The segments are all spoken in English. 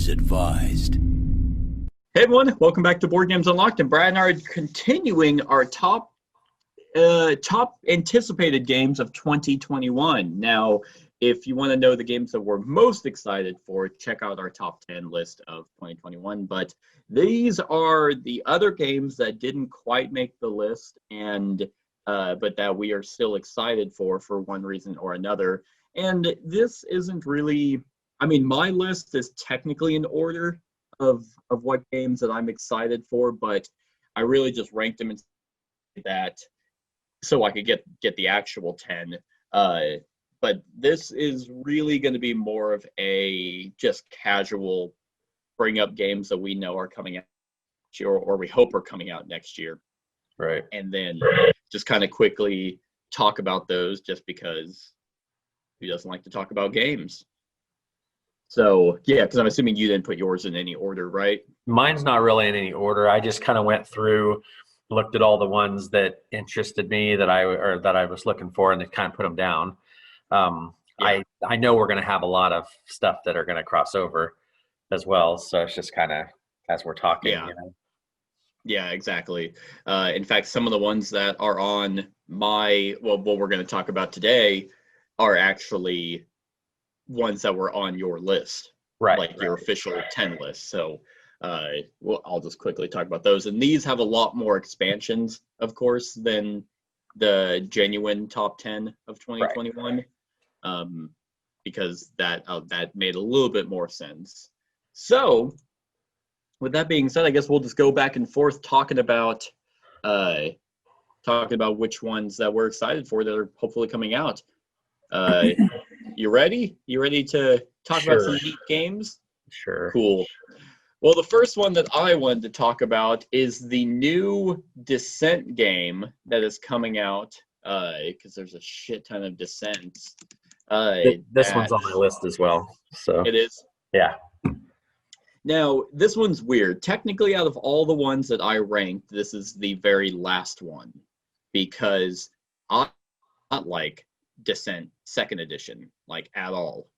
is advised. Hey everyone, welcome back to Board Games Unlocked, and Brad and I are continuing our top anticipated games of 2021. Now, if you want to know the games that we're most excited for, check out our top 10 list of 2021. But these are the other games that didn't quite make the list, and but that we are still excited for one reason or another. And this isn't really, I mean, my list is technically in order of what games that I'm excited for, but I really just ranked them in that so I could get the actual 10. But this is really going to be more of a just casual bring up games that we know are coming out next year, or we hope are coming out next year. Right. And then just kind of quickly talk about those, just because who doesn't like to talk about games? So, yeah, because I'm assuming you didn't put yours in any order, right? Mine's not really in any order. I just kind of went through, looked at all the ones that interested me that I was looking for, and then kind of put them down. I know we're going to have a lot of stuff that are going to cross over as well. So it's just kind of as we're talking. Yeah. You know? Yeah, exactly. In fact, some of the ones that are on what we're going to talk about today are actually ones that were on your list, right? Like your official 10 list. So I'll just quickly talk about those. And these have a lot more expansions, of course, than the genuine top 10 of 2021, because that made a little bit more sense. So with that being said, I guess we'll just go back and forth talking about which ones that we're excited for that are hopefully coming out. You ready? You ready to talk about some neat games? Sure. Cool. Well, the first one that I wanted to talk about is the new Descent game that is coming out, because there's a shit ton of Descents. This one's on my list as well. So it is? Yeah. Now, this one's weird. Technically, out of all the ones that I ranked, this is the very last one, because I not like Descent 2nd edition, like, at all.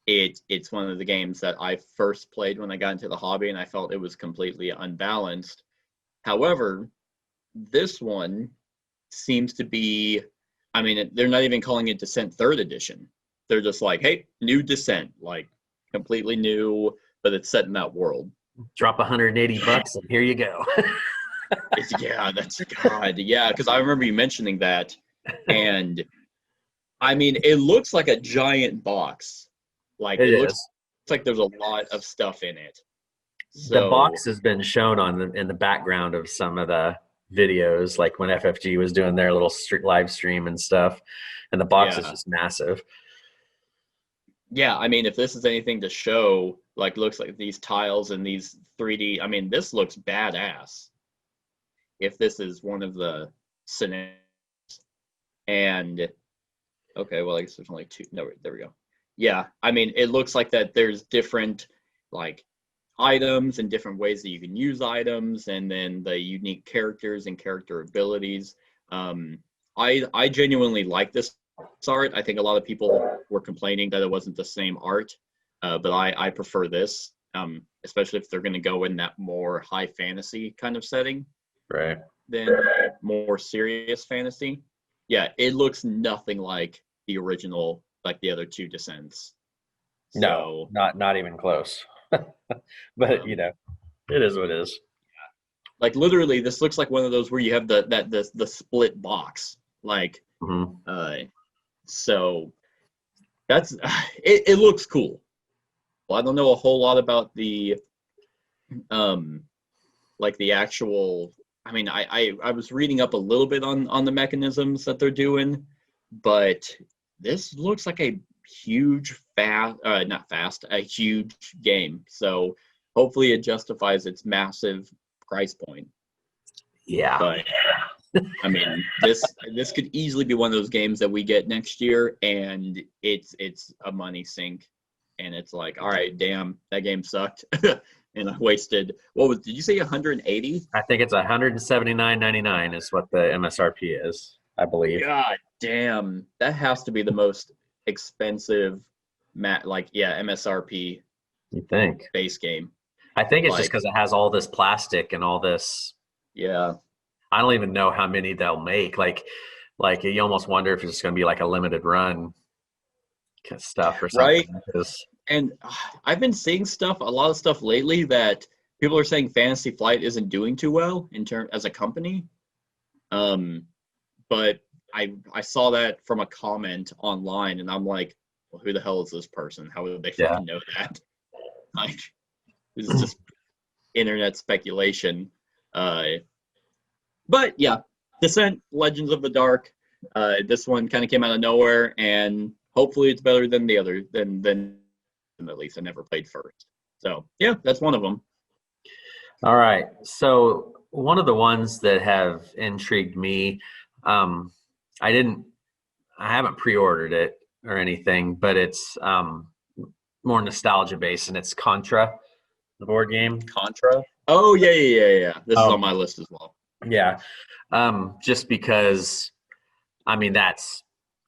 It's one of the games that I first played when I got into the hobby, and I felt it was completely unbalanced. However, this one seems to be, I mean, they're not even calling it Descent 3rd edition. They're just like, hey, new Descent, like, completely new, but it's set in that world. Drop $180 and here you go. Yeah, that's God. Yeah, because I remember you mentioning that, and I mean, it looks like a giant box. Like it looks like there's a lot of stuff in it. So, the box has been shown in the background of some of the videos, like when FFG was doing their little live stream and stuff, and the box is just massive. Yeah, I mean, if this is anything to show, like, looks like these tiles and these 3D, I mean, this looks badass. If this is one of the scenarios. And, okay, well, I guess there's only two. No, there we go. Yeah, I mean, it looks like that there's different, like, items and different ways that you can use items, and then the unique characters and character abilities. I genuinely like this art. I think a lot of people were complaining that it wasn't the same art, but I prefer this, especially if they're going to go in that more high fantasy kind of setting, right? Than more serious fantasy. Yeah, it looks nothing like the original, like the other two Descents. No, not even close. But you know, it is what it is. Like, literally, this looks like one of those where you have the split box, like. So that's it looks cool. Well, I don't know a whole lot about the like the actual, I mean, I was reading up a little bit on the mechanisms that they're doing, but this looks like a huge a huge game. So hopefully it justifies its massive price point. Yeah. But I mean, this could easily be one of those games that we get next year, and it's a money sink, and it's like, all right, damn, that game sucked, and I wasted, did you say 180? I think it's $179.99 is what the MSRP is, I believe. God damn, that has to be the most expensive MSRP You think? base game. I think it's just Like, because it has all this plastic and all this. yeah, I don't even know how many they'll make. Like you almost wonder if it's just going to be like a limited run stuff or right. something. Because And I've been seeing a lot of stuff lately that people are saying Fantasy Flight isn't doing too well in term as a company. But I saw that from a comment online, and I'm like, well, who the hell is this person? How would they yeah, fucking know that? Like, it's just internet speculation. But yeah, Descent, Legends of the Dark. This one kind of came out of nowhere, and hopefully it's better than the other than at least I never played first. So yeah, that's one of them. all right. So one of the ones that have intrigued me, I haven't pre-ordered it or anything, but it's more nostalgia based, and it's Contra, the board game. Contra. Oh yeah. This is Oh, on my list as well. yeah. Just because, I mean, that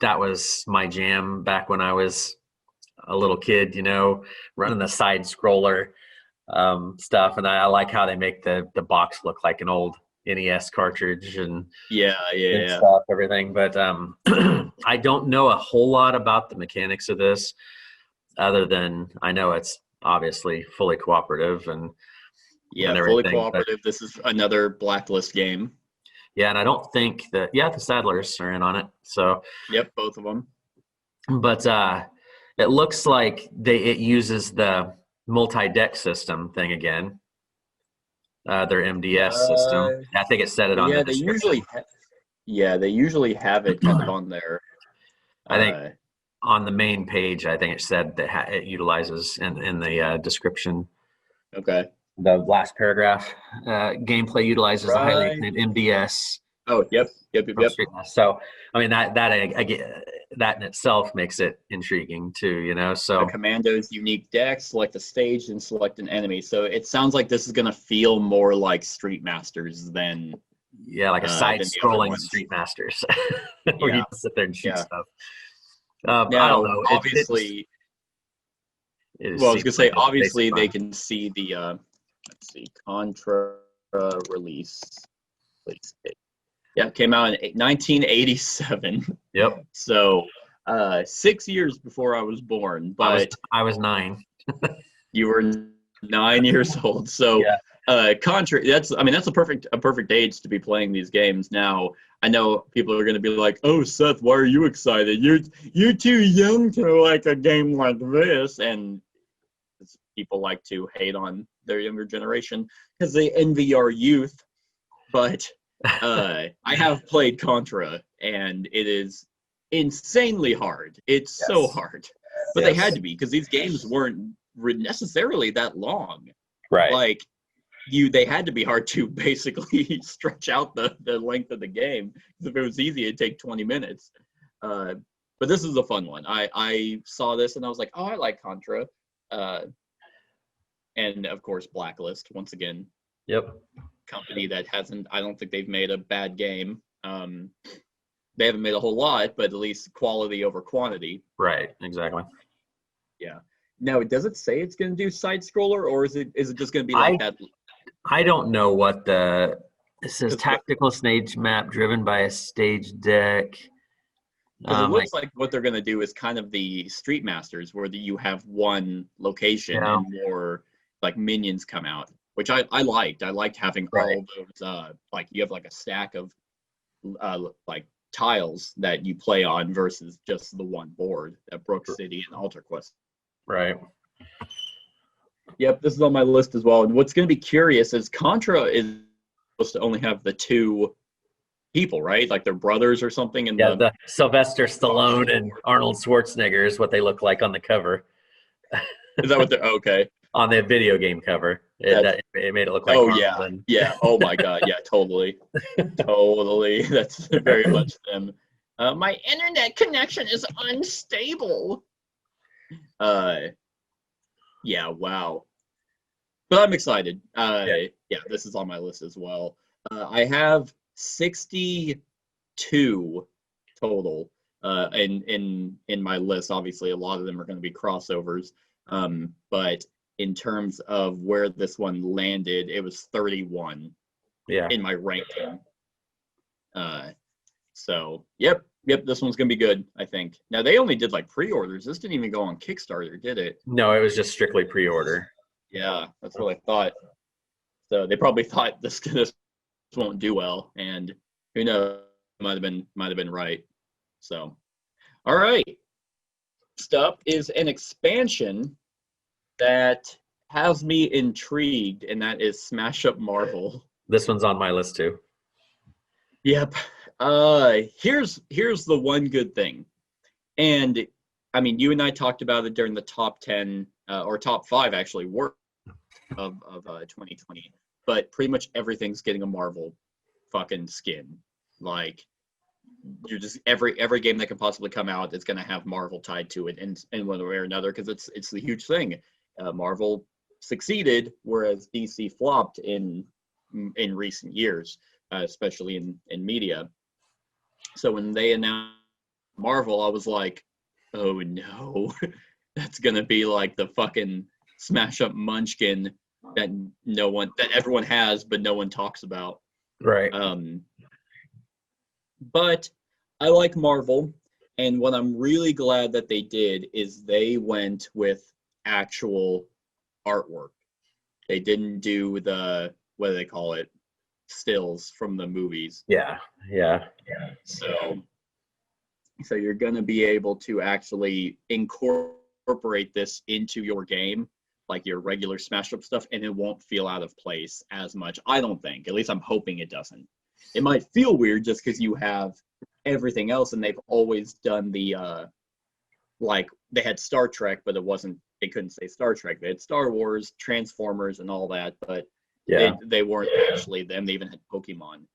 was my jam back when I was a little kid, running the side scroller stuff, and I like how they make the box look like an old NES cartridge and Yeah. stuff, everything. But I don't know a whole lot about the mechanics of this, other than I know it's obviously fully cooperative and Fully everything. cooperative. This is another Blacklist game. Yeah, and I don't think that the Saddlers are in on it. So Yep, both of them. but it looks like it uses the multi-deck system thing again. Their MDS system. I think it said it on the description. They usually have it kind of on there. I think on the main page, I think it said that it utilizes in the description. Okay. The last paragraph, gameplay utilizes the highly acclaimed MDS. Oh, yep. So, I mean, that in itself makes it intriguing too, so. A commando's unique deck, select a stage, and select an enemy. So it sounds like this is going to feel more like Street Masters than. Yeah, like a side-scrolling Street Masters, where you just sit there and shoot stuff. Now, I don't know. Obviously, I was going to say, obviously they can see the, let's see, Contra release. Yeah, it came out in 1987. Yep. So 6 years before I was born. But I was 9. You were 9 years old. So Contra, that's a perfect age to be playing these games. Now, I know people are going to be like, "Oh, Seth, why are you excited? You're too young to like a game like this." And people like to hate on their younger generation because they envy our youth. But I have played Contra, and it is insanely hard. It's so hard. But they had to be, because these games weren't necessarily that long. Right. Like, they had to be hard to basically stretch out the length of the game. Because if it was easy, it'd take 20 minutes. But this is a fun one. I saw this and I was like, oh, I like Contra. And of course, Blacklist, once again. Yep. Company that I don't think they've made a bad game. They haven't made a whole lot, but at least quality over quantity. Right, exactly. Yeah. Now, does it say it's going to do side scroller, or is it just going to be like that? I don't know what it says. Tactical stage map driven by a stage deck. Because it looks like what they're going to do is kind of the Street Masters, where you have one location and more like minions come out, which I liked. I liked having all those like you have like a stack of like tiles that you play on versus just the one board at Brook City and Altar Quest. Right. Yep, this is on my list as well. And what's going to be curious is Contra is supposed to only have the two people, right? Like they're brothers or something. And the Sylvester Stallone and Arnold Schwarzenegger is what they look like on the cover. Is that what they're okay? On the video game cover, it made it look like. Oh yeah. Oh my God, yeah, totally. That's very much them. My internet connection is unstable. Yeah, wow. But I'm excited. This is on my list as well. I have 62 total in my list. Obviously, a lot of them are going to be crossovers. But in terms of where this one landed, it was 31 in my ranking. So, yep, this one's going to be good, I think. Now, they only did like pre-orders. This didn't even go on Kickstarter, did it? No, it was just strictly pre-order. Yeah, that's what I thought. So they probably thought this won't do well, and who knows, might have been right. So, all right. Next up is an expansion that has me intrigued, and that is Smash Up Marvel. This one's on my list too. Yep. Here's the one good thing, and I mean, you and I talked about it during the top 10 or top 5 actually of 2020. But pretty much everything's getting a Marvel fucking skin. Like, you're just every game that can possibly come out is going to have Marvel tied to it in one way or another, because it's the huge thing. Marvel succeeded, whereas DC flopped in recent years, especially in media. So when they announced Marvel, I was like, oh no, that's going to be like the fucking Smash Up Munchkin that everyone has, but no one talks about. Right. But I like Marvel, and what I'm really glad that they did is they went with actual artwork. They didn't do the, what do they call it, stills from the movies. Yeah. So you're going to be able to actually incorporate this into your game, like your regular Smash Up stuff, and it won't feel out of place as much. I don't think. At least I'm hoping it doesn't. It might feel weird just because you have everything else, and they've always done the like they had Star Trek, but they couldn't say Star Trek. They had Star Wars, Transformers, and all that, but they weren't actually them. They even had Pokemon.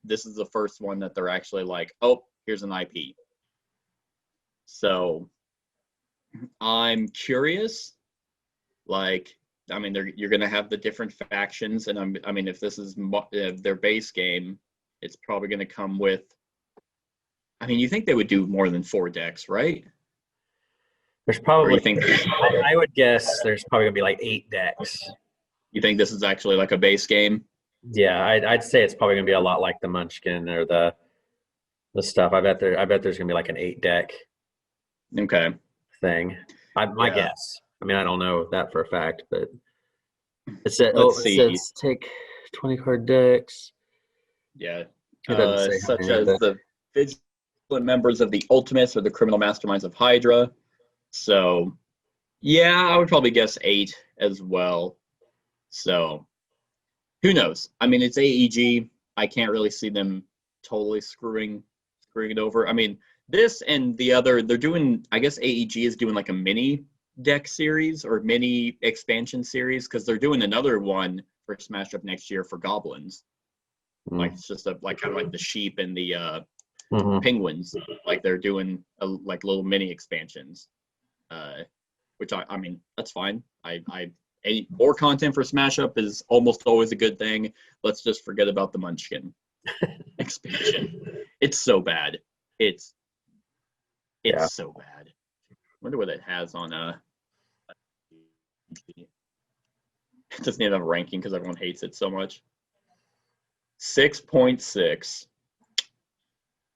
This is the first one that they're actually like, oh, here's an IP. So I'm curious. Like, I mean, you're going to have the different factions, and I mean, if this is their base game, it's probably going to come with. I mean, you think they would do more than 4 decks, right? There's probably. Or you think I would guess there's probably going to be like 8 decks. You think this is actually like a base game? Yeah, I'd say it's probably going to be a lot like the Munchkin or the stuff. I bet there's going to be like an 8 deck. Okay. Thing. My guess. I mean, I don't know that for a fact, but it says take 20 card decks. Yeah. Such as the vigilant members of the Ultimates or the criminal masterminds of Hydra. So, yeah, I would probably guess 8 as well. So, who knows? I mean, it's AEG. I can't really see them totally screwing it over. I mean, this and the other, they're doing, I guess AEG is doing like a mini deck series or mini expansion series, because they're doing another one for Smash Up next year for goblins. Like, it's just kind of like the sheep and the penguins. Like, they're doing like little mini expansions, which I mean, that's fine. Any more content for Smash Up is almost always a good thing. Let's just forget about the Munchkin expansion. It's so bad. It's so bad. I wonder what it has on it doesn't even have a ranking because everyone hates it so much. 6.6.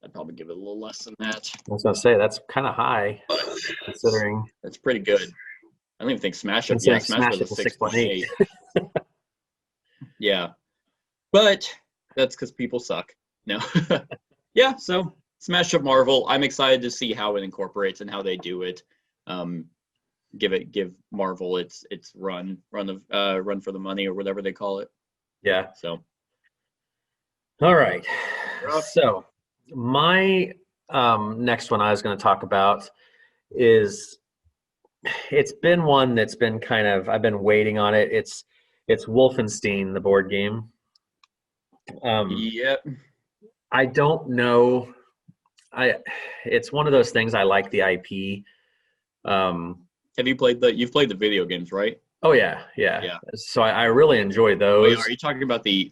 I'd probably give it a little less than that. I was gonna say that's kind of high, considering that's pretty good. I don't even think Smash Up. Yeah, Smash Up is 6.8. Yeah, but that's because people suck. No. Yeah, so Smash Up Marvel. I'm excited to see how it incorporates and how they do it. Give Marvel its run for the money or whatever they call it. Yeah. So. All right. So my next one I was going to talk about is, it's been one that's been kind of, I've been waiting on it. It's Wolfenstein, the board game. Yep. I don't know. It's one of those things. I like the IP. Have you played you've played the video games, right? Oh yeah. So I really enjoy those. Wait, are you talking about they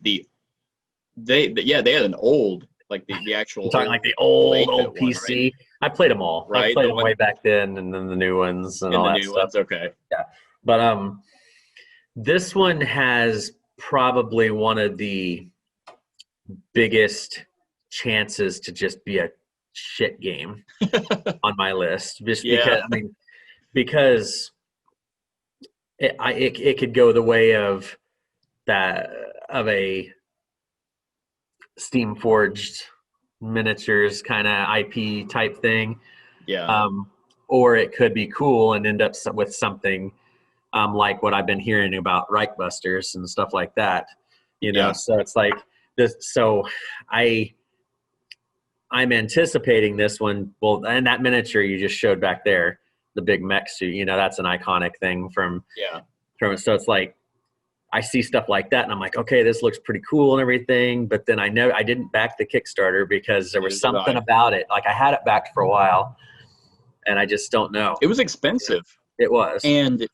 had an old, like the actual. I'm talking like the old PC. One, right? I played them all. Right. I played them way back then, and then the new ones and all the that new stuff. ones, okay. Yeah, but This one has probably one of the biggest chances to just be a shit game on my list. Just Yeah. because it could go the way of a Steam forged miniatures kind of IP type thing. Yeah. Or it could be cool and end up with something like what I've been hearing about Reichbusters and stuff like that. So it's like this. So I'm anticipating this one. Well, and that miniature you just showed back there, the big mech suit, that's an iconic thing from it. So it's like, I see stuff like that and I'm like, okay, this looks pretty cool and everything. But then I know I didn't back the Kickstarter because there was something about it. Like I had it backed for a while and I just don't know. It was expensive. It was. And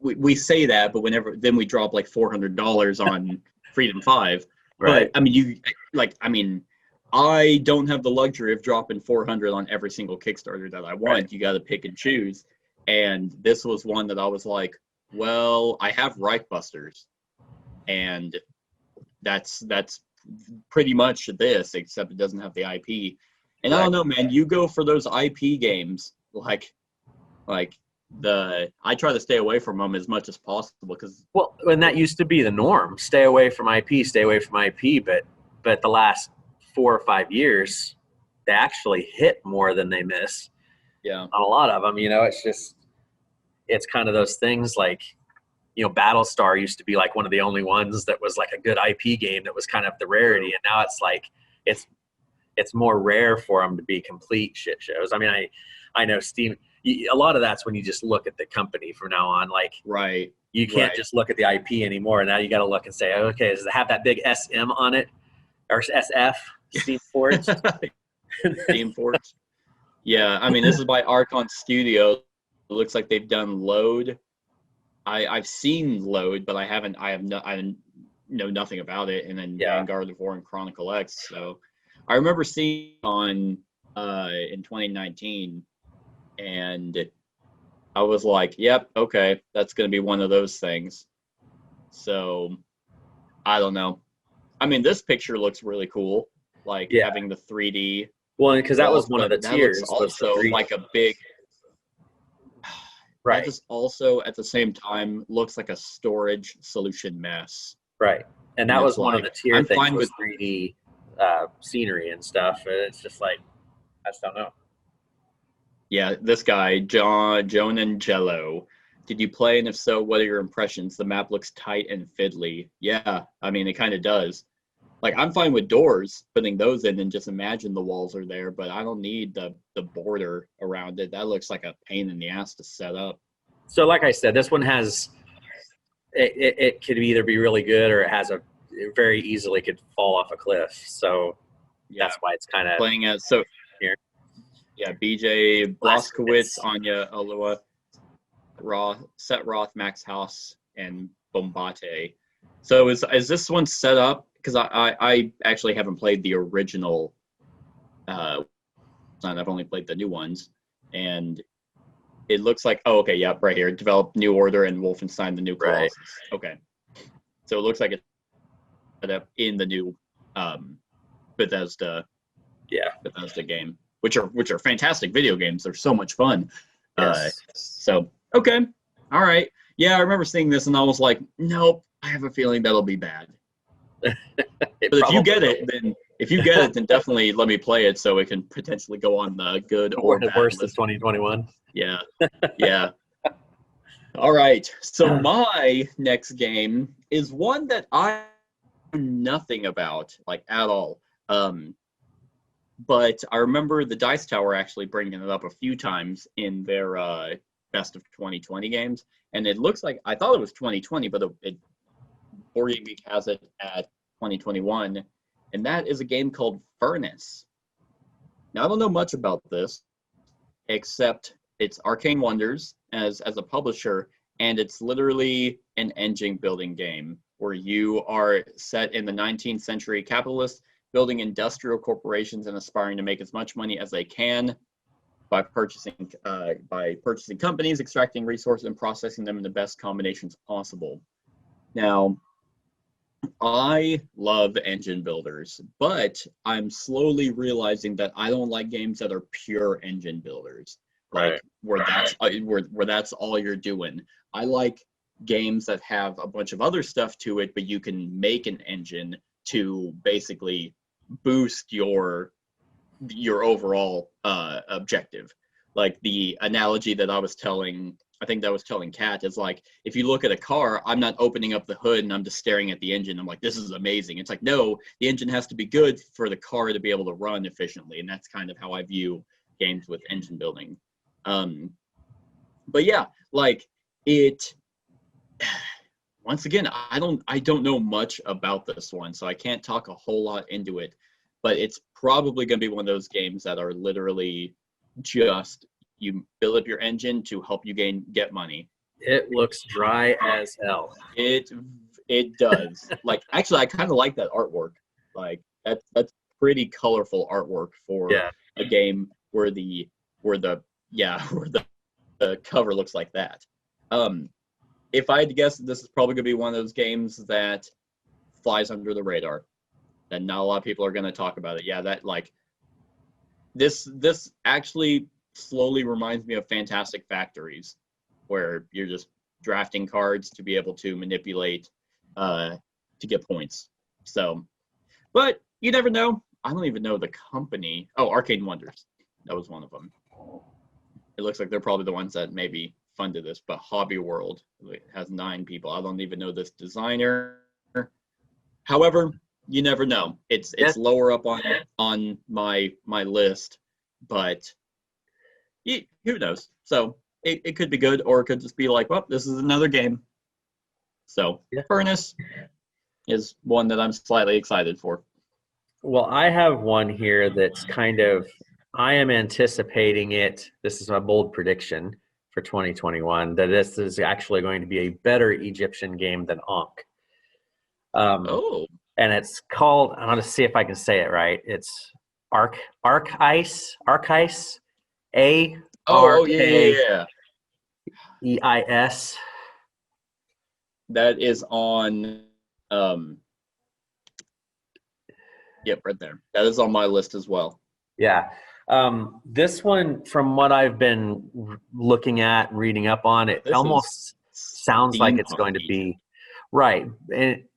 we say that, but then we drop like $400 on Freedom 5. Right. But I don't have the luxury of dropping $400 on every single Kickstarter that I want. Right. You got to pick and choose. And this was one that I was like, well, I have Reichbusters, and that's pretty much this, except it doesn't have the IP. And I don't know, man, you go for those IP games, I try to stay away from them as much as possible because and that used to be the norm. Stay away from IP, but the last 4 or 5 years they actually hit more than they miss. Yeah. On a lot of them, it's kind of those things like, Battlestar used to be like one of the only ones that was like a good IP game that was kind of the rarity. And now it's like, it's more rare for them to be complete shit shows. I know Steam, a lot of that's when you just look at the company from now on. Like, right. You can't just look at the IP anymore. Now you got to look and say, okay, does it have that big SM on it or SF? Steam Forged? Steam Forged. Yeah. This is by Archon Studio. It looks like they've done Load. I've seen Load, but I know nothing about it. And then Vanguard of War and Chronicle X. So I remember seeing on in 2019, and I was like, "Yep, okay, that's going to be one of those things." So I don't know. This picture looks really cool, having the 3D. Well, because that was one of the tiers. Also, like a big. Right. That just also at the same time looks like a storage solution mess. Right. And that was one of the tier things. I'm fine with 3D scenery and stuff. It's just like, I just don't know. Yeah, this guy, Joan and Jello. Did you play? And if so, what are your impressions? The map looks tight and fiddly. Yeah, it kind of does. I'm fine with doors, putting those in and just imagine the walls are there, but I don't need the border around it. That looks like a pain in the ass to set up. So like I said, this one has, it could either be really good or it very easily could fall off a cliff. So that's why it's kind of playing as here. Yeah, BJ Blaskowitz, Anya Alua, Seth Roth, Max House, and Bombate. So is this one set up? Because I actually haven't played the original. I've only played the new ones, and it looks like right here, developed New Order and Wolfenstein: The New Colossus. Right. Okay, so it looks like it's set up in the new Bethesda game, which are fantastic video games. They're so much fun. Yes. Okay, all right. Yeah, I remember seeing this, and I was like, nope. I have a feeling that'll be bad. But if you get it, then definitely let me play it so it can potentially go on the good or the worst of 2021. Yeah. Yeah. All right. So my next game is one that I know nothing about, at all. But I remember the Dice Tower actually bringing it up a few times in their best of 2020 games, and it looks like I thought it was 2020, but Board Game Geek has it at 2021, and that is a game called Furnace. Now, I don't know much about this, except it's Arcane Wonders as a publisher, and it's literally an engine building game where you are set in the 19th century capitalist building industrial corporations and aspiring to make as much money as they can by purchasing companies, extracting resources, and processing them in the best combinations possible. Now, I love engine builders, but I'm slowly realizing that I don't like games that are pure engine builders, like where that's all you're doing. I like games that have a bunch of other stuff to it, but you can make an engine to basically boost your overall objective. Like the analogy that I think that was telling Kat is like, if you look at a car, I'm not opening up the hood and I'm just staring at the engine. I'm like, this is amazing. It's like, no, the engine has to be good for the car to be able to run efficiently. And that's kind of how I view games with engine building. But yeah, like it, once again, I don't know much about this one, so I can't talk a whole lot into it, but it's probably going to be one of those games that are literally just you build up your engine to help you get money. It looks dry as hell. It does. Like, actually, I kind of like that artwork. Like that's pretty colorful artwork for a game where the cover looks like that. If I had to guess, this is probably going to be one of those games that flies under the radar, that not a lot of people are going to talk about it. Yeah, that like this actually slowly reminds me of Fantastic Factories, where you're just drafting cards to be able to manipulate to get points. So, but you never know. I don't even know the company. Oh, Arcade Wonders. That was one of them. It looks like they're probably the ones that maybe funded this, but Hobby World has 9 people. I don't even know this designer. However, you never know. It's lower up on my list, but who knows? So it could be good, or it could just be like, well, this is another game. So Furnace is one that I'm slightly excited for. Well, I have one here that's kind of, I am anticipating it. This is my bold prediction for 2021, that this is actually going to be a better Egyptian game than Ankh. And it's called, I'm going to see if I can say it right. It's Archeis, A-R-K-E-I-S. That is on, yep, right there. That is on my list as well. Yeah. This one, from what I've been looking at and reading up on, it almost sounds like it's going to be right.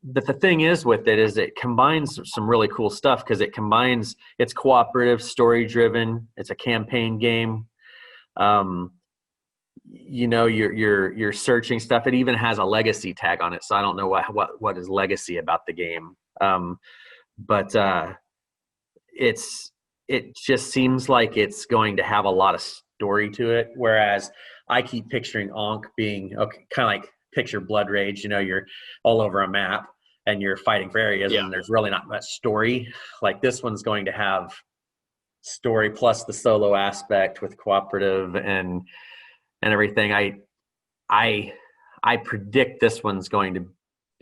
But the thing is with it is it combines some really cool stuff, because it's cooperative, story driven. It's a campaign game. You know, you're searching stuff. It even has a legacy tag on it, so I don't know what is legacy about the game. But it just seems like it's going to have a lot of story to it. Whereas I keep picturing Ankh being kind of like picture Blood Rage. You know, you're all over a map and you're fighting for areas, and there's really not much story. Like this one's going to have story plus the solo aspect with cooperative and everything. I predict this one's going to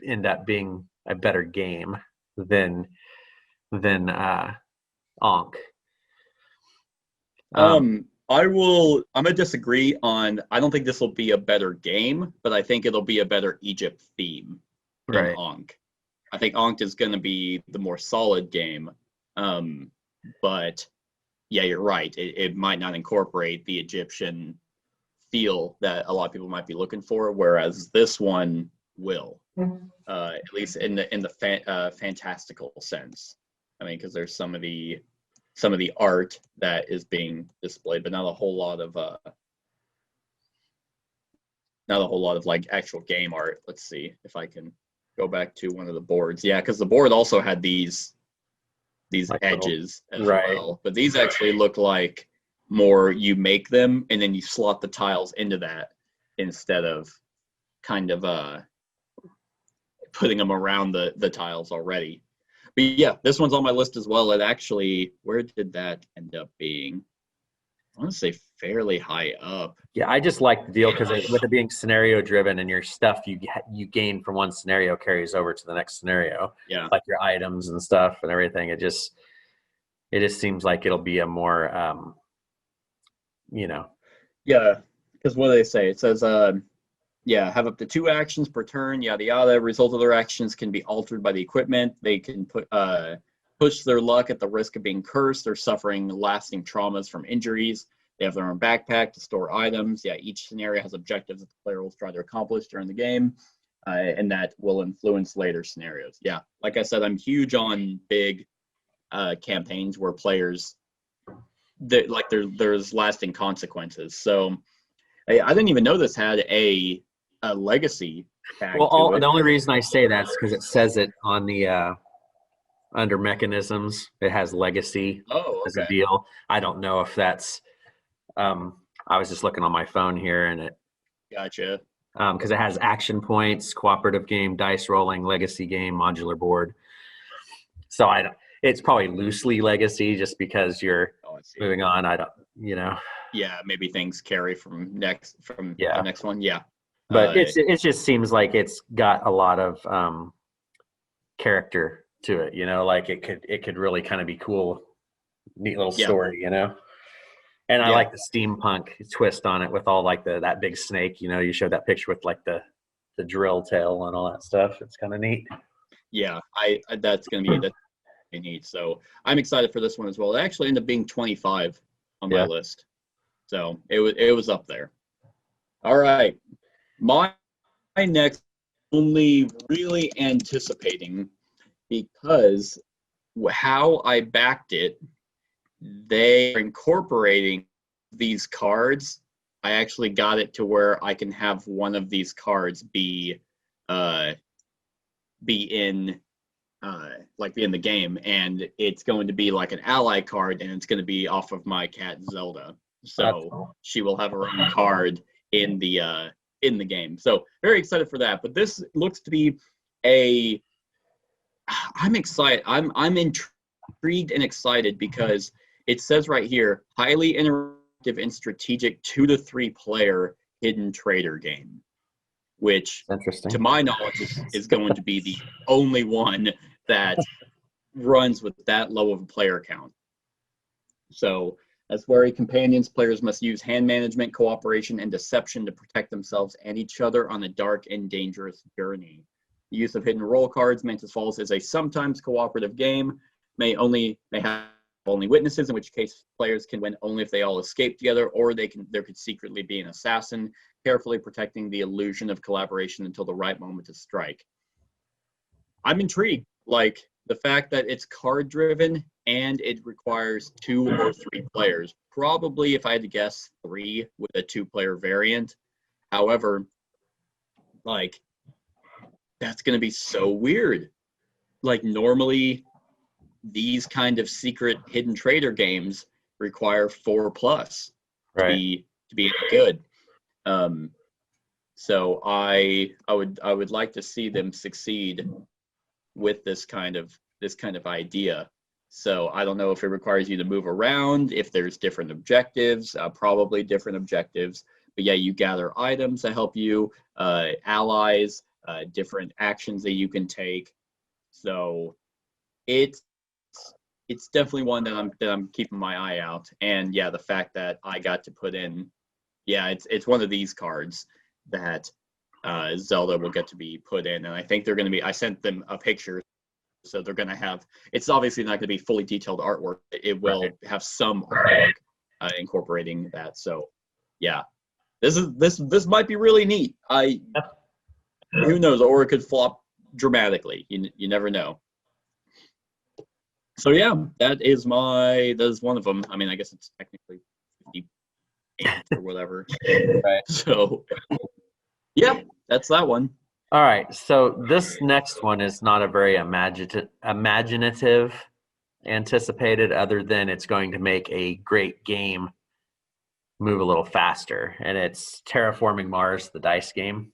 end up being a better game than Ankh. I'm gonna disagree on, I don't think this will be a better game, but I think it'll be a better Egypt theme than Ankh. I think Ankh is gonna be the more solid game. But yeah, you're right. It might not incorporate the Egyptian feel that a lot of people might be looking for, whereas this one will, at least in the fantastical sense. I mean, because there's some of the art that is being displayed, but not a whole lot of like actual game art. Let's see if I can go back to one of the boards. Yeah, because the board also had these like edges as well, but these actually look like more you make them and then you slot the tiles into that instead of kind of putting them around the tiles already. But yeah, this one's on my list as well. It actually, where did that end up being? I want to say fairly high up. Yeah, I just like the deal because with it being scenario driven, and your stuff you gain from one scenario carries over to the next scenario. Yeah, like your items and stuff and everything. It just seems like it'll be a more you know. Yeah, because what do they say? It says, yeah, have up to 2 actions per turn, yada yada. Result of their actions can be altered by the equipment. They can push their luck at the risk of being cursed or suffering lasting traumas from injuries. They have their own backpack to store items. Yeah, each scenario has objectives that the player will try to accomplish during the game, and that will influence later scenarios. Yeah, like I said, I'm huge on big campaigns where players there's lasting consequences. So I didn't even know this had a legacy tag to it. The only reason I say that is because it says it on the under mechanisms. It has legacy as a deal. I don't know if that's. I was just looking on my phone here, and it. Gotcha. Because it has action points, cooperative game, dice rolling, legacy game, modular board. So it's probably loosely legacy, just because you're moving on. I don't, Yeah, maybe things carry from the next one. Yeah. But it just seems like it's got a lot of character to it, like it could really kind of be cool, neat little story, And I like the steampunk twist on it with all like that big snake, you showed that picture with like the drill tail and all that stuff. It's kind of neat. Yeah, that's gonna be neat. So I'm excited for this one as well. It actually ended up being 25 on my list, so it was up there. All right, my next, only really anticipating, because how I backed it, they are incorporating these cards. I actually got it to where I can have one of these cards be in the game, and it's going to be like an ally card, and it's going to be off of my cat Zelda. So she will have her own card in the game. So very excited for that. But this looks to be I'm excited. I'm intrigued and excited because it says right here, highly interactive and strategic 2 to 3 player hidden trader game, which to my knowledge is going to be the only one that runs with that low of a player count. So as wary companions, players must use hand management, cooperation, and deception to protect themselves and each other on a dark and dangerous journey. The use of hidden roll cards, Mantis Falls, is a sometimes cooperative game, may have only witnesses, in which case players can win only if they all escape together, or there could secretly be an assassin, carefully protecting the illusion of collaboration until the right moment to strike. I'm intrigued, like the fact that it's card driven and it requires 2 or 3 players. Probably, if I had to guess, 3 with a 2-player variant. However, like, that's going to be so weird. Like, normally these kind of secret hidden trader games require 4+ to be good. So I would like to see them succeed with this kind of idea. So I don't know if it requires you to move around, if there's different objectives, probably different objectives. But yeah, you gather items that help you, allies, different actions that you can take. So it's definitely one that I'm keeping my eye out. And yeah, the fact that I got to put in, it's one of these cards that Zelda will get to be put in. And I think they're going to be, I sent them a picture, so they're going to have, it's obviously not going to be fully detailed artwork. It will have some artwork incorporating that. So yeah, this might be really neat. Who knows, or it could flop dramatically. You never know. So yeah, that is one of them. I mean, I guess it's technically 58 or whatever. Right. So yeah, that's that one. All right. So this next one is not a very imaginative anticipated, other than it's going to make a great game move a little faster. And it's Terraforming Mars, the dice game.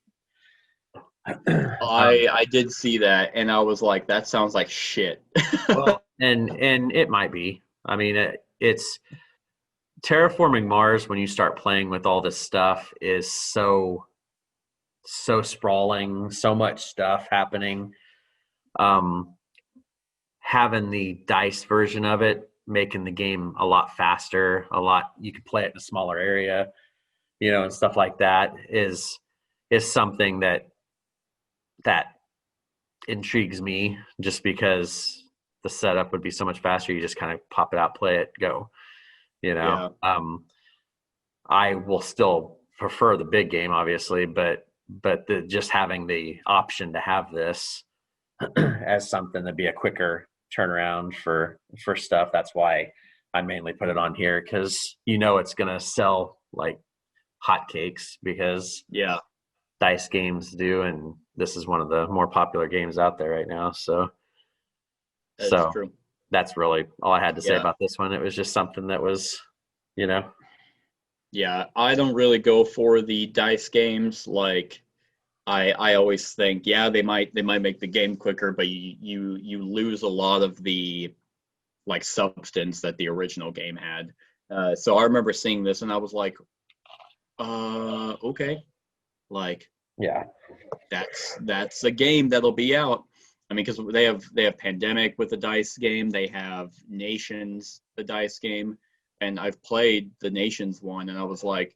I did see that, and I was like, that sounds like shit. Well, and it might be. I mean, it's Terraforming Mars, when you start playing with all this stuff, is so sprawling, so much stuff happening. Having the dice version of it making the game a lot faster, you could play it in a smaller area, and stuff like that is something that intrigues me, just because the setup would be so much faster. You just kind of pop it out, play it, go. Yeah. I will still prefer the big game, obviously, but just having the option to have this as something to be a quicker turnaround for stuff. That's why I mainly put it on here, because it's going to sell like hotcakes, because dice games do, and this is one of the more popular games out there right now. So That's true. That's really all I had to say about this one. It was just something that was, Yeah, I don't really go for the dice games. Like, I always think, they might make the game quicker, but you lose a lot of the like substance that the original game had. So I remember seeing this and I was like, okay, like, that's a game that'll be out. I mean, because they have Pandemic with the dice game, they have Nations, the dice game, and I've played the Nations one, and I was like,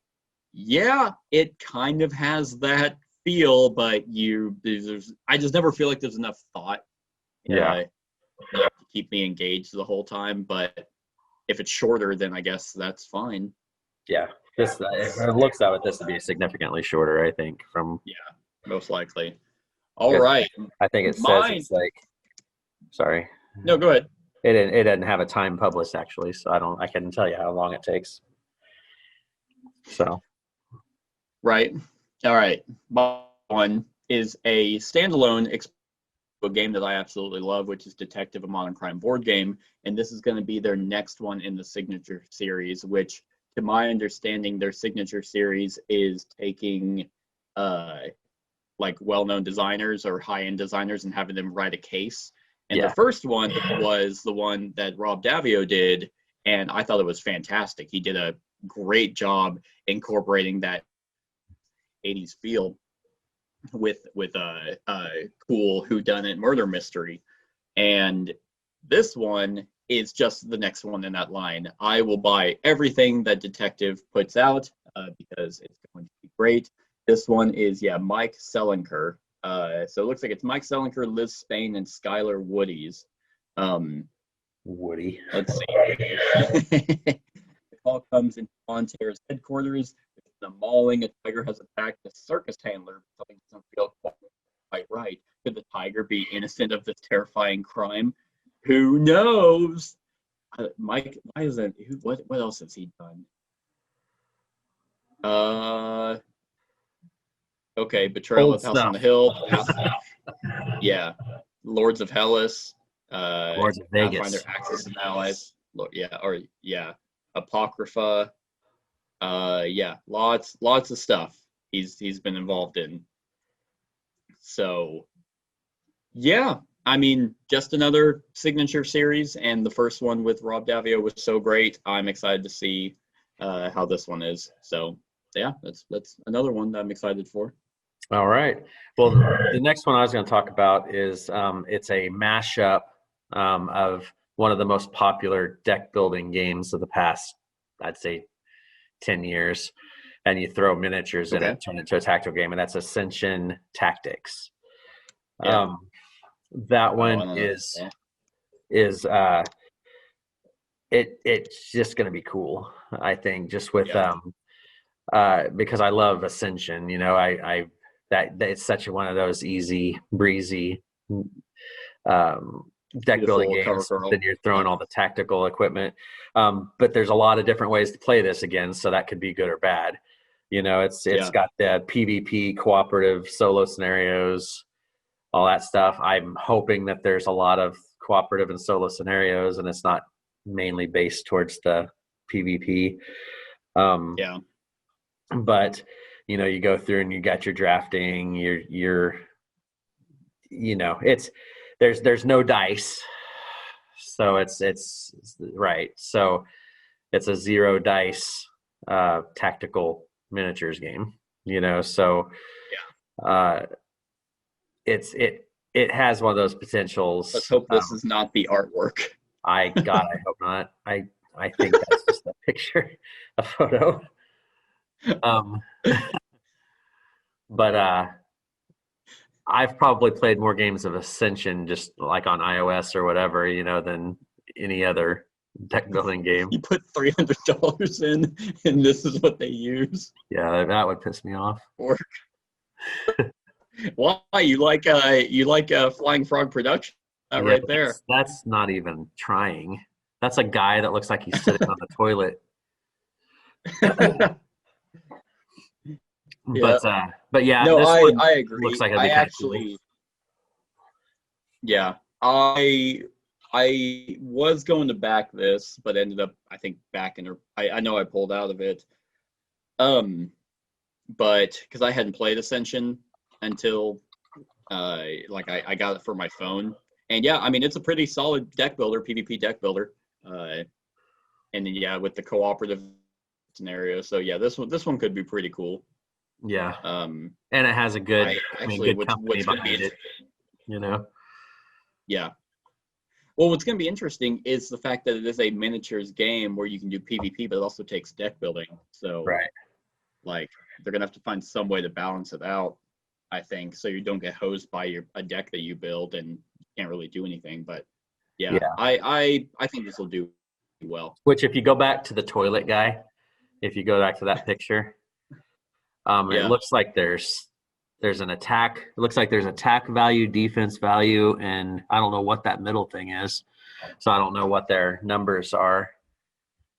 yeah, it kind of has that feel, but I just never feel like there's enough thought to keep me engaged the whole time. But if it's shorter, then I guess that's fine. Yeah, it looks out. This would be significantly shorter, I think. Most likely. All right. I think it says it's like. Sorry. No, go ahead. It doesn't have a time published, actually, so I couldn't tell you how long it takes. So. Right. All right. One is a standalone game that I absolutely love, which is Detective: A Modern Crime board game, and this is going to be their next one in the Signature series, which, to my understanding, their Signature series is taking like well-known designers or high-end designers and having them write a case. And the first one was the one that Rob Davio did, and I thought it was fantastic. He did a great job incorporating that 80s feel with a cool whodunit murder mystery. And this one is just the next one in that line. I will buy everything that Detective puts out because it's going to be great. This one is, Mike Selinker. So it looks like it's Mike Selinker, Liz Spain, and Skylar Woody's. Woody. Let's see. It all comes in Fonterra's headquarters. The mauling, a tiger has attacked the circus handler. Something doesn't feel quite right. Could the tiger be innocent of this terrifying crime? Who knows? Mike, why is that? What else has he done? Okay, Betrayal at House on the Hill. Lords of Hellas. Lords of Vegas. Pathfinder Axis and Allies. Apocrypha. Lots of stuff he's been involved in. So, I mean, just another Signature series, and the first one with Rob Davio was so great. I'm excited to see how this one is. So, that's another one that I'm excited for. All right. Well, the next one I was going to talk about is it's a mashup of one of the most popular deck building games of the past, I'd say, 10 years, and you throw miniatures in it, turn it into a tactical game, and that's Ascension Tactics. That one it's just going to be cool, I think, just with because I love Ascension. That it's such one of those easy breezy deck building games. Then you're throwing all the tactical equipment, but there's a lot of different ways to play this again, so that could be good or bad. It's got the PvP, cooperative, solo scenarios, all that stuff. I'm hoping that there's a lot of cooperative and solo scenarios, and it's not mainly based towards the PvP. But you go through and you got your drafting. There's no dice, so it's right. So it's a 0 dice tactical miniatures game. So it has one of those potentials. Let's hope this is not the artwork. God, I hope not. I think that's just a picture, a photo. But I've probably played more games of Ascension just like on iOS or whatever, than any other deck building game. You put $300 in, and this is what they use. Yeah, that would piss me off. Why? You like Flying Frog Production right there. That's not even trying. That's a guy that looks like he's sitting on the toilet. But yeah, no, I agree. Looks like I actually, yeah, I was going to back this, but ended up, I think, backing. I know I pulled out of it. But because I hadn't played Ascension until I got it for my phone, and yeah, I mean it's a pretty solid deck builder, PvP deck builder, and then with the cooperative scenario. So yeah, this one could be pretty cool. Yeah. And it has a good, good company behind it. Yeah. Well, what's going to be interesting is the fact that it is a miniatures game where you can do PvP, but it also takes deck building. So, they're going to have to find some way to balance it out, I think, so you don't get hosed by a deck that you build and can't really do anything. But I think this will do well. Which, if you go back to the toilet guy, if you go back to that picture, it looks like there's an attack. It looks like there's attack value, defense value, and I don't know what that middle thing is. So I don't know what their numbers are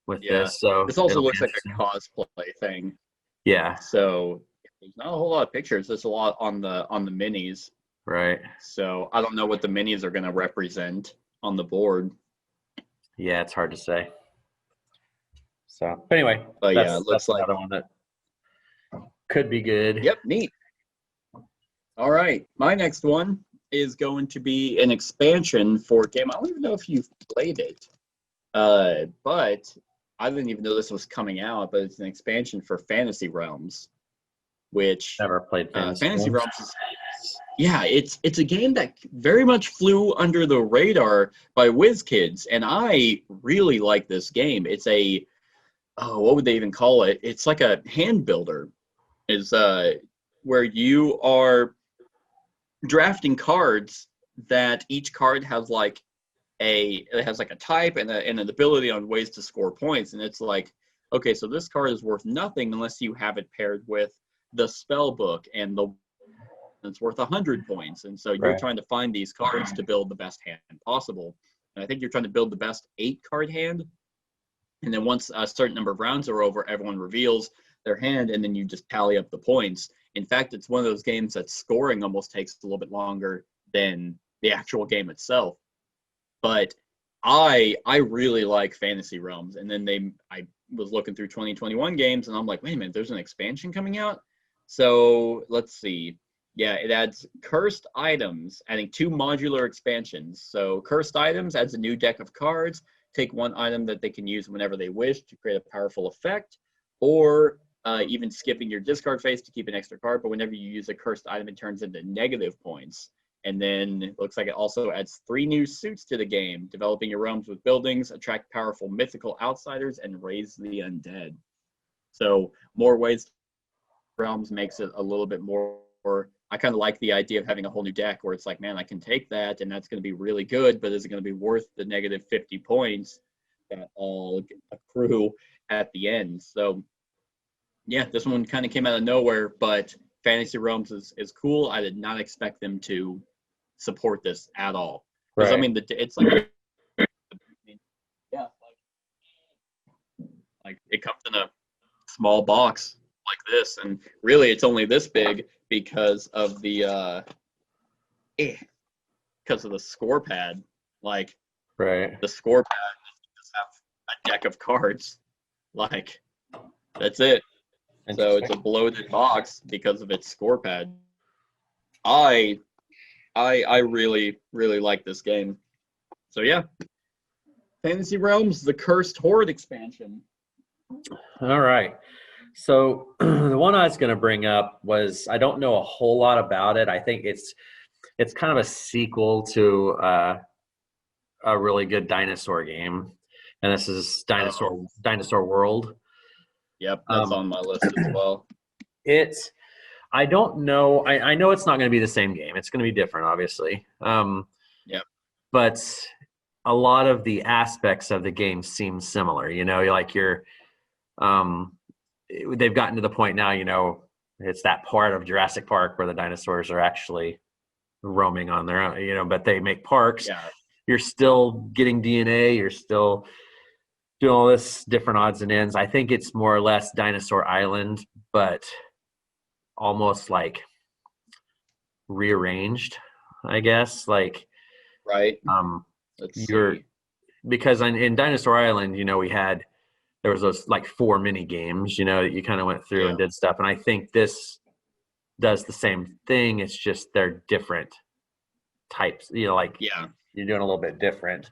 with this. So this also looks like a cosplay thing. Yeah. So there's not a whole lot of pictures. There's a lot on the minis. Right. So I don't know what the minis are going to represent on the board. Yeah, it's hard to say. So, but anyway, but it looks like another one that could be good. Yep, neat. All right, my next one is going to be an expansion for a game. I don't even know if you've played it, but I didn't even know this was coming out. But it's an expansion for Fantasy Realms, which never played Fantasy Realms is. Yeah, it's a game that very much flew under the radar by WizKids, and I really like this game. It's a what would they even call it? It's like a hand builder. Is where you are drafting cards that each card has a type and an ability on ways to score points, and it's like, okay, so this card is worth nothing unless you have it paired with the spell book, and it's worth 100 points, and so you're trying to find these cards to build the best hand possible. And I think you're trying to build the best 8-card hand, and then once a certain number of rounds are over, everyone reveals their hand, and then you just tally up the points. In fact, it's one of those games that scoring almost takes a little bit longer than the actual game itself. But I really like Fantasy Realms. And then I was looking through 2021 games, and I'm like, wait a minute, there's an expansion coming out? So let's see. Yeah, it adds cursed items, adding 2 modular expansions. So cursed items adds a new deck of cards. Take one item that they can use whenever they wish to create a powerful effect, or even skipping your discard phase to keep an extra card. But whenever you use a cursed item, it turns into negative points. And then it looks like it also adds 3 new suits to the game: developing your realms with buildings, attract powerful mythical outsiders, and raise the undead. So more ways realms makes it a little bit more. I kind of like the idea of having a whole new deck where it's like, man, I can take that and that's going to be really good, but is it going to be worth the negative 50 points that all accrue at the end? So yeah, this one kind of came out of nowhere, but Fantasy Realms is cool. I did not expect them to support this at all. Because I mean, it's like, yeah, like it comes in a small box like this, and really it's only this big because of the score pad. Like, the score pad just have a deck of cards. Like, that's it. So it's a bloated box because of its score pad. I really, really like this game. So yeah, Fantasy Realms, the Cursed Horde expansion. All right. So the one I was going to bring up was, I don't know a whole lot about it. I think it's kind of a sequel to a really good dinosaur game, and this is Dinosaur World. Yep, that's on my list as well. It's I don't know. I know it's not going to be the same game. It's going to be different, obviously. Yep. But a lot of the aspects of the game seem similar. You know, they've gotten to the point now. You know, it's that part of Jurassic Park where the dinosaurs are actually roaming on their own. You know, but they make parks. Yeah. You're still getting DNA. You're still doing all this different odds and ends. I think it's more or less Dinosaur Island, but almost like rearranged, I guess. Like, right. Because in Dinosaur Island, you know, there was those like 4 mini games, you know, that you kind of went through and did stuff. And I think this does the same thing. It's just they're different types, you know, like you're doing a little bit different.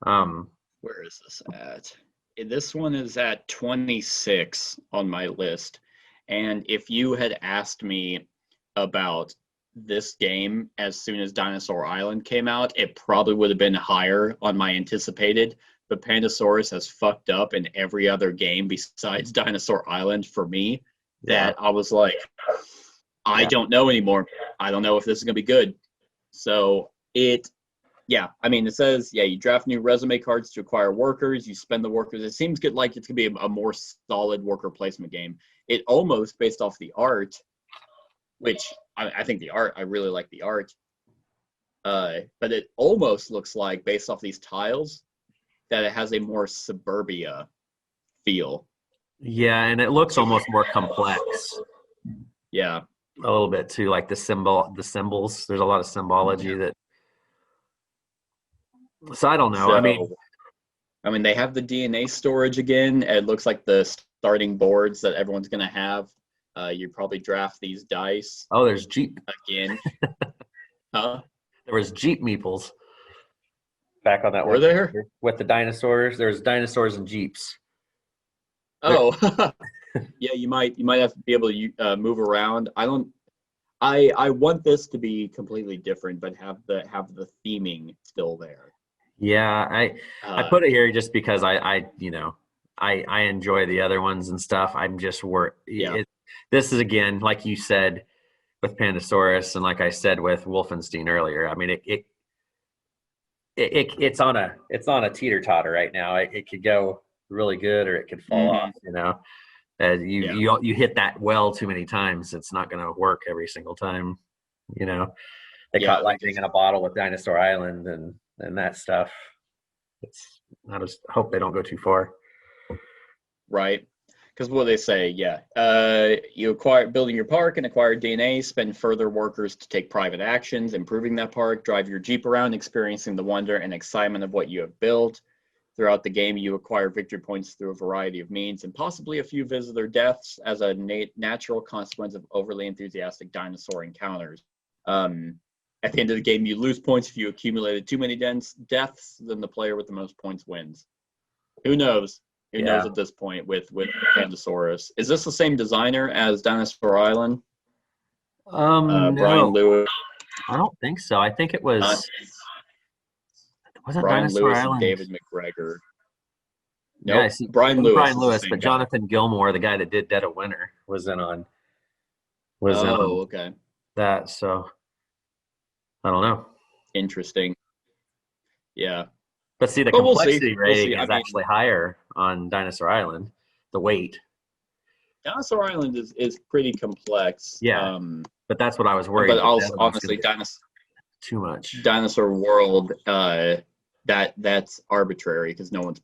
Where is this at? This one is at 26 on my list. And if you had asked me about this game as soon as Dinosaur Island came out, it probably would have been higher on my anticipated. But Pandasaurus has fucked up in every other game besides Dinosaur Island for me that I was like, I don't know anymore. I don't know if this is going to be good. So it says, you draft new resume cards to acquire workers. You spend the workers. It seems good, like it's going to be a more solid worker placement game. It almost, based off the art, which I think the art, I really like the art. But it almost looks like, based off these tiles, that it has a more suburbia feel. Yeah, and it looks almost more complex. Yeah. A little bit too, like the symbols. There's a lot of symbology that. So I don't know. So, I mean, they have the DNA storage again. It looks like the starting boards that everyone's going to have. You probably draft these dice. Oh, there's Jeep again. Huh? There was Jeep meeples back on that one. Were there? With the dinosaurs. There's dinosaurs and Jeeps. Oh, yeah. You might have to be able to move around. I want this to be completely different, but have the theming still there. Yeah, I put it here just because I enjoy the other ones and stuff. I'm just this is, again, like you said with Pandasaurus, and like I said with Wolfenstein earlier. I mean, it's on a teeter-totter right now. It could go really good or it could fall off. You know, you hit that well too many times, it's not going to work every single time. You know, they caught lightning in a bottle with Dinosaur Island and that stuff. I just hope they don't go too far. Right. Because what they say, you acquire building your park and acquire DNA, spend further workers to take private actions, improving that park, drive your Jeep around, experiencing the wonder and excitement of what you have built. Throughout the game, you acquire victory points through a variety of means and possibly a few visitor deaths as a natural consequence of overly enthusiastic dinosaur encounters. At the end of the game, you lose points if you accumulated too many deaths, then the player with the most points wins. Who knows? Who knows at this point with Pandasaurus? Is this the same designer as Dinosaur Island? No. Brian Lewis. I don't think so. I think it was. Wasn't Brian Dinosaur Lewis Island? And David McGregor. No, nope. Brian Lewis, but Jonathan Gilmour, the guy that did Dead of Winter, was in on. Okay. That, so I don't know. Interesting. Yeah. But see, the complexity rating is actually higher on Dinosaur Island. The weight. Dinosaur Island is pretty complex. Yeah. But that's what I was worried. But also, honestly, too much. Dinosaur World, that's arbitrary because no one's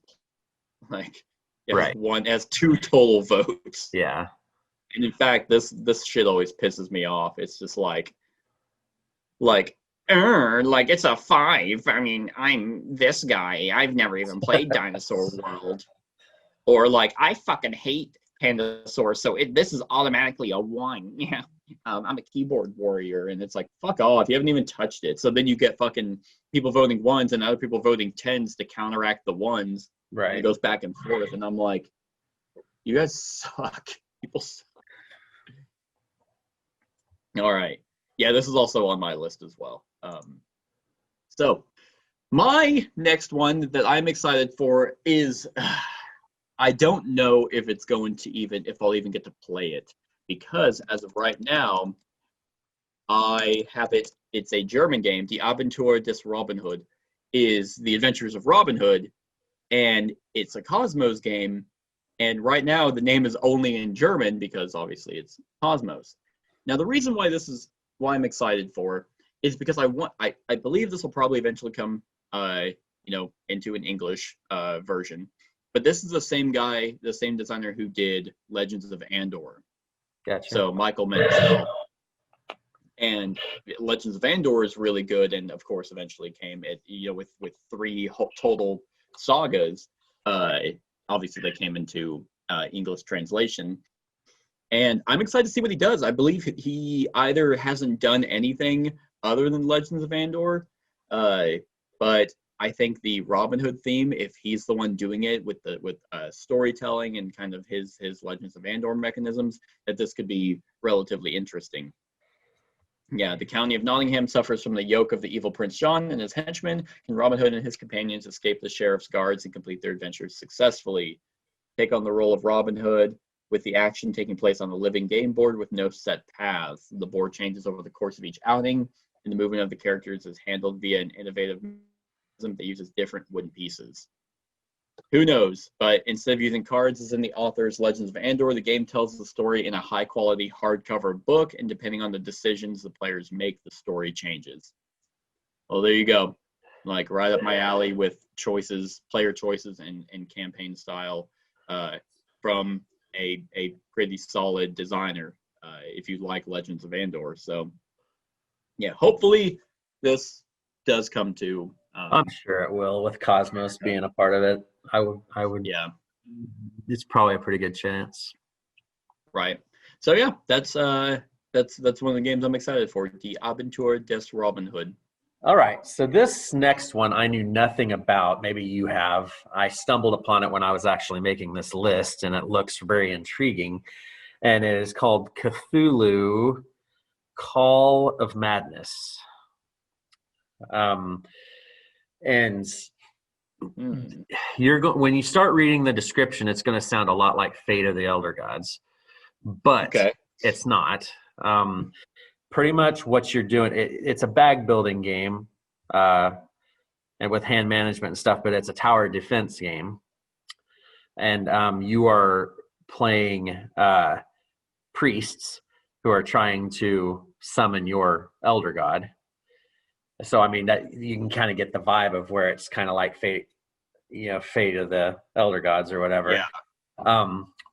like one has 2 total votes. Yeah. And in fact, this shit always pisses me off. It's just like it's a 5. I mean, I'm this guy. I've never even played Dinosaur World. Or like, I fucking hate Pandasaur, so this is automatically a 1. Yeah. I'm a keyboard warrior, and it's like, fuck off. You haven't even touched it. So then you get fucking people voting 1s and other people voting 10s to counteract the 1s. Right. And it goes back and forth, and I'm like, you guys suck. People suck. All right. Yeah, this is also on my list as well. So My next one that I'm excited for is I don't know if it's going to if I'll even get to play it, because as of right now, I have it. It's a German game. Die Abenteuer des Robin Hood is the Adventures of Robin Hood, and it's a Cosmos game. And right now, the name is only in German because obviously it's Cosmos. Now, the reason why I'm excited for is because I believe this will probably eventually come, into an English version. But this is the same guy, the same designer who did Legends of Andor. Gotcha. So Michael Menzel. And Legends of Andor is really good, and of course, eventually came with 3 total sagas. Obviously, they came into English translation, and I'm excited to see what he does. I believe he either hasn't done anything other than Legends of Andor, but I think the Robin Hood theme, if he's the one doing it with storytelling and kind of his Legends of Andor mechanisms, that this could be relatively interesting. Yeah, the county of Nottingham suffers from the yoke of the evil Prince John and his henchmen. Can Robin Hood and his companions escape the sheriff's guards and complete their adventures successfully? Take on the role of Robin Hood, with the action taking place on the living game board with no set paths. The board changes over the course of each outing, and the movement of the characters is handled via an innovative mechanism that uses different wooden pieces. Who knows? But instead of using cards as in the author's Legends of Andor, the game tells the story in a high-quality hardcover book, and depending on the decisions the players make, the story changes. Well, there you go. Like, right up my alley with player choices, and campaign style from a pretty solid designer, if you like Legends of Andor. So, yeah, hopefully this does come to... I'm sure it will, with Cosmos being a part of it. I would. Yeah. It's probably a pretty good chance. Right. So yeah, that's one of the games I'm excited for. Die Abenteuer des Robin Hood. All right. So this next one I knew nothing about. Maybe you have. I stumbled upon it when I was actually making this list, and it looks very intriguing. And it is called Cthulhu: Call of Madness. And when you start reading the description, it's going to sound a lot like Fate of the Elder Gods, but it's not. Pretty much what you're doing, it's a bag building game, and with hand management and stuff, but it's a tower defense game, and you are playing priests who are trying to summon your elder god. So I mean, that you can kind of get the vibe of where it's kind of like Fate of the Elder Gods or whatever. Yeah.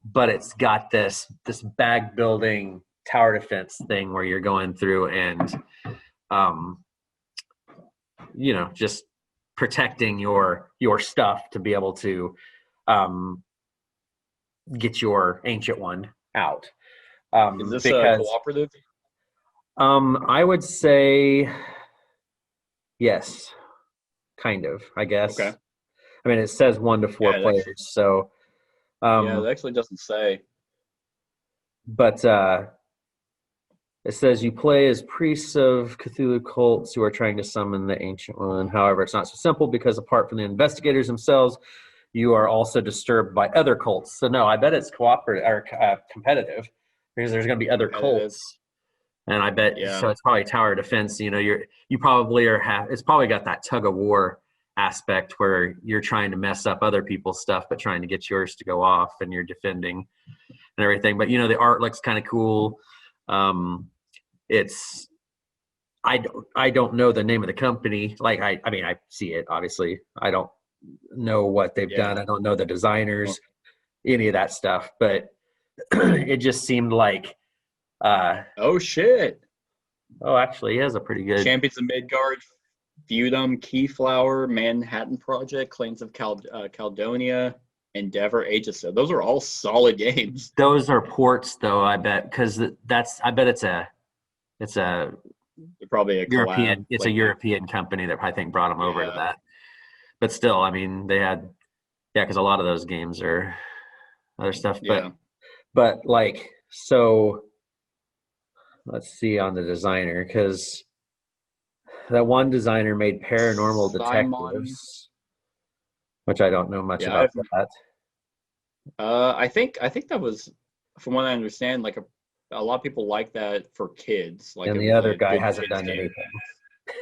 But it's got this bag building tower defense thing where you're going through and just protecting your stuff to be able to get your ancient one out. Is this cooperative? I would say yes, kind of, I guess. Okay. I mean, it says 1 to 4 players, so it actually doesn't say. But it says you play as priests of Cthulhu cults who are trying to summon the Ancient One. However, it's not so simple because apart from the investigators themselves, you are also disturbed by other cults. So no, I bet it's cooperative or competitive because there's going to be other cults. And I bet so. It's probably tower defense. You probably it's probably got that tug of war aspect where you're trying to mess up other people's stuff, but trying to get yours to go off, and you're defending and everything. But the art looks kind of cool. It's I don't know the name of the company. Like I mean I see it obviously. I don't know what they've done. I don't know the designers, any of that stuff. But it just seemed like. Oh shit! Oh, actually, he has a pretty good Champions of Midgard, Feudum, Keyflower, Manhattan Project, Claims of Caledonia, Endeavor, Aegis. So those are all solid games. Those are ports, though. I bet because I bet it's a probably a European. collab, it's a European company that I think brought them over to that. But still, I mean, they had because a lot of those games are other stuff. But like so. Let's see on the designer because that one designer made Paranormal Simon. Detectives, which I don't know much about that. I think that was, from what I understand, like a lot of people like that for kids. Like, and it the was other a guy good hasn't kids done game.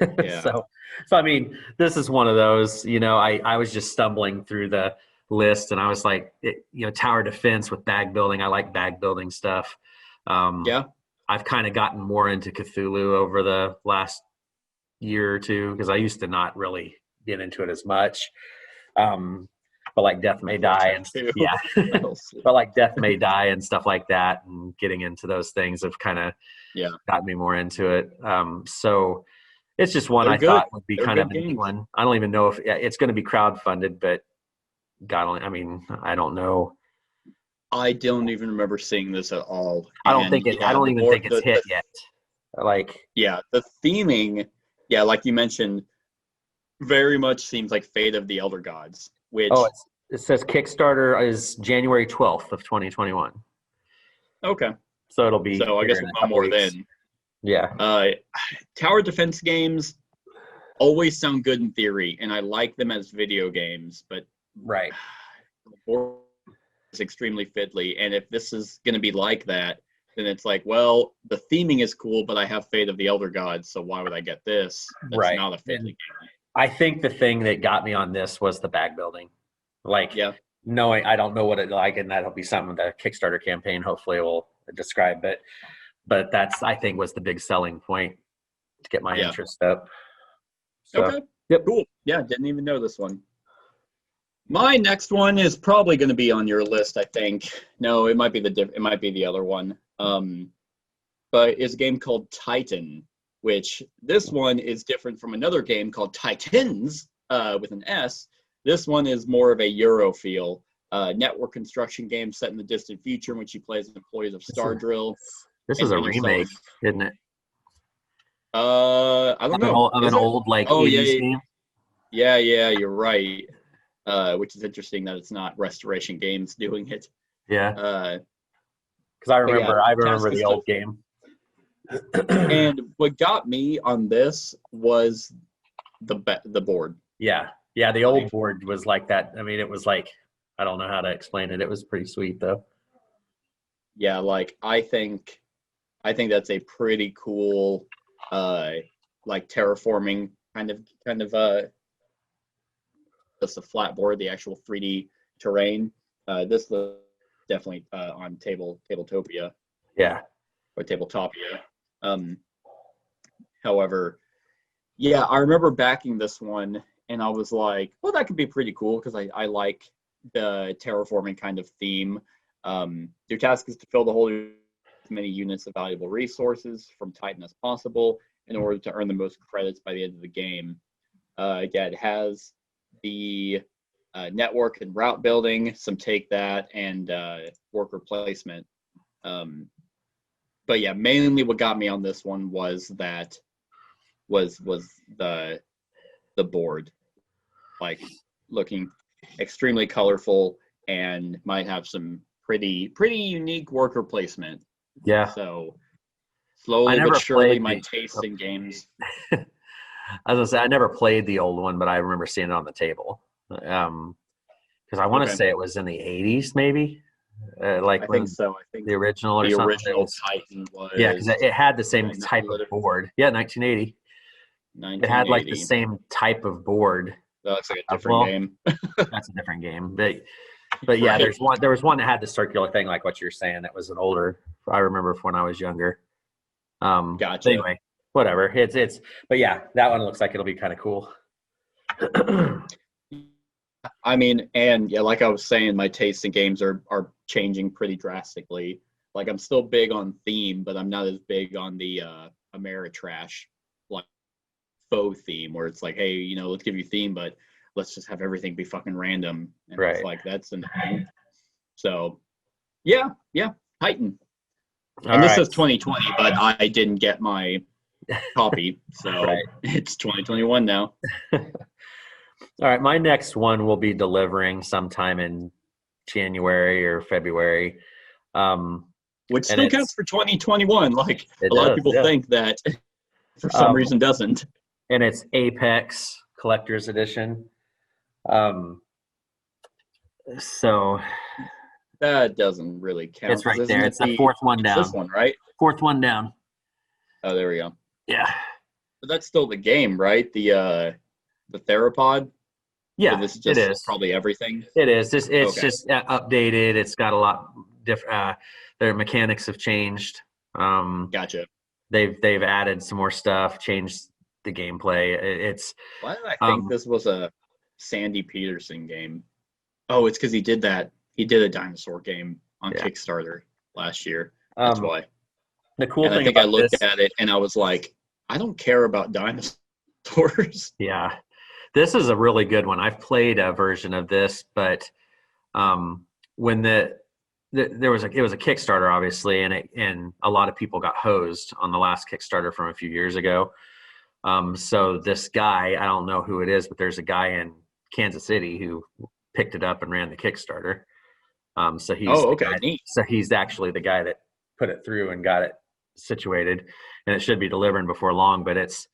anything. Yeah. So I mean, this is one of those, I was just stumbling through the list and I was like, tower defense with bag building. I like bag building stuff. Yeah. I've kind of gotten more into Cthulhu over the last year or two because I used to not really get into it as much. But like Death May Die and but like Death May Die and stuff like that, and getting into those things have kind of got me more into it. So it's just one I thought would be kind of a neat one. I don't even know if it's going to be crowdfunded, but God only, I mean, I don't know. I don't even remember seeing this at all. I don't think it. I don't even think it's hit yet. Like, the theming, like you mentioned, very much seems like Fate of the Elder Gods. Which it says Kickstarter is January 12th of 2021. Okay, so it'll be. So I guess we'll know more then. Yeah. Tower defense games always sound good in theory, and I like them as video games, but it's extremely fiddly. And if this is going to be like that, then it's like, well, the theming is cool, but I have Fate of the Elder Gods, so why would I get this? That's not a fiddly game. I think the thing that got me on this was the bag building. Like, knowing I don't know what it like, and that'll be something the Kickstarter campaign hopefully will describe. But that's, I think, was the big selling point to get my interest up. So, okay. Yep. Cool. Yeah, didn't even know this one. My next one is probably going to be on your list, I think. No, it might be the other one. But it's a game called Titan, which this one is different from another game called Titans with an S. This one is more of a Euro feel. Network construction game set in the distant future in which you play as employees of Stardrill. This is a remake, isn't it? I don't know. Of an old, like, 80s game? Yeah, you're right. Which is interesting that it's not Restoration Games doing it. Yeah. Because I remember the old game. And what got me on this was the board. Yeah, the old board was like that. I mean, it was like, I don't know how to explain it. It was pretty sweet though. Yeah, like I think that's a pretty cool, like terraforming kind of just a flat board, the actual 3D terrain. This was definitely on Tabletopia. Yeah. Or Tabletopia. However, I remember backing this one and I was like, well, that could be pretty cool because I like the terraforming kind of theme. Your task is to fill the hole with as many units of valuable resources from Titan as possible in order to earn the most credits by the end of the game. It has the network and route building, some take that, and worker placement. But yeah, mainly what got me on this one was the board, like looking extremely colorful and might have some pretty unique worker placement. Yeah. So slowly but surely, my taste in games. I was gonna say I never played the old one, but I remember seeing it on the table. Because I want to say it was in the 80s, maybe. I think so. I think the original Titan was. Yeah, because it had the same type of board. Yeah, 1980. It had like the same type of board. That looks like a different game. That's a different game. But yeah, there was one that had the circular thing, like what you're saying. That was an older. I remember when I was younger. Gotcha. Anyway, whatever. It's. But yeah, that one looks like it'll be kind of cool. I mean, and yeah, like I was saying, my tastes in games are changing pretty drastically. Like I'm still big on theme, but I'm not as big on the Ameritrash like faux theme where it's like, hey, let's give you theme, but let's just have everything be fucking random. And it's like that's annoying. So yeah, Titan. And this says 2020, but I didn't get my copy, so it's 2021 now. All right, my next one will be delivering sometime in January or February. Which still counts for 2021. Like a lot of people think that for some reason doesn't. and it's Apex Collector's Edition. So That doesn't really count. it's right 'cause there. isn't It's it the fourth one it's down. this one, right? Fourth one down. Oh, there we go. Yeah. But that's still the game, right? The theropod. Yeah, So this is it just is. probably everything. It is. It's Okay. just updated. It's got a lot different. Their mechanics have changed. Gotcha. They've added some more stuff, changed the gameplay. It's Why did I think this was a Sandy Peterson game? Oh, it's because he did that. He did a dinosaur game on Kickstarter last year. That's why. The cool And thing I think about I looked this, at it and I was like, I don't care about dinosaurs. yeah, this is a really good one. I've played a version of this, but when it was a Kickstarter, obviously, and a lot of people got hosed on the last Kickstarter from a few years ago. So this guy, I don't know who it is, but there's a guy in Kansas City who picked it up and ran the Kickstarter. So he's Neat. So he's actually the guy that put it through and got it situated, and it should be delivering before long. But it's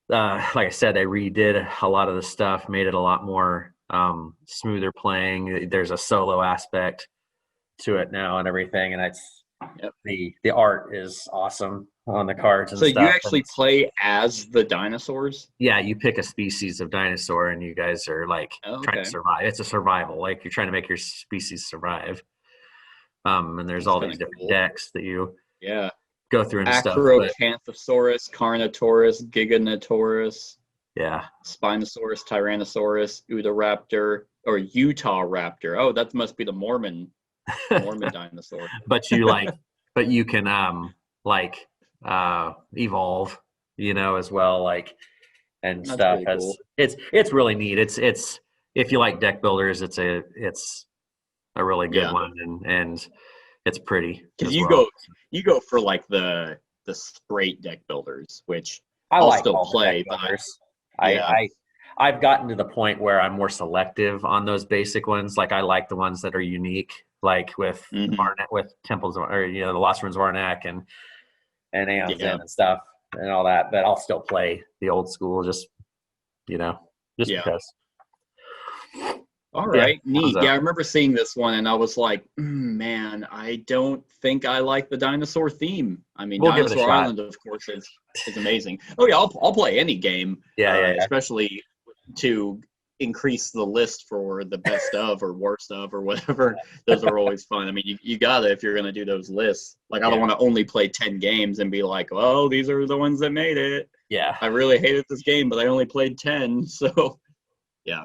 like I said, they redid a lot of the stuff, made it a lot more smoother playing. There's a solo aspect to it now and everything, and it's the art is awesome on the cards and so stuff. You actually play as the dinosaurs? Yeah, you pick a species of dinosaur and you guys are like trying to survive. It's a survival, like you're trying to make your species survive. And there's all these different decks that you go through and stuff. Acrocanthosaurus, Carnotaurus, Giganotaurus, Spinosaurus, Tyrannosaurus, Utahraptor, or Utah Raptor. Oh, that must be the Mormon dinosaur. But you can evolve, as well, and That's stuff. cool. It's really neat. It's if you like deck builders, it's a really good one, and it's pretty. Because you go for like the straight deck builders, which I'll still play, but I've gotten to the point where I'm more selective on those basic ones. Like I like the ones that are unique, like with with Temples or the Lost Ruins of Arnak and Aeon's End and stuff and all that. But I'll still play the old school, just because. All right, neat. Yeah, I remember seeing this one, and I was like, man, I don't think I like the dinosaur theme. I mean, Dinosaur Island, of course, is amazing. Oh yeah, I'll play any game. Especially to increase the list for the best of or worst of or whatever. Those are always fun. I mean, you gotta if you're gonna do those lists. Like, I don't want to only play 10 games and be like, well, these are the ones that made it. Yeah. I really hated this game, but I only played 10, so yeah.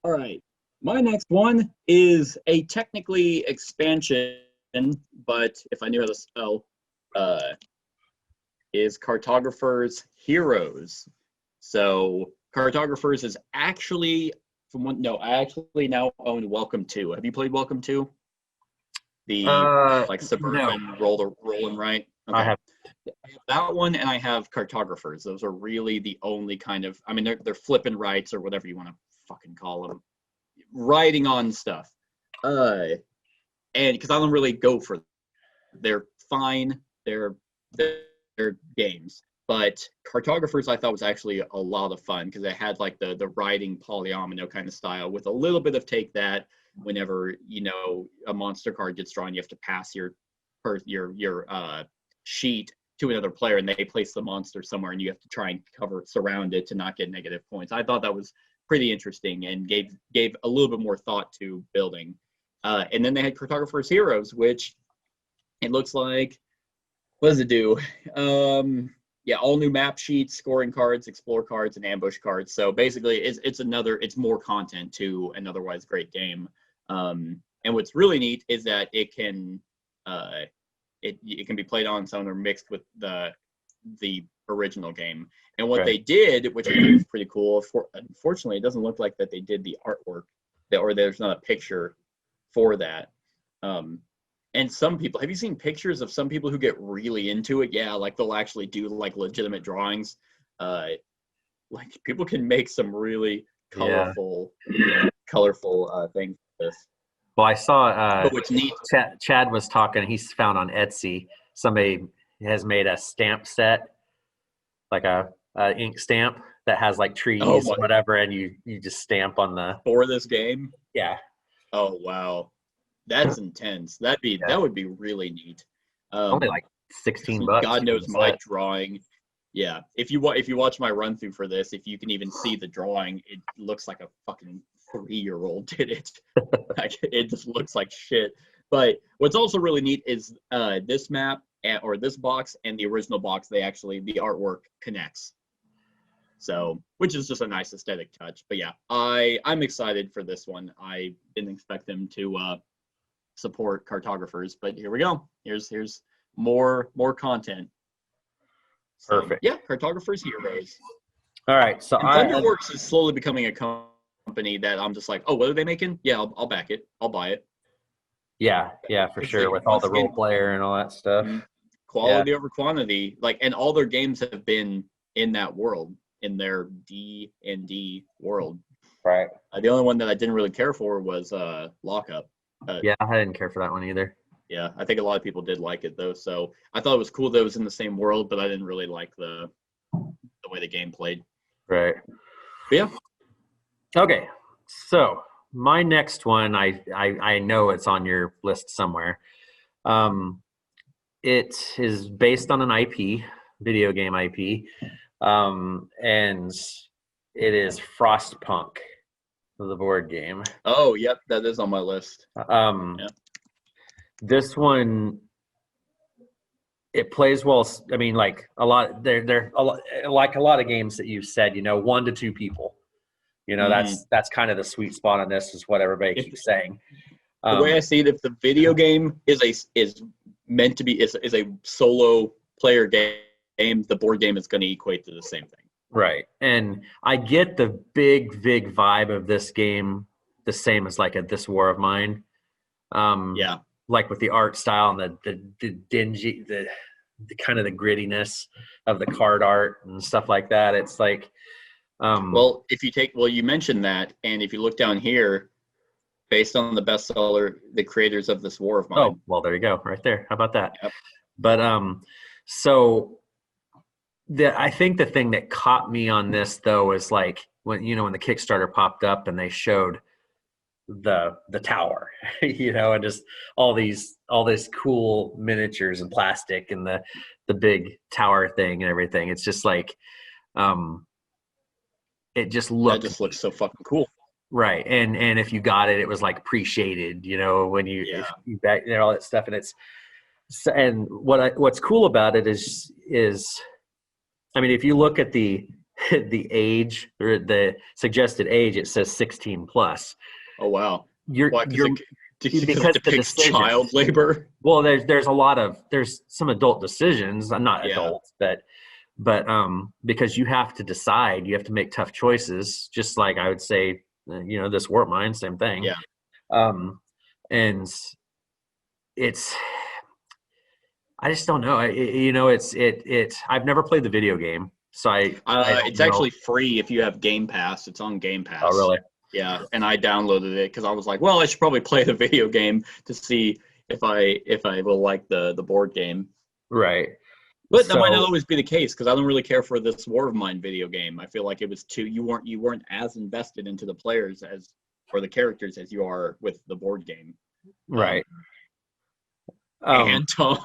All right. My next one is a technically expansion, but if I knew how to spell, is Cartographers Heroes. So Cartographers is actually I actually now own Welcome 2. Have you played Welcome 2? The suburban roll and write. Okay. I have that one, and I have Cartographers. Those are really the only kind of. I mean, they're flipping rights or whatever you want to fucking call them. Writing on stuff, and because I don't really go for them. They're fine, they're games, but Cartographers I thought was actually a lot of fun because it had like the writing polyomino kind of style with a little bit of take that whenever a monster card gets drawn, you have to pass your sheet to another player and they place the monster somewhere and you have to try and surround it to not get negative points. I thought that was pretty interesting and gave a little bit more thought to building. And then they had Cartographers Heroes, which it looks like, what does it do? All new map sheets, scoring cards, explore cards, and ambush cards. So basically, it's more content to an otherwise great game. And what's really neat is that it can be played on its own or mixed with the original game. And what they did, which I think is pretty cool, unfortunately, it doesn't look like that they did the artwork, or there's not a picture for that. And some people, have you seen pictures of some people who get really into it? Yeah, like they'll actually do like legitimate drawings. Like people can make some really colorful things with this. Well, I saw what's neat. Chad was talking. He's found on Etsy somebody has made a stamp set, like a ink stamp that has like trees Oh and my! whatever, and you just stamp on the For this game? yeah. Oh wow, that's intense. That Yeah. would be really neat. Only like $16 God for knows the my set. drawing. Yeah, if you watch my run through for this, if you can even see the drawing, it looks like a fucking 3-year-old did it. Like, it just looks like shit. But what's also really neat is this map or this box and the original box. The artwork connects. So, which is just a nice aesthetic touch. But yeah, I'm excited for this one. I didn't expect them to support cartographers, but here we go. Here's more content. So, Perfect. yeah, Cartographers Heroes. All right, so And Underworks is slowly becoming a company that I'm just like, oh, what are they making? Yeah, I'll back it. I'll buy it. yeah, for It's sure, like, with all once the role again, player and all that stuff. quality over quantity. Like, and all their games have been in that world, in their D&D world. Right. The only one that I didn't really care for was Lockup. Yeah, I didn't care for that one either. Yeah, I think a lot of people did like it though. So I thought it was cool that it was in the same world, but I didn't really like the way the game played. Right. But yeah. Okay, so my next one, I know it's on your list somewhere. It is based on an IP, video game IP, and it is Frostpunk, the board game. Oh, yep, that is on my list. Yeah. This one, it plays well. I mean, like a lot, they're a lot, like a lot of games that you've said, 1 to 2 people. That's kind of the sweet spot on this, is what everybody keeps saying. The way I see it, if the video game is meant to be is a solo player game, the board game is going to equate to the same thing. Right, and I get the big vibe of this game, the same as like This War of Mine. Yeah, like with the art style and the dingy, the kind of the grittiness of the card art and stuff like that. It's like, well, you mentioned that, and if you look down here, based on the bestseller, the creators of This War of Mine. Oh, well, there you go, right there. How about that? Yep. But so I think the thing that caught me on this though is like when the Kickstarter popped up and they showed the tower, and just all this cool miniatures and plastic and the big tower thing and everything. It's just like, it just looked. That just looks so fucking cool. Right, and if you got it, it was like pre-shaded, when if you back all that stuff, and what's cool about it is I mean, if you look at the age or the suggested age, it says 16 plus. Oh wow! Because it depicts child labor. Well, there's some adult decisions. I'm not adults, but because you have to decide, you have to make tough choices. Just like I would say, This War of Mine, same thing. Yeah. And it's, I just don't know. I've never played the video game, so it's actually free if you have Game Pass. It's on Game Pass. Oh, really? Yeah, and I downloaded it because I was like, well, I should probably play the video game to see if I will like the board game. Right. But that might not always be the case because I don't really care for This War of Mine video game. I feel like it was you weren't as invested into the players or the characters as you are with the board game. Right. Anton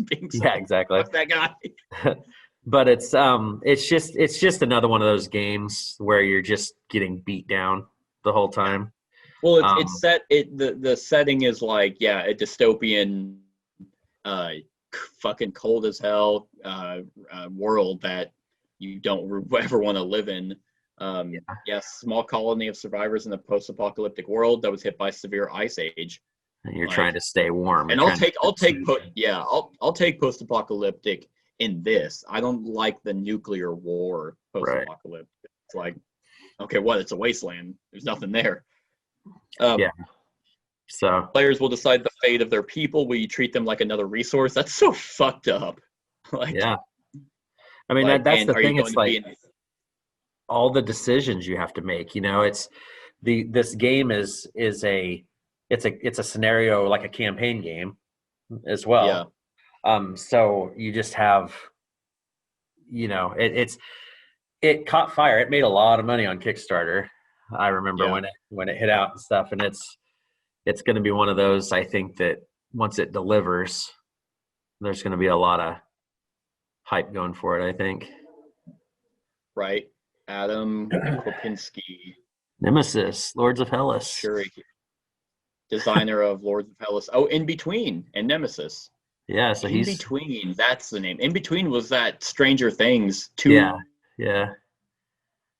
being exactly. Fuck that guy. But it's just another one of those games where you're just getting beat down the whole time. Well, it's set. The setting is like a dystopian, fucking cold as hell world that you don't ever want to live in. Small colony of survivors in a post-apocalyptic world that was hit by severe ice age. And you're trying to stay warm. And I'll take post-apocalyptic in this. I don't like the nuclear war post-apocalyptic. Right. It's like, okay, it's a wasteland. There's nothing there. So players will decide the fate of their people. Will you treat them like another resource? That's so fucked up. I mean, that's the thing. It's like all the decisions you have to make. It's this game is a scenario like a campaign game as well. So you just have, it caught fire. It made a lot of money on Kickstarter. I remember Yeah. when it hit out and stuff, and it's going to be one of those, I think, that once it delivers, there's going to be a lot of hype going for it, I think. Right. Adam Kopinski, Nemesis, Lords of Hellas. sure, designer of Lords of Hellas. Oh, In Between and Nemesis. Yeah, so In Between, that's the name. In Between was that Stranger Things 2. Yeah.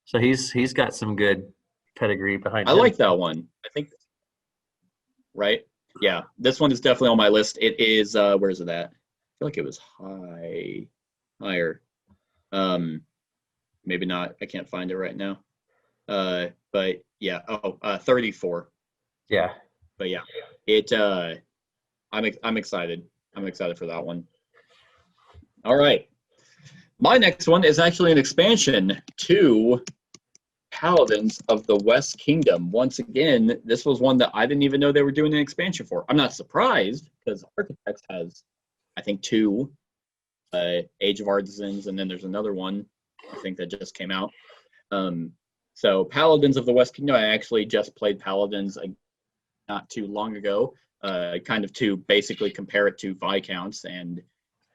So he's got some good pedigree behind I him. like that one. I think, right? Yeah, this one is definitely on my list. It is, where is it at? I feel like it was higher. Maybe not. I can't find it right now. But yeah, 34. Yeah. But yeah, I'm excited. I'm excited for that one. All right. My next one is actually an expansion to Paladins of the West Kingdom. Once again, this was one that I didn't even know they were doing an expansion for. I'm not surprised because Architects has, I think, 2, Age of Artisans, and then there's another one I think that just came out. So Paladins of the West Kingdom, I actually just played Paladins not too long ago, kind of to basically compare it to Viscounts, and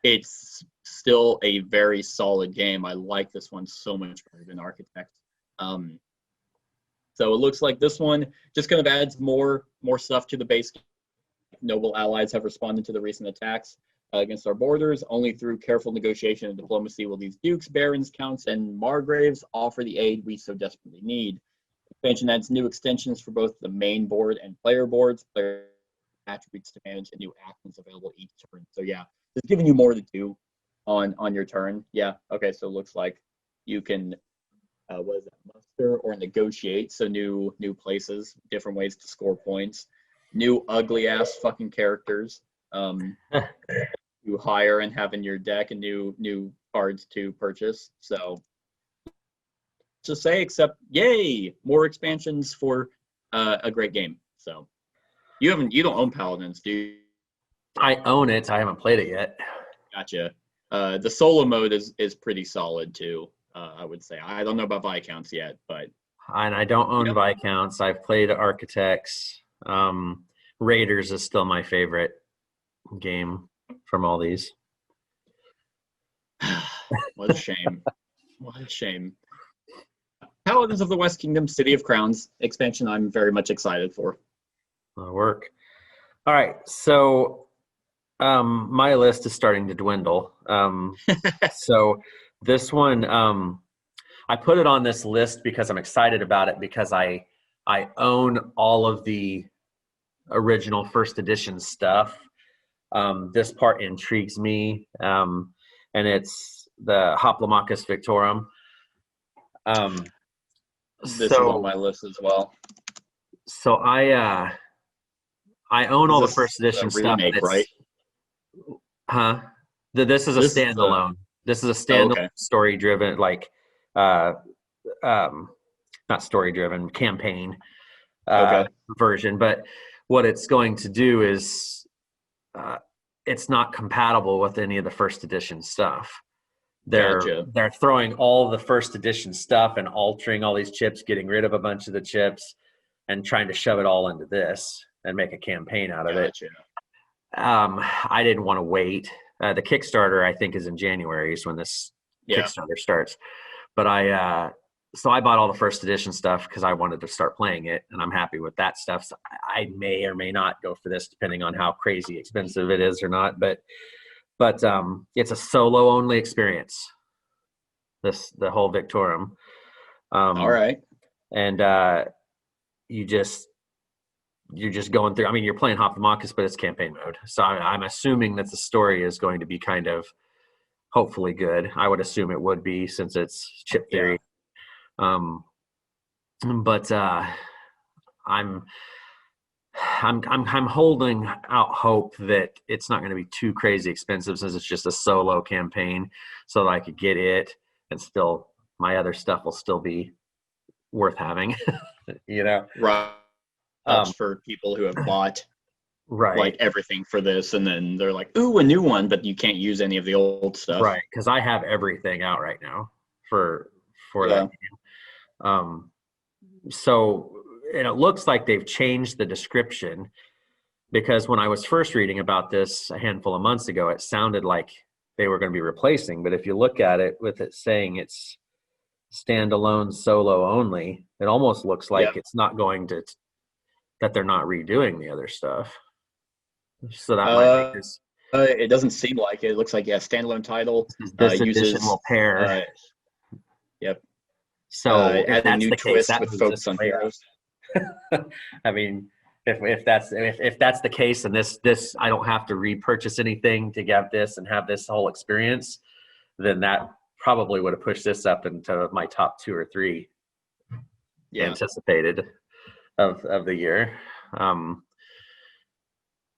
it's still a very solid game. I like this one so much better than Architects. So it looks like this one just kind of adds more stuff to the base. Noble allies have responded to the recent attacks against our borders. Only through careful negotiation and diplomacy will these dukes, barons, counts, and margraves offer the aid we so desperately need. Expansion adds new extensions for both the main board and player boards. Player attributes to manage and new actions available each turn. So yeah, just giving you more to do on your turn. Yeah, okay, so it looks like you can what is that, muster or negotiate, so new places, different ways to score points, new ugly ass fucking characters you hire and have in your deck, and new cards to purchase. So to say, except yay, more expansions for a great game. So you don't own Paladins, do you? I own it. I haven't played it yet. Gotcha. The solo mode is pretty solid too. I would say. I don't know about Viscounts yet, but And I don't own Viscounts. I've played Architects. Raiders is still my favorite game from all these. What a shame. What a shame. Paladins of the West Kingdom, City of Crowns expansion I'm very much excited for. That'll work. All right. So my list is starting to dwindle. So this one, I put it on this list because I'm excited about it, because I own all of the original first edition stuff. This part intrigues me, and it's the Hoplomachus Victorum. This is on my list as well. So I own all the first edition remake, stuff. Right? Huh? This is a standalone. This is a standalone story-driven, like not story-driven, campaign version. But what it's going to do is it's not compatible with any of the first edition stuff. They're throwing all the first edition stuff and altering all these chips, getting rid of a bunch of the chips, and trying to shove it all into this and make a campaign out of it. I didn't want to wait. The Kickstarter, I think, is in January, is when this Kickstarter starts. But so I bought all the first edition stuff because I wanted to start playing it, and I'm happy with that stuff. So I may or may not go for this, depending on how crazy expensive it is or not. But it's a solo only experience. The whole Victorum. All right. And you're just going through. I mean, you're playing Hoplomachus, but it's campaign mode. So I'm assuming that the story is going to be kind of hopefully good. I would assume it would be, since it's chip theory. But I'm holding out hope that it's not going to be too crazy expensive, since it's just a solo campaign, so that I could get it, and still my other stuff will still be worth having. Right. For people who have bought like everything for this, and then they're like, ooh, a new one, but you can't use any of the old stuff. Right, because I have everything out right now for for Yeah. that game. So, and it looks like they've changed the description, because when I was first reading about this a handful of months ago, it sounded like they were going to be replacing. But if you look at it with it saying it's standalone solo only, it almost looks like it's not going to, that they're not redoing the other stuff. So that might make this. It doesn't seem like it. It looks like standalone title. This Uses edition will pair. Yep. So if adding that's new the case, twists that with moves focus this on way up. heroes. I mean, if that's the case, and this I don't have to repurchase anything to get this and have this whole experience, then that probably would have pushed this up into my top 2 or 3 anticipated of the year.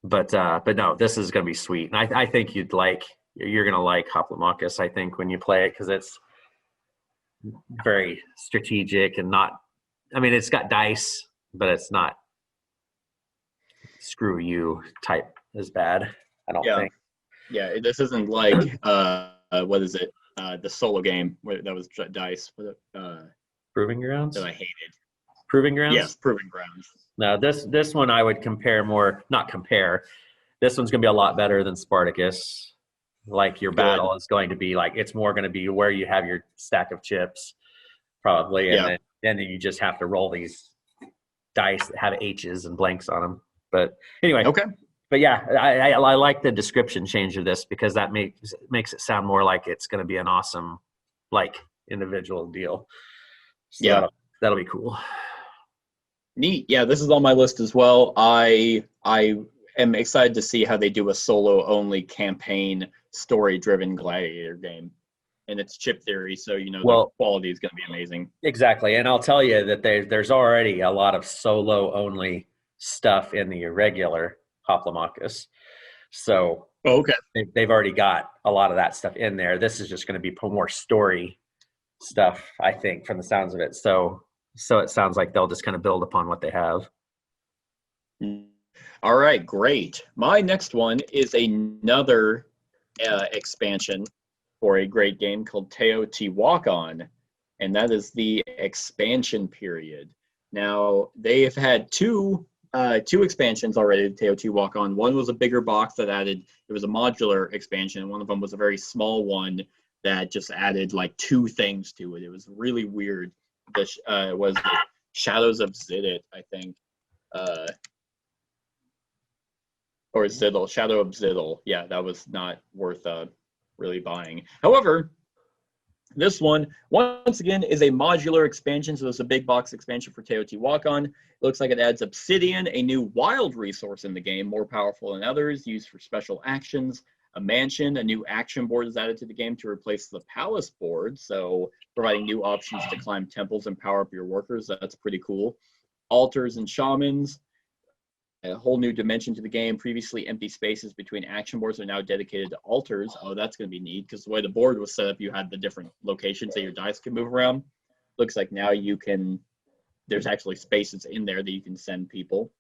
But no, this is going to be sweet, and I think you're going to like Hoplomachus, I think, when you play it, because it's very strategic and not. I mean, it's got dice, but it's not screw you type as bad, I don't think. Yeah, this isn't like what is it? The solo game that was dice. Proving Grounds. That I hated. Proving Grounds. Yes, Proving Grounds. Now this one I would compare more. Not compare. This one's gonna be a lot better than Spartacus. Like your battle is going to be like, it's more going to be where you have your stack of chips, probably, and then you just have to roll these dice that have H's and blanks on them. But anyway, but yeah, I like the description change of this, because that makes it sound more like it's going to be an awesome, like, individual deal. So that'll be cool. Neat. Yeah, this is on my list as well. I am excited to see how they do a solo only campaign story driven gladiator game. And it's chip theory, so the quality is going to be amazing. Exactly. And I'll tell you that there's already a lot of solo only stuff in the irregular Hoplomachus. So they've already got a lot of that stuff in there. This is just going to be more story stuff, I think, from the sounds of it. So it sounds like they'll just kind of build upon what they have. All right, great. My next one is another expansion for a great game called Teotihuacan, and that is the expansion period. Now, they have had two expansions already to Teotihuacan. One was a bigger box that added, it was a modular expansion, and one of them was a very small one that just added like 2 things to it. It was really weird. It was Shadows of Zidit, I think. Or Zidil, Shadow of Zidil. Yeah, that was not worth really buying. However, this one, once again, is a modular expansion, so it's a big box expansion for Teotihuacan. It looks like it adds Obsidian, a new wild resource in the game, more powerful than others, used for special actions. A mansion, a new action board is added to the game to replace the palace board, so providing new options to climb temples and power up your workers. That's pretty cool. Altars and shamans. A whole new dimension to the game. Previously empty spaces between action boards are now dedicated to altars. Oh, that's going to be neat, because the way the board was set up, you had the different locations that your dice can move around. Looks like now there's actually spaces in there that you can send people.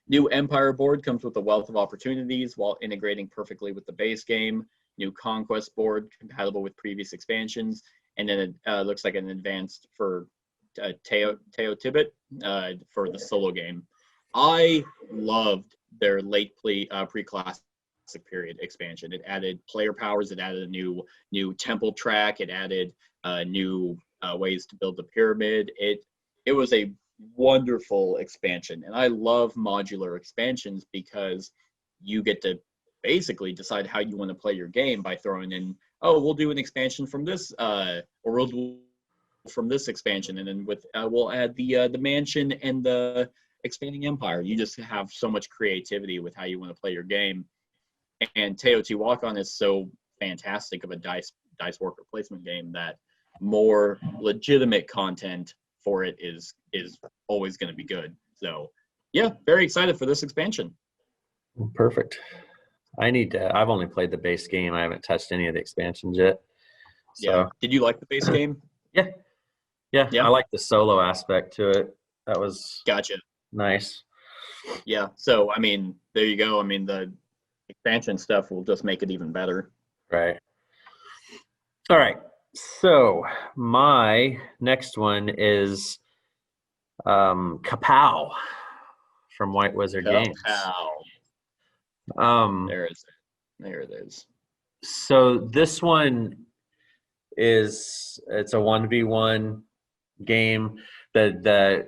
New Empire board comes with a wealth of opportunities while integrating perfectly with the base game. New Conquest board compatible with previous expansions. And then it looks like an advanced for Teotibet for the solo game. I loved their late pre-classic period expansion. It added player powers. It added a new temple track. It added new ways to build the pyramid. It was a wonderful expansion, and I love modular expansions because you get to basically decide how you want to play your game by throwing in, we'll do an expansion from this, or we'll do from this expansion, and then we'll add the mansion and the expanding empire. You just have so much creativity with how you want to play your game. And Teotihuacan is so fantastic of a dice worker placement game that more legitimate content for it is always going to be good. So yeah, very excited for this expansion. Perfect. I've only played the base game. I haven't touched any of the expansions yet. So. Yeah. Did you like the base game? Yeah. I like the solo aspect to it. That was nice. Yeah. So, I mean, there you go. I mean, the expansion stuff will just make it even better. Right. All right. So my next one is Kapow from White Wizard Games. Kapow. Um, There it is. so this one it's a 1v1 game. The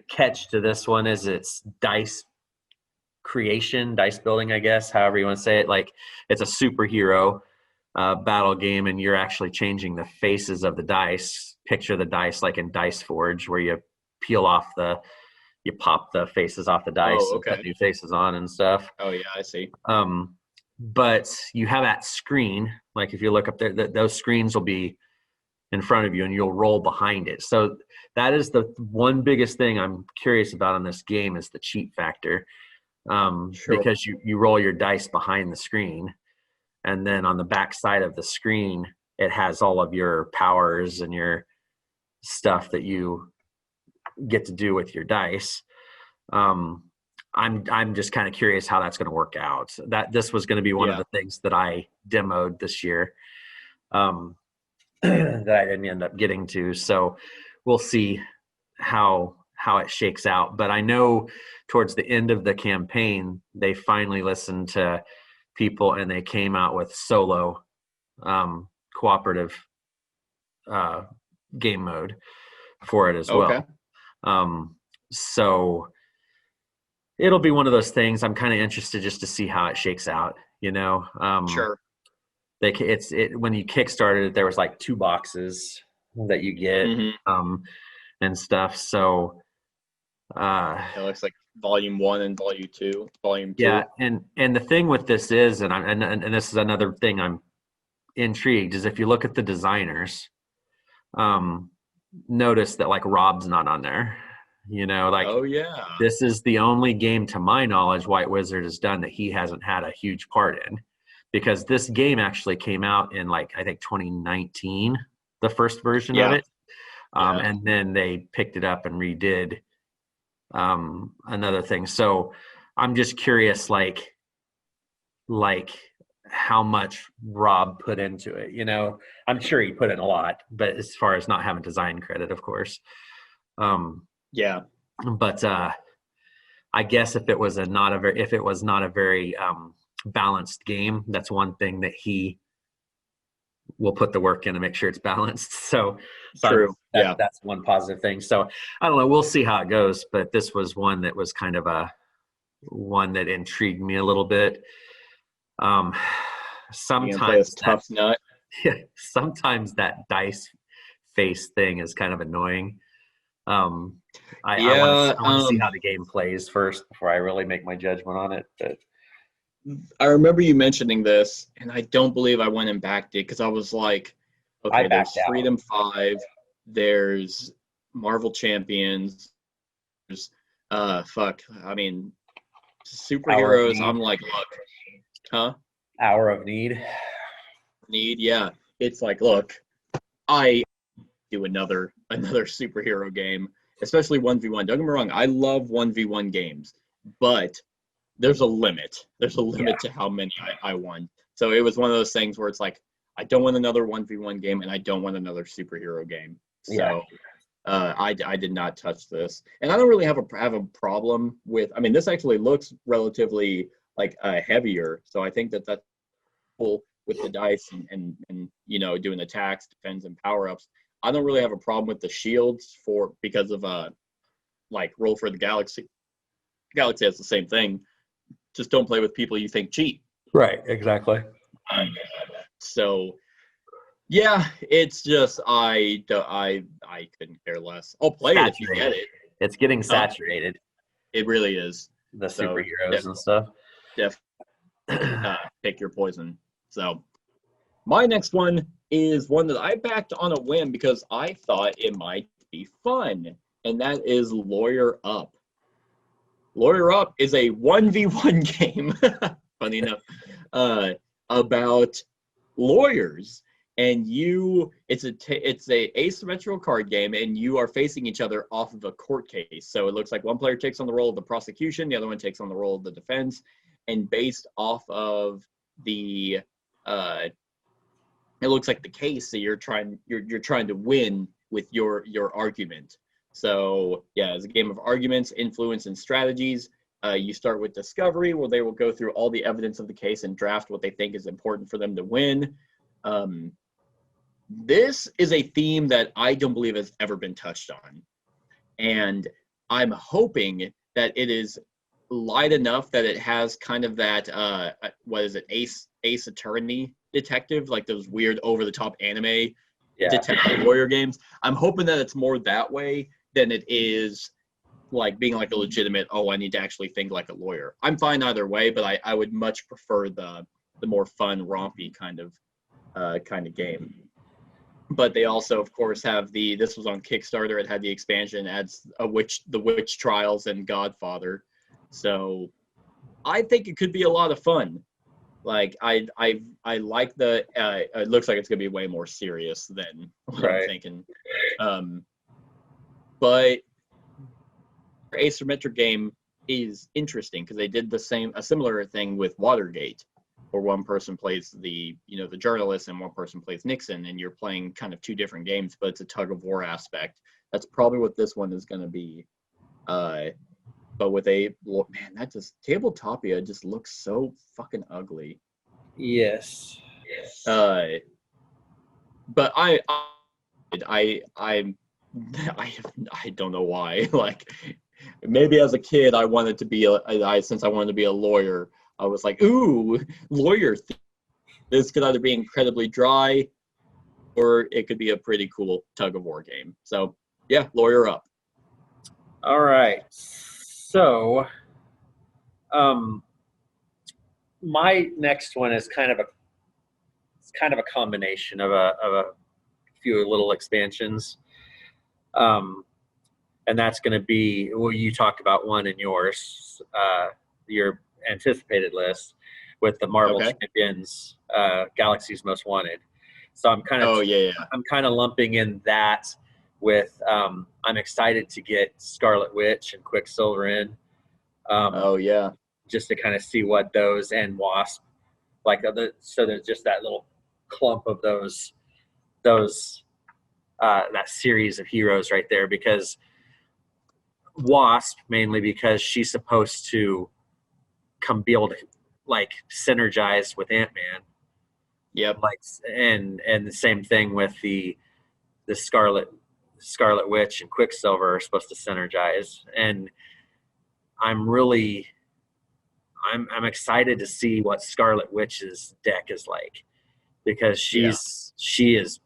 catch to this one is it's dice creation, dice building, I guess, however you want to say it. Like, it's a superhero battle game, and you're actually changing the faces of the dice. Picture the dice like in Dice Forge, where you you pop the faces off the dice and put new faces on and stuff. Oh yeah, I see. But you have that screen, like if you look up there, those screens will be in front of you and you'll roll behind it. So that is the one biggest thing I'm curious about in this game, is the cheat factor. Because you roll your dice behind the screen, and then on the back side of the screen, it has all of your powers and your stuff that you get to do with your dice. I'm just kind of curious how that's going to work out. That this was going to be one of the things that I demoed this year, that I didn't end up getting to. So we'll see how it shakes out. But I know towards the end of the campaign, they finally listened to people and they came out with solo cooperative game mode for it as well. So it'll be one of those things. I'm kind of interested just to see how it shakes out, you know. When you kickstarted it, there was like 2 boxes that you get and stuff. So it looks like volume 1 and volume 2. Yeah, and the thing with this is, and this is another thing I'm intrigued, is if you look at the designers, notice that like Rob's not on there. You know, like, this is the only game to my knowledge White Wizard has done that he hasn't had a huge part in, because this game actually came out in like, I think 2019, the first version of it. And then they picked it up and redid another thing. So I'm just curious, like how much Rob put into it. You know, I'm sure he put in a lot, but as far as not having design credit, of course. But I guess if it was not a very balanced game, that's one thing that he will put the work in to make sure it's balanced. So that's one positive thing. So I don't know, we'll see how it goes, but this was one that was kind of one that intrigued me a little bit. Sometimes sometimes that dice face thing is kind of annoying. I want to see how the game plays first before I really make my judgment on it. But I remember you mentioning this, and I don't believe I went and backed it, because I was like, okay, there's Freedom 5, there's Marvel Champions, there's superheroes. I'm like, look, Hour of Need, yeah. It's like, look, I do another superhero game, especially 1v1. Don't get me wrong, I love 1v1 games, but there's a limit. There's a limit to how many I want. So it was one of those things where it's like, I don't want another 1v1 game, and I don't want another superhero game. So I did not touch this, and I don't really have a problem with. I mean, this actually looks relatively like heavier, so I think that's cool with the dice and you know, doing attacks, defense, and power ups. I don't really have a problem with the shields because of like Roll for the Galaxy. Galaxy has the same thing. Just don't play with people you think cheat. Right, exactly. So yeah, it's just I couldn't care less. I'll play it if you get it. It's getting saturated. It really is. The superheroes and stuff. Definitely pick your poison. So my next one is one that I backed on a whim because I thought it might be fun, and that is Lawyer Up. Lawyer Up is a 1v1 game, funny enough, about lawyers, and it's a asymmetrical card game, and you are facing each other off of a court case. So it looks like one player takes on the role of the prosecution, the other one takes on the role of the defense, and based off of the it looks like the case that you're trying to win with your argument. So yeah, it's a game of arguments, influence, and strategies. You start with discovery, where they will go through all the evidence of the case and draft what they think is important for them to win. This is a theme that I don't believe has ever been touched on, and I'm hoping that it is light enough that it has kind of that what is it, Ace Attorney detective, like those weird over the top anime detective lawyer games. I'm hoping that it's more that way than it is like being like a legitimate, I need to actually think like a lawyer. I'm fine either way, but I would much prefer the more fun, rompy kind of game. But they also, of course, have this was on Kickstarter. It had the expansion, adds the Witch Trials and Godfather. So I think it could be a lot of fun. Like I like the. It looks like it's gonna be way more serious than what I'm thinking. But asymmetric game is interesting because they did a similar thing with Watergate, where one person plays the journalist and one person plays Nixon, and you're playing kind of two different games, but it's a tug of war aspect. That's probably what this one is going to be. But with Tabletopia just looks so fucking ugly. Yes. But I don't know why. Like, maybe as a kid I wanted to be since I wanted to be a lawyer, I was like, ooh, lawyer. This could either be incredibly dry, or it could be a pretty cool tug of war game. So yeah, lawyer up. All right. So, my next one is kind of a combination of a few little expansions. And that's going to be, well, you talked about one in your anticipated list with the Marvel Champions, Galaxy's Most Wanted. So I'm kind of I'm kind of lumping in that with I'm excited to get Scarlet Witch and Quicksilver in. Just to kind of see what those, and Wasp, like so there's just that little clump of those that series of heroes right there, because Wasp, mainly because she's supposed to be able to like synergize with Ant-Man. Yep. Like, and the same thing with the Scarlet Witch and Quicksilver are supposed to synergize. And I'm excited to see what Scarlet Witch's deck is like, because she is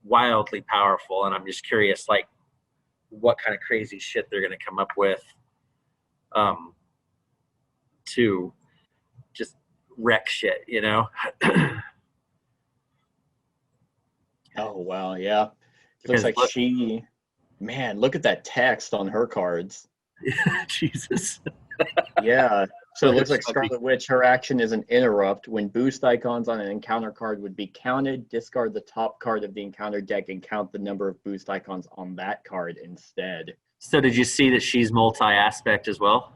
wildly powerful, and I'm just curious, like, what kind of crazy shit they're going to come up with to just wreck shit, you know? Oh, wow, yeah. Looks like look at that text on her cards. Jesus. Yeah. So it looks like Scarlet Witch, her action is an interrupt. When boost icons on an encounter card would be counted, discard the top card of the encounter deck and count the number of boost icons on that card instead. So did you see that she's multi-aspect as well?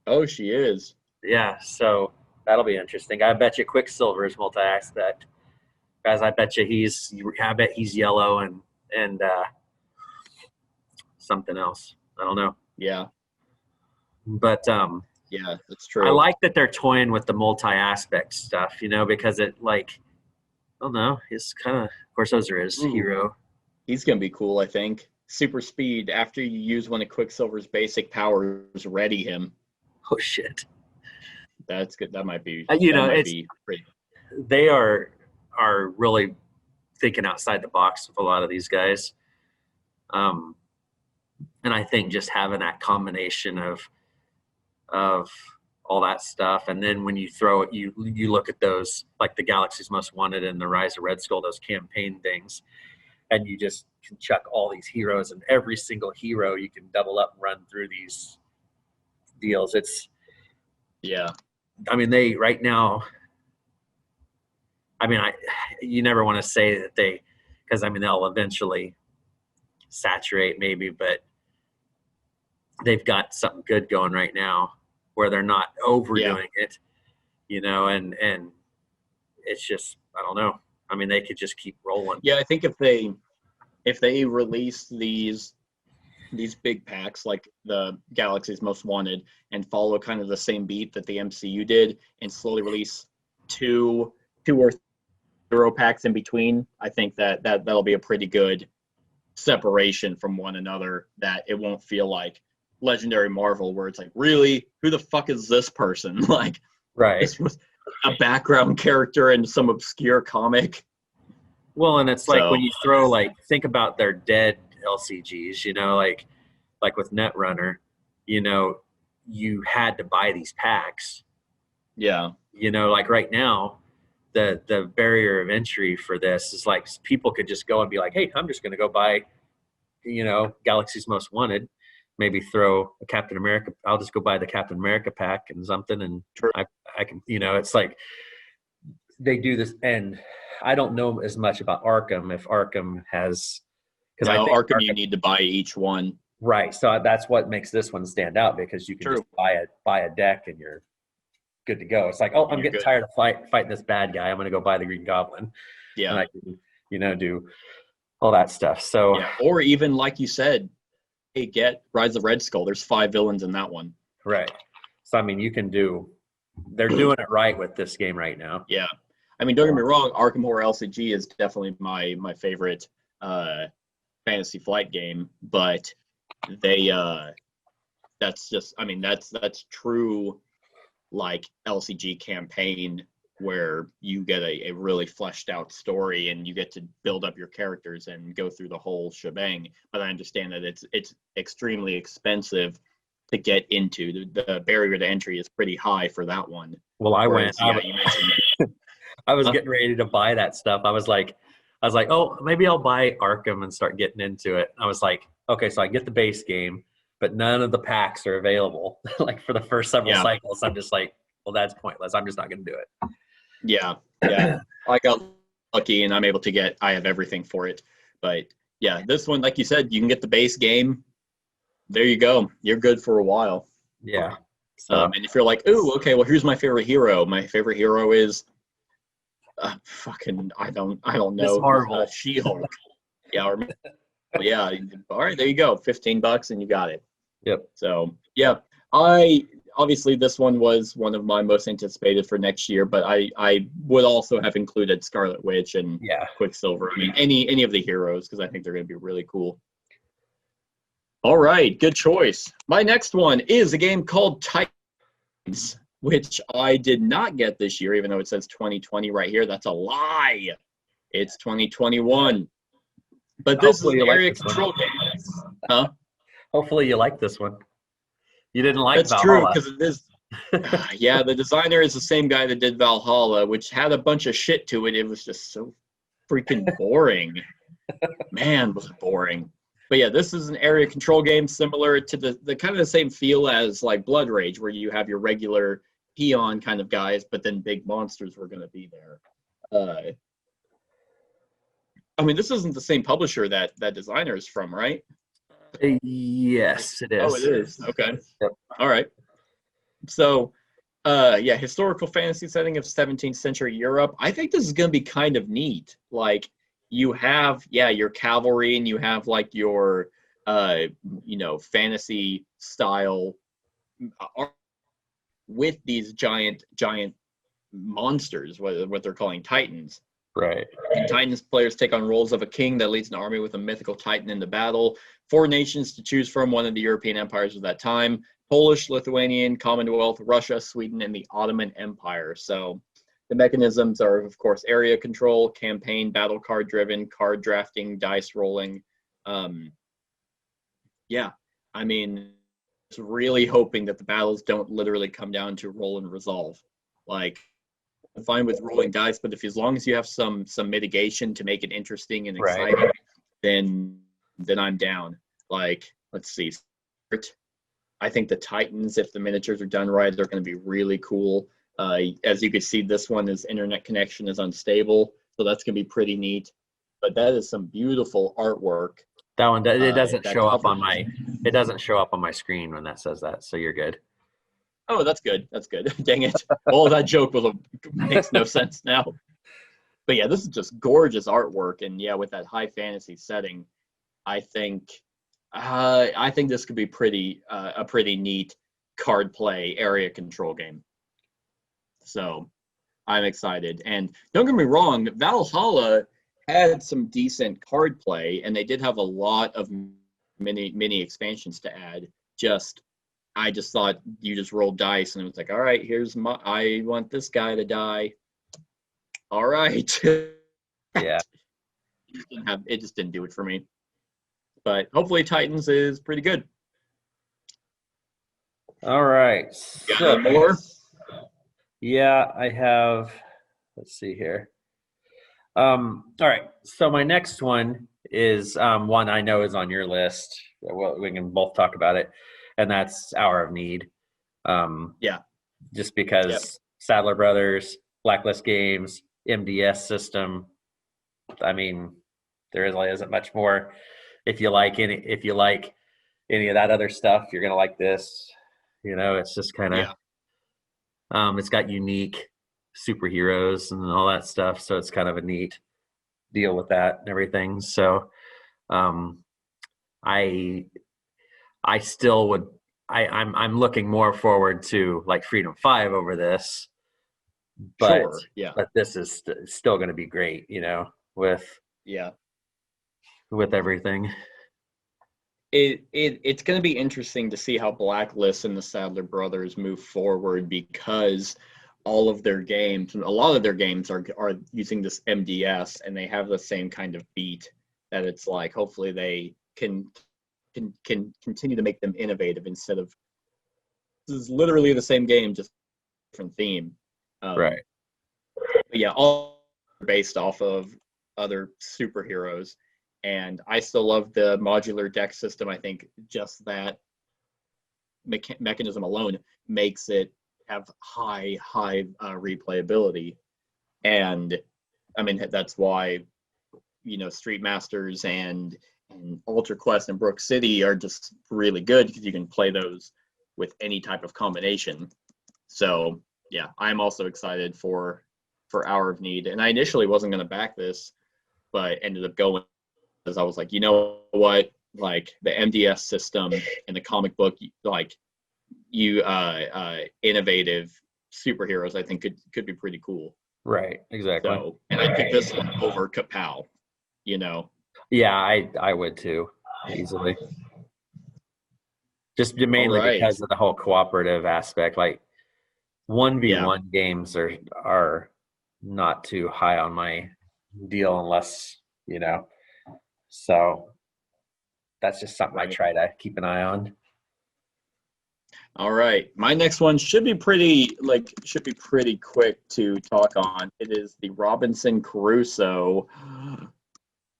Oh, she is. Yeah, so that'll be interesting. I bet you Quicksilver is multi-aspect. Guys, I bet he's yellow and something else. I don't know. Yeah. But yeah, that's true. I like that they're toying with the multi-aspect stuff, you know, because it, like, I don't know, he's kind of course those are his hero. He's gonna be cool, I think. Super speed. After you use one of Quicksilver's basic powers, ready him. Oh shit. That's good. That might be. Be pretty. They are really thinking outside the box with a lot of these guys, and I think just having that combination of all that stuff, and then when you throw it, you look at those, like the Galaxy's Most Wanted and the Rise of Red Skull, those campaign things, and you just can chuck all these heroes, and every single hero you can double up and run through these deals. I mean, they right now, you never want to say that because I mean, they'll eventually saturate maybe, but they've got something good going right now where they're not overdoing it, you know, and it's just, I don't know. I mean, they could just keep rolling. Yeah, I think if they release these big packs like the Galaxy's Most Wanted and follow kind of the same beat that the MCU did and slowly release two or hero packs in between, I think that'll be a pretty good separation from one another, that it won't feel like Legendary Marvel where it's like, really, who the fuck is this person? Like, Right. this was a background character in some obscure comic. Well, and it's like So- when you throw, like, think about their dead LCGs, you know, like with Netrunner, you know, you had to buy these packs. Yeah. You know, like right now, the barrier of entry for this is like people could just go and be like, hey, I'm just going to go buy, you know, Galaxy's Most Wanted, maybe throw a Captain America. I'll just go buy the Captain America pack and something, and True. I can, you know, it's like they do this. And I don't know as much about Arkham, if Arkham has, because I think Arkham, you need to buy each one. right. So that's what makes this one stand out, because you can True. just buy a deck and you're good to go. It's like, oh, I'm You're getting good. tired of fighting this bad guy. I'm going to go buy the Green Goblin. Yeah. And I can, you know, do all that stuff. So Yeah. Or even like you said, hey, get Rise of Red Skull. There's 5 villains in that one. right. So I mean, they're doing it right with this game right now. Yeah. I mean, don't get me wrong, Arkham Horror LCG is definitely my favorite Fantasy Flight game, but they that's just, I mean, that's true, like, LCG campaign where you get a really fleshed out story and you get to build up your characters and go through the whole shebang. But I understand that it's extremely expensive to get into. The barrier to entry is pretty high for that one. Well, I Whereas, went. you mentioned I was getting ready to buy that stuff. I was like, oh, maybe I'll buy Arkham and start getting into it. I was like, okay, so I get the base game, but none of the packs are available. Like for the first several cycles, I'm just like, well, that's pointless. I'm just not going to do it. Yeah. I got lucky and I have everything for it. But yeah, this one, like you said, you can get the base game. There you go. You're good for a while. Yeah. So And if you're like, ooh, okay, well, here's my favorite hero. My favorite hero is fucking, I don't know. Miss Marvel. She-Hulk. Yeah. Yeah. All right. There you go. $15 and you got it. Yep. So yeah, obviously this one was one of my most anticipated for next year, but I would also have included Scarlet Witch and Quicksilver. I mean, any of the heroes, because I think they're going to be really cool. All right, good choice. My next one is a game called Titans, which I did not get this year, even though it says 2020 right here. That's a lie. It's 2021. But this Hopefully is an you like area this one. control game. Huh? Hopefully you like this one. You didn't like That's Valhalla. true, because it is. Yeah, the designer is the same guy that did Valhalla, which had a bunch of shit to it. It was just so freaking boring. Man, was it boring. But yeah, this is an area control game similar to the kind of the same feel as like Blood Rage, where you have your regular peon kind of guys, but then big monsters were going to be there. I mean, this isn't the same publisher that designer is from, right? Yes, it is. Oh, it is. Okay. Yep. All right. So, yeah, historical fantasy setting of 17th century Europe. I think this is going to be kind of neat. Like, you have, your cavalry and you have, like, your, fantasy style with these giant monsters, what they're calling Titans. Right. And Titans players take on roles of a king that leads an army with a mythical Titan into battle. 4 nations to choose from, one of the European empires of that time: Polish, Lithuanian, Commonwealth, Russia, Sweden, and the Ottoman Empire. So the mechanisms are, of course, area control, campaign, battle card driven, card drafting, dice rolling. Yeah, I mean, it's really hoping that the battles don't literally come down to roll and resolve. Like, I'm fine with rolling dice, but as long as you have some mitigation to make it interesting and exciting, Right. then I'm down. Like, let's see. I think the Titans, if the miniatures are done right, they're going to be really cool. As you can see, this one, is internet connection is unstable, so that's going to be pretty neat. But that is some beautiful artwork. That one, it doesn't that show up on covers. it doesn't show up on my screen when that says that, so you're good. Oh, that's good. That's good. Dang it. All that joke makes no sense now. But yeah, this is just gorgeous artwork, and yeah, with that high fantasy setting, I think this could be a pretty neat card play area control game. So I'm excited. And don't get me wrong, Valhalla had some decent card play, and they did have a lot of mini expansions to add. I just thought you just rolled dice, and it was like, all right, I want this guy to die. All right. Yeah. It just didn't do it for me. But hopefully Titans is pretty good. All right. Got any more? Yeah, I have. Let's see here. All right. So my next one is one I know is on your list. Well, we can both talk about it, and that's Hour of Need. Yeah. Just because Sadler Brothers, Blacklist Games, MDS system. I mean, there isn't much more. If you like any of that other stuff, you're gonna like this. It's just kind of it's got unique superheroes and all that stuff, so it's kind of a neat deal with that and everything. So I still would I'm looking more forward to like Freedom 5 over this, but Sure, yeah. But this is still going to be great, with everything. It's going to be interesting to see how Blacklist and the Sadler Brothers move forward, because a lot of their games are using this MDS, and they have the same kind of beat that it's like, hopefully they can continue to make them innovative instead of, this is literally the same game, just different theme. Right. But yeah, all based off of other superheroes. And I still love the modular deck system. I think just that mechanism alone makes it have high replayability. And I mean, that's why, Street Masters and Ultra Quest and Brook City are just really good, because you can play those with any type of combination. So yeah, I'm also excited for Hour of Need. And I initially wasn't going to back this, but ended up going, because I was like, you know what, like the MDS system in the comic book, like innovative superheroes, I think could be pretty cool. Right, exactly. So, and I picked this one over Kapow, Yeah, I would too, easily. Just mainly because of the whole cooperative aspect. Like 1v1 games are not too high on my deal unless, so that's just something I try to keep an eye on. All right. My next one should be pretty quick to talk on. It is the Robinson Crusoe.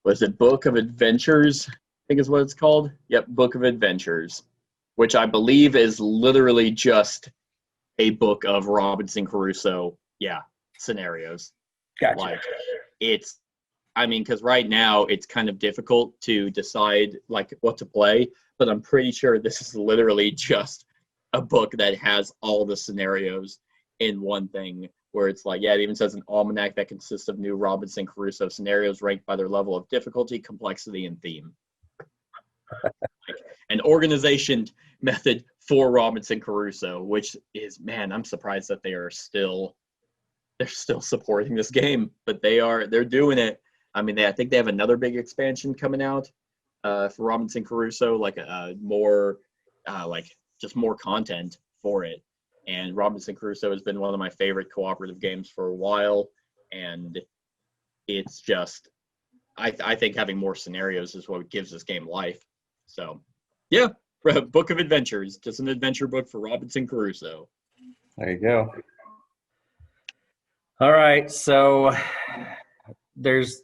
Was it Book of Adventures? I think is what it's called. Yep, Book of Adventures, which I believe is literally just a book of Robinson Crusoe, scenarios. Gotcha. Because right now it's kind of difficult to decide like what to play, but I'm pretty sure this is literally just a book that has all the scenarios in one thing, where it's like, it even says an almanac that consists of new Robinson Crusoe scenarios ranked by their level of difficulty, complexity, and theme. An organization method for Robinson Crusoe, which is, man, I'm surprised that they're still supporting this game, but they're doing it. I mean, I think they have another big expansion coming out for Robinson Crusoe, like more content for it. And Robinson Crusoe has been one of my favorite cooperative games for a while, and it's just, I think having more scenarios is what gives this game life. So, yeah, Book of Adventures, just an adventure book for Robinson Crusoe. There you go. All right, so there's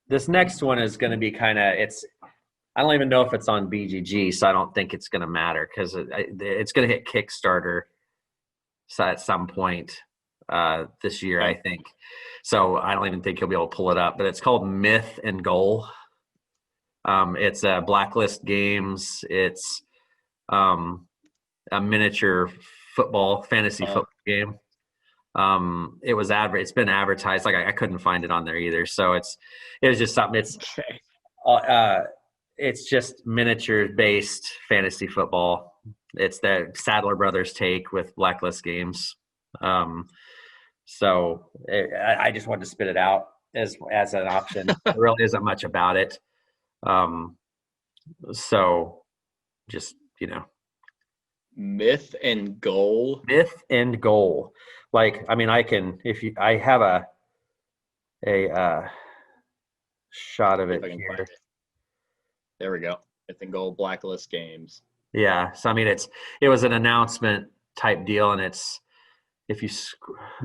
this next one is going to be kind of, I don't even know if it's on BGG, so I don't think it's going to matter, because it's going to hit Kickstarter at some point this year, I think. So I don't even think you'll be able to pull it up, but it's called Myth and Goal. It's a Blacklist Games. It's a miniature fantasy football game. It's been advertised. Like I couldn't find it on there either. So it was just something. Okay. It's just miniature based fantasy football. It's the Sadler Brothers take with Blacklist Games. I just wanted to spit it out as an option. There really isn't much about it. So just, Myth and goal. Myth and goal. Like, I mean, I have a shot of If it I can find here. it. There we go. Myth and goal Blacklist Games. Yeah. So, I mean, it was an announcement type deal, and let's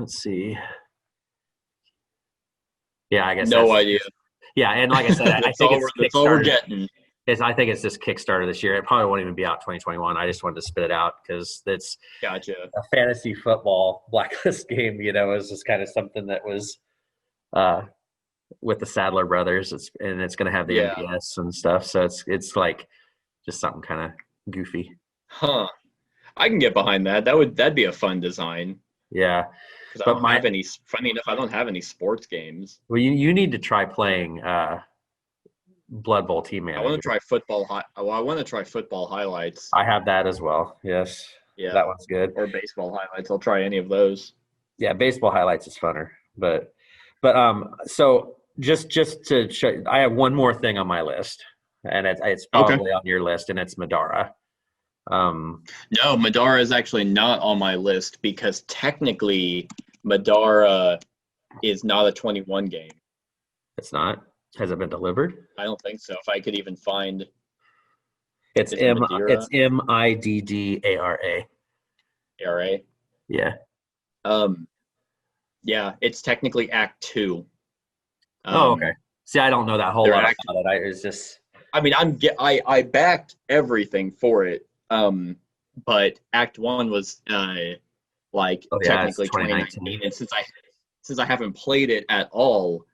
see. Yeah, I guess no idea. Yeah, and like I said, I think that's all we're getting. I think it's just Kickstarter this year. It probably won't even be out 2021. I just wanted to spit it out because it's Gotcha. a fantasy football Blacklist game. Is just kind of something that was with the Sadler Brothers. It's going to have the MBS and stuff. So it's like just something kind of goofy. Huh. I can get behind that. That'd be a fun design. Yeah. Because I don't have any. Funny enough, I don't have any sports games. Well, you need to try playing Blood Bowl Team Manager. I want to try football. I want to try football highlights. I have that as well. Yes. Yeah. That one's good. Or baseball highlights. I'll try any of those. Yeah, baseball highlights is funner. But so just to show, I have one more thing on my list, and it's probably on your list, and it's Madara. No, Madara is actually not on my list because technically Madara is not a 21 game. It's not? Has it been delivered? I don't think so. If I could even find it's Middara. ARA. Yeah. Yeah, it's technically Act 2. Okay. See, I don't know that whole lot about it. I mean, I backed everything for it. But Act 1 was technically 2019, and since I haven't played it at all,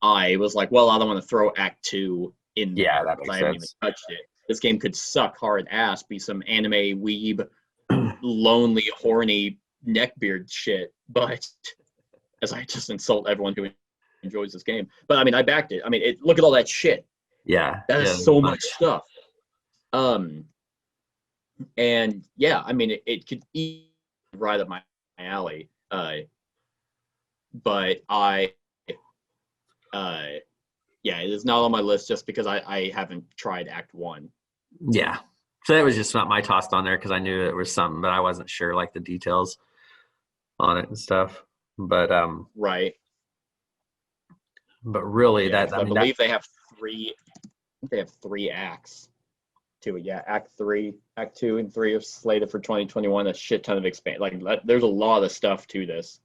I was like, well, I don't want to throw Act 2 in there. Yeah, that makes I haven't even touched it. This game could suck hard ass, be some anime weeb, lonely, horny neckbeard shit, but as I just insult everyone who enjoys this game. But I mean, I backed it. I mean, look at all that shit. Yeah. That is so much stuff. And yeah, I mean, it could eat right up my alley. But it is not on my list just because I haven't tried Act 1. Yeah. So that was just not my tossed on there because I knew it was something, but I wasn't sure like the details on it and stuff. But right. But really, I believe they have three. They have 3 acts to it. Yeah, Act 3, Act 2, and 3 are slated for 2021. A shit ton of there's a lot of stuff to this,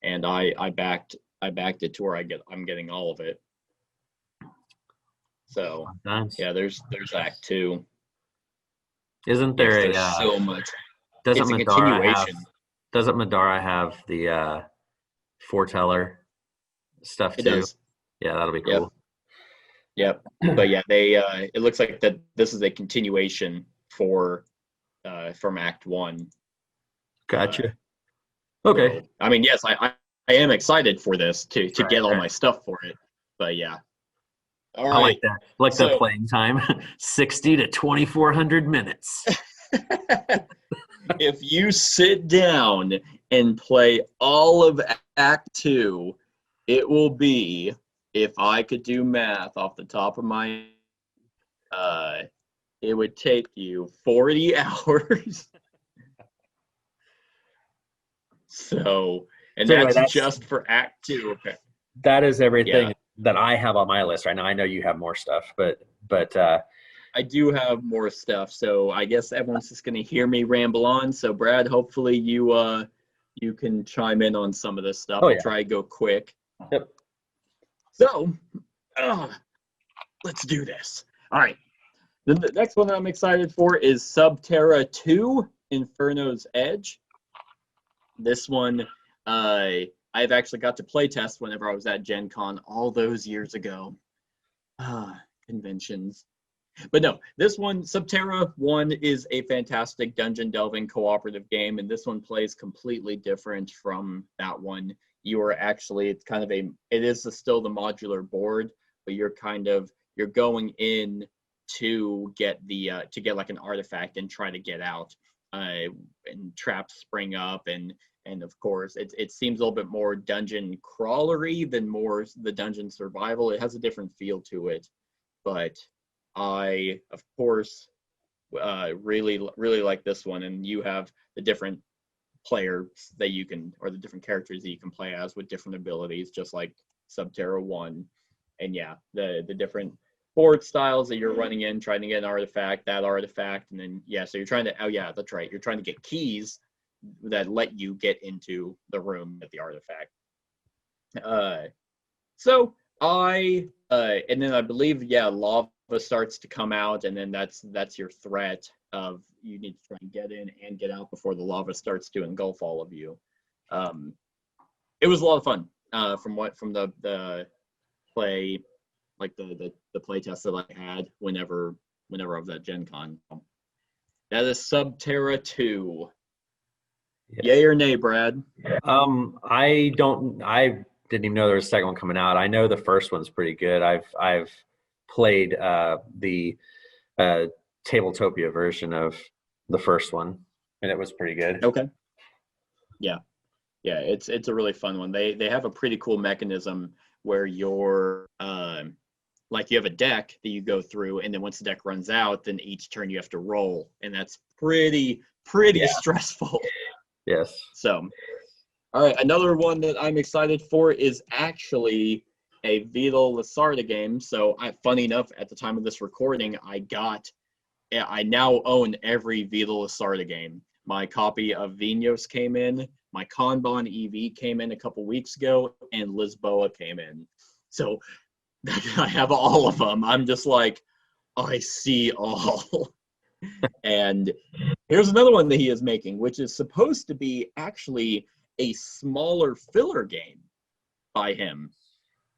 and I backed it to where I'm getting all of it. So yeah, there's Act 2. Isn't there so much? Doesn't Madara have the foreteller stuff too? It does. Yeah, that'll be cool. Yep. But yeah, they it looks like that this is a continuation from Act 1. Gotcha. Okay. So, I mean, yes, I am excited for this to get all my stuff for it. But yeah. All right. I like that. The playing time, 60 to 2,400 minutes. If you sit down and play all of Act 2, it will be, if I could do math off the top of my it would take you 40 hours. That's just for Act 2. Okay. That is everything that I have on my list right now. I know you have more stuff, but I do have more stuff. So I guess everyone's just going to hear me ramble on. So Brad, hopefully you can chime in on some of this stuff. I'll try to go quick. Yep. So, let's do this. All right. The next one that I'm excited for is Subterra 2, Inferno's Edge. This one, I've actually got to play test whenever I was at Gen Con all those years ago. Conventions. But no, this one, Subterra 1, is a fantastic dungeon delving cooperative game, and this one plays completely different from that one. You are actually, it's kind of it is still the modular board, but you're going in to get like an artifact and try to get out, and traps spring up, and of course it seems a little bit more dungeon crawlery than more the dungeon survival. It has a different feel to it, but I, of course, really like this one, and you have the different players that you can, or the different characters that you can play as with different abilities, just like Subterra 1. And yeah, the different board styles that you're running in, trying to get an artifact, and then, yeah, so you're trying to, oh yeah, that's right, you're trying to get keys that let you get into the room at the artifact. And then I believe, yeah, lava starts to come out, and then that's your threat of you need to try and get in and get out before the lava starts to engulf all of you. It was a lot of fun from the play, like the play test that I had whenever I was at Gen Con. That is Subterra 2. Yes. Yay or nay, Brad? I didn't even know there was a second one coming out. I know the first one's pretty good. I've played the Tabletopia version of the first one, and it was pretty good. Okay. Yeah, it's a really fun one. They have a pretty cool mechanism where you're like you have a deck that you go through, and then once the deck runs out, then each turn you have to roll, and that's pretty stressful. Yes. So, all right, another one that I'm excited for is actually a Vita Lasarda game. So, funny enough, at the time of this recording, I now own every Vita Lasarda game. My copy of Vinhos came in, my Kanban EV came in a couple weeks ago, and Lisboa came in. So, I have all of them. I'm just like, I see all. And here's another one that he is making, which is supposed to be actually a smaller filler game by him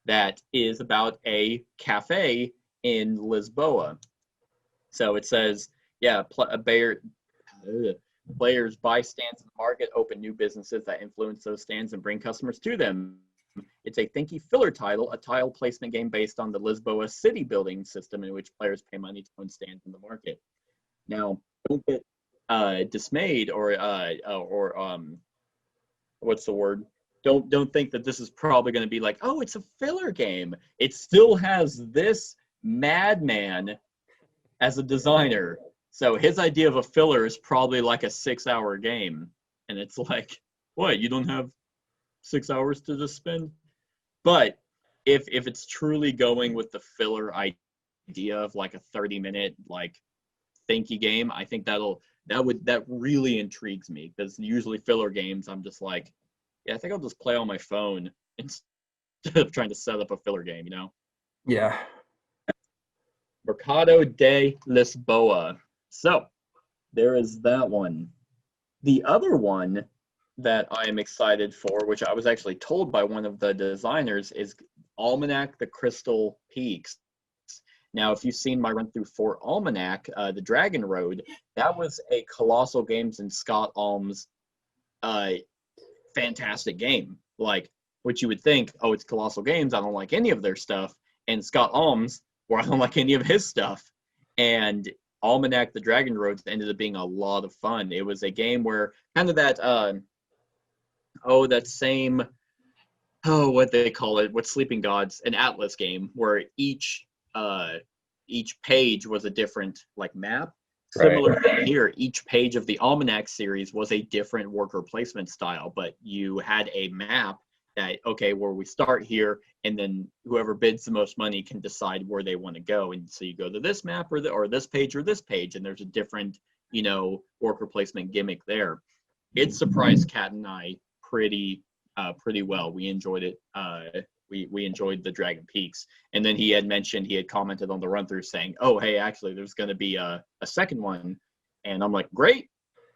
that is about a cafe in Lisboa. So it says, yeah, players buy stands in the market, open new businesses that influence those stands and bring customers to them. It's a thinky filler title, a tile placement game based on the Lisboa city building system in which players pay money to own stands in the market. Now, don't get dismayed or what's the word? Don't think that this is probably going to be like, oh, it's a filler game. It still has this madman as a designer. So his idea of a filler is probably like a 6-hour game. And it's like, what, you don't have 6 hours to just spend? But if it's truly going with the filler idea of like a 30-minute like thinky game, I think that really intrigues me, because usually filler games I'm just like, yeah, I think I'll just play on my phone instead of trying to set up a filler game, you know? Yeah. Mercado de Lisboa. So there is that one. The other one that I am excited for, which I was actually told by one of the designers, is Almanac the Crystal Peaks. Now, if you've seen my run through for Almanac, the Dragon Road, that was a Colossal Games and Scott Alm's fantastic game. Like, what you would think, oh, it's Colossal Games, I don't like any of their stuff, and Scott Alm's, where I don't like any of his stuff. And Almanac the Dragon Road ended up being a lot of fun. It was a game where kind of that, what they call it, what Sleeping Gods, an Atlas game, where each page was a different like map. Similar thing here, each page of the Almanac series was a different worker placement style, but you had a map that, okay, where we start here, and then whoever bids the most money can decide where they want to go. And so you go to this map or this page or this page, and there's a different, worker placement gimmick there. It surprised Kat and I pretty well. We enjoyed it. We enjoyed the Dragon Peaks. And then he had commented on the run through saying, oh, hey, actually there's going to be a second one. And I'm like, great.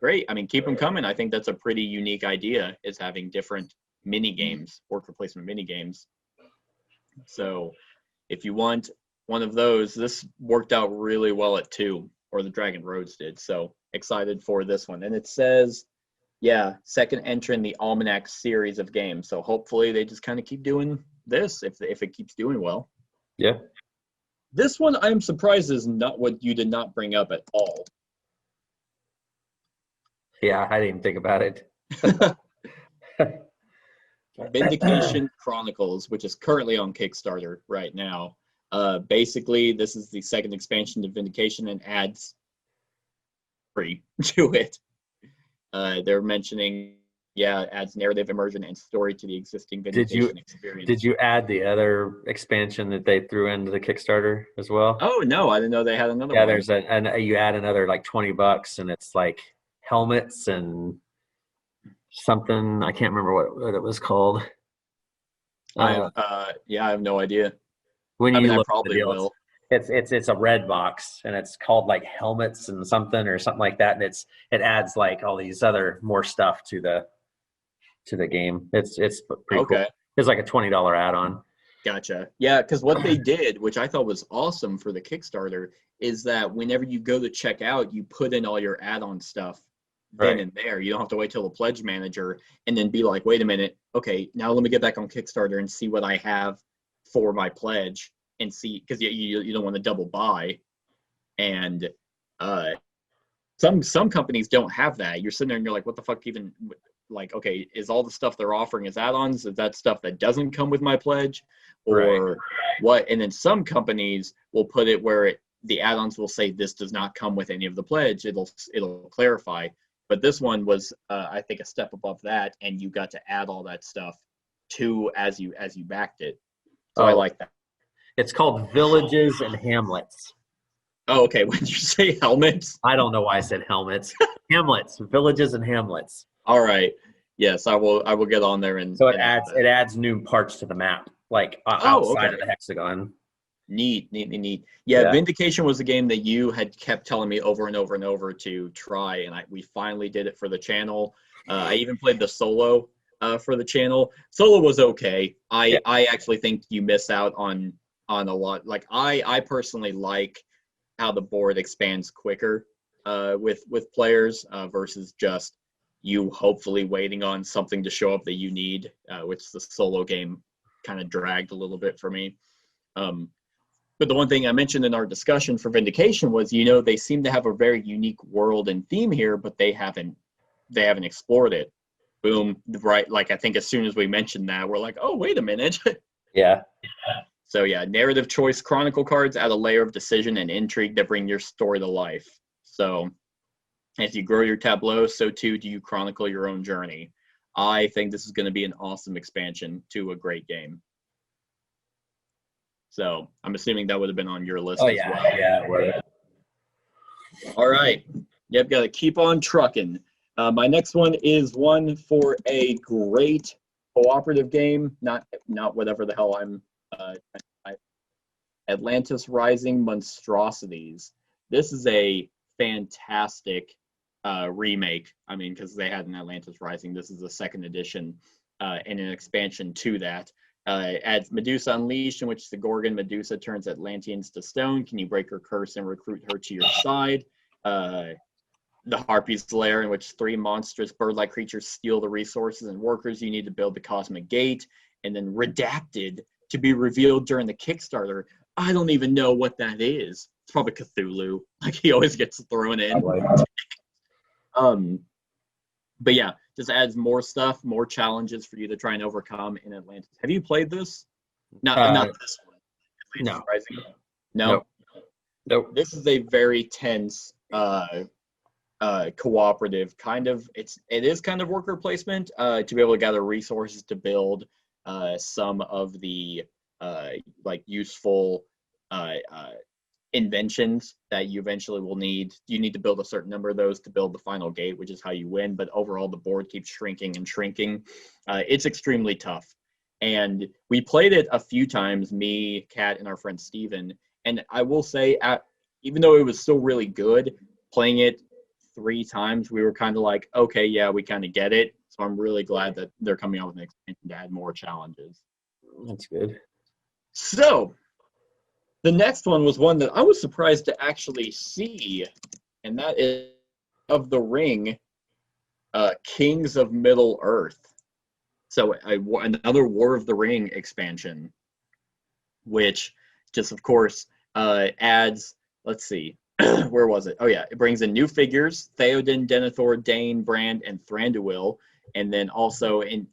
I mean, keep them coming. I think that's a pretty unique idea, is having different mini games, worker placement mini games. So if you want one of those. This worked out really well at 2, or the Dragon Roads did. So excited for this one. And it says, yeah, second entry in the Almanac series of games. So hopefully they just kind of keep doing this if it keeps doing well. Yeah. This one, I'm surprised is not what you did not bring up at all. Yeah, I didn't even think about it. Vindication Chronicles, which is currently on Kickstarter right now. Basically, this is the second expansion to Vindication and adds free to it. They're mentioning, adds narrative immersion and story to the existing Vindication experience. Did you add the other expansion that they threw into the Kickstarter as well? Oh no, I didn't know they had another one. Yeah, there's you add another like $20, and it's like helmets and something. I can't remember what it was called. I have no idea. When you I look probably at the deal, will. It's a red box, and it's called like helmets and something or something like that, and it adds like all these other more stuff to the game. It's pretty cool. It's like a $20 add-on. Gotcha. Yeah, because what they did, which I thought was awesome for the Kickstarter, is that whenever you go to check out, you put in all your add-on stuff then and there. You don't have to wait till the pledge manager and then be like, wait a minute, okay, now let me get back on Kickstarter and see what I have for my pledge and see, because you don't want to double buy. And some companies don't have that. You're sitting there and you're like, what the fuck even, like, okay, is all the stuff they're offering as add-ons, is that stuff that doesn't come with my pledge, or what? And then some companies will put it where the add-ons will say this does not come with any of the pledge. It'll clarify. But this one was, I think, a step above that, and you got to add all that stuff to as you backed it. So I like that. It's called Villages and Hamlets. Oh, okay. When did you say helmets? I don't know why I said helmets. Hamlets, Villages and Hamlets. All right. Yes, I will get on there and. So it adds new parts to the map, like outside of the hexagon. Neat. Yeah, Vindication was a game that you had kept telling me over and over and over to try, and we finally did it for the channel. I even played the solo for the channel. Solo was okay. I actually think you miss out on a lot. Like I personally like how the board expands quicker with players versus just you hopefully waiting on something to show up that you need, which the solo game kind of dragged a little bit for me. But the one thing I mentioned in our discussion for Vindication was, they seem to have a very unique world and theme here, but they haven't explored it. Boom, right? Like, I think as soon as we mentioned that, we're like, oh, wait a minute. Yeah. So yeah, narrative choice Chronicle cards add a layer of decision and intrigue that bring your story to life. So as you grow your tableau, so too do you chronicle your own journey. I think this is going to be an awesome expansion to a great game. So I'm assuming that would have been on your list as well. Yeah. All right. Yep, got to keep on trucking. My next one is one for a great cooperative game, not whatever the hell Atlantis Rising Monstrosities. This is a fantastic remake. I mean, because they had an Atlantis Rising. This is the second edition and an expansion to that. Adds Medusa Unleashed, in which the Gorgon Medusa turns Atlanteans to stone. Can you break her curse and recruit her to your side? The Harpy's Lair, in which 3 monstrous bird-like creatures steal the resources and workers you need to build the Cosmic Gate. And then Redacted, to be revealed during the Kickstarter. I don't even know what that is. It's probably Cthulhu. Like, he always gets thrown in. But yeah, just adds more stuff, more challenges for you to try and overcome in Atlantis. Have you played this? Not this one. No. Rising? No? Nope. This is a very tense cooperative kind of. It is kind of worker placement to be able to gather resources to build some of the like useful inventions that you eventually will need. You need to build a certain number of those to build the final gate, which is how you win. But overall, the board keeps shrinking and shrinking. It's extremely tough. And we played it a few times, me, Kat, and our friend Steven. And I will say, even though it was still really good, playing it 3 times, we were kind of like, okay, yeah, we kind of get it. So I'm really glad that they're coming out with an expansion to add more challenges. That's good. So, The next one was one that I was surprised to actually see, and that is of the Ring, Kings of Middle Earth. So another War of the Ring expansion, which just, of course, adds, let's see, where was it? Oh, yeah, it brings in new figures, Theoden, Denethor, Dane, Brand, and Thranduil, and then also and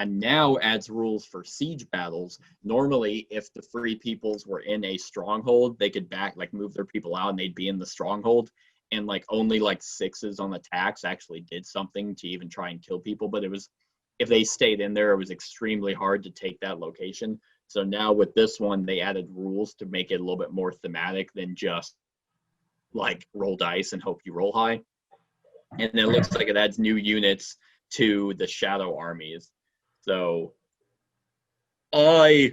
now adds rules for siege battles. Normally, if the Free Peoples were in a stronghold, they could move their people out and they'd be in the stronghold, and only 6s on attacks actually did something to even try and kill people. But if they stayed in there, it was extremely hard to take that location. So now with this one, they added rules to make it a little bit more thematic than just roll dice and hope you roll high. And it looks like it adds new units to the shadow armies. So I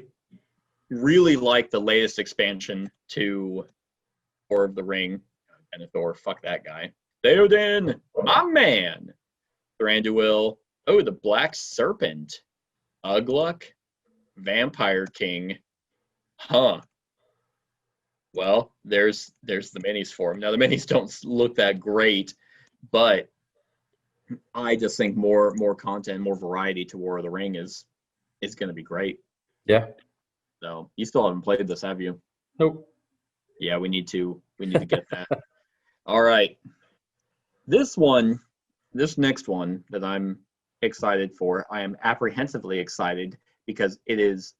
really like the latest expansion to War of the Ring. Denethor, fuck that guy. Theoden, my man. Thranduil, oh, the Black Serpent. Ugluk, Vampire King. Huh. Well, there's the minis for him. Now, the minis don't look that great, but I just think more content, more variety to War of the Ring is going to be great. Yeah. So you still haven't played this, have you? Nope. Yeah, we need to get that. All right. This next one that I'm excited for, I am apprehensively excited because it is,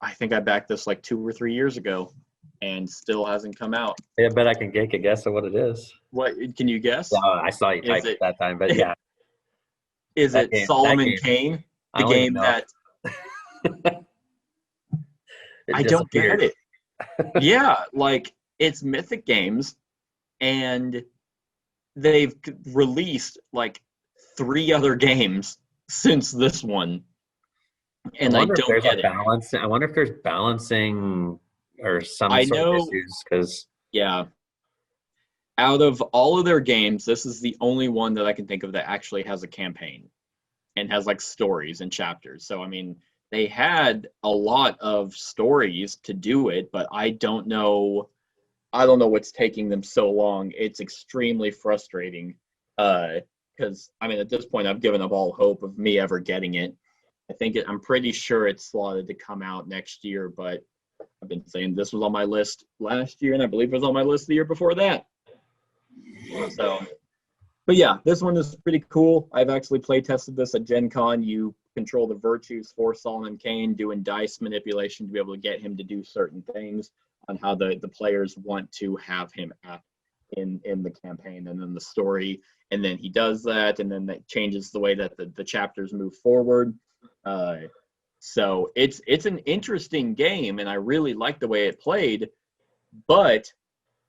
I think I backed this 2 or 3 years ago and still hasn't come out. Yeah, I bet I can take a guess of what it is. What can you guess? No, I saw you type it that time, but yeah. Is it Solomon Kane? The game that I don't get it. Yeah, it's Mythic Games, and they've released 3 other games since this one, and I don't get it. I wonder if there's balancing or some sort of issues, because out of all of their games, this is the only one that I can think of that actually has a campaign and has stories and chapters. So I mean, they had a lot of stories to do it, but I don't know what's taking them so long. It's extremely frustrating because I mean, at this point, I've given up all hope of me ever getting it. I'm pretty sure it's slotted to come out next year, but I've been saying this was on my list last year, and I believe it was on my list the year before that. So, but yeah, this one is pretty cool. I've actually play tested this at Gen Con. You control the virtues for Solomon Kane, doing dice manipulation to be able to get him to do certain things on how the players want to have him act in the campaign and then the story. And then he does that, and then that changes the way that the chapters move forward. So it's an interesting game, and I really like the way it played, but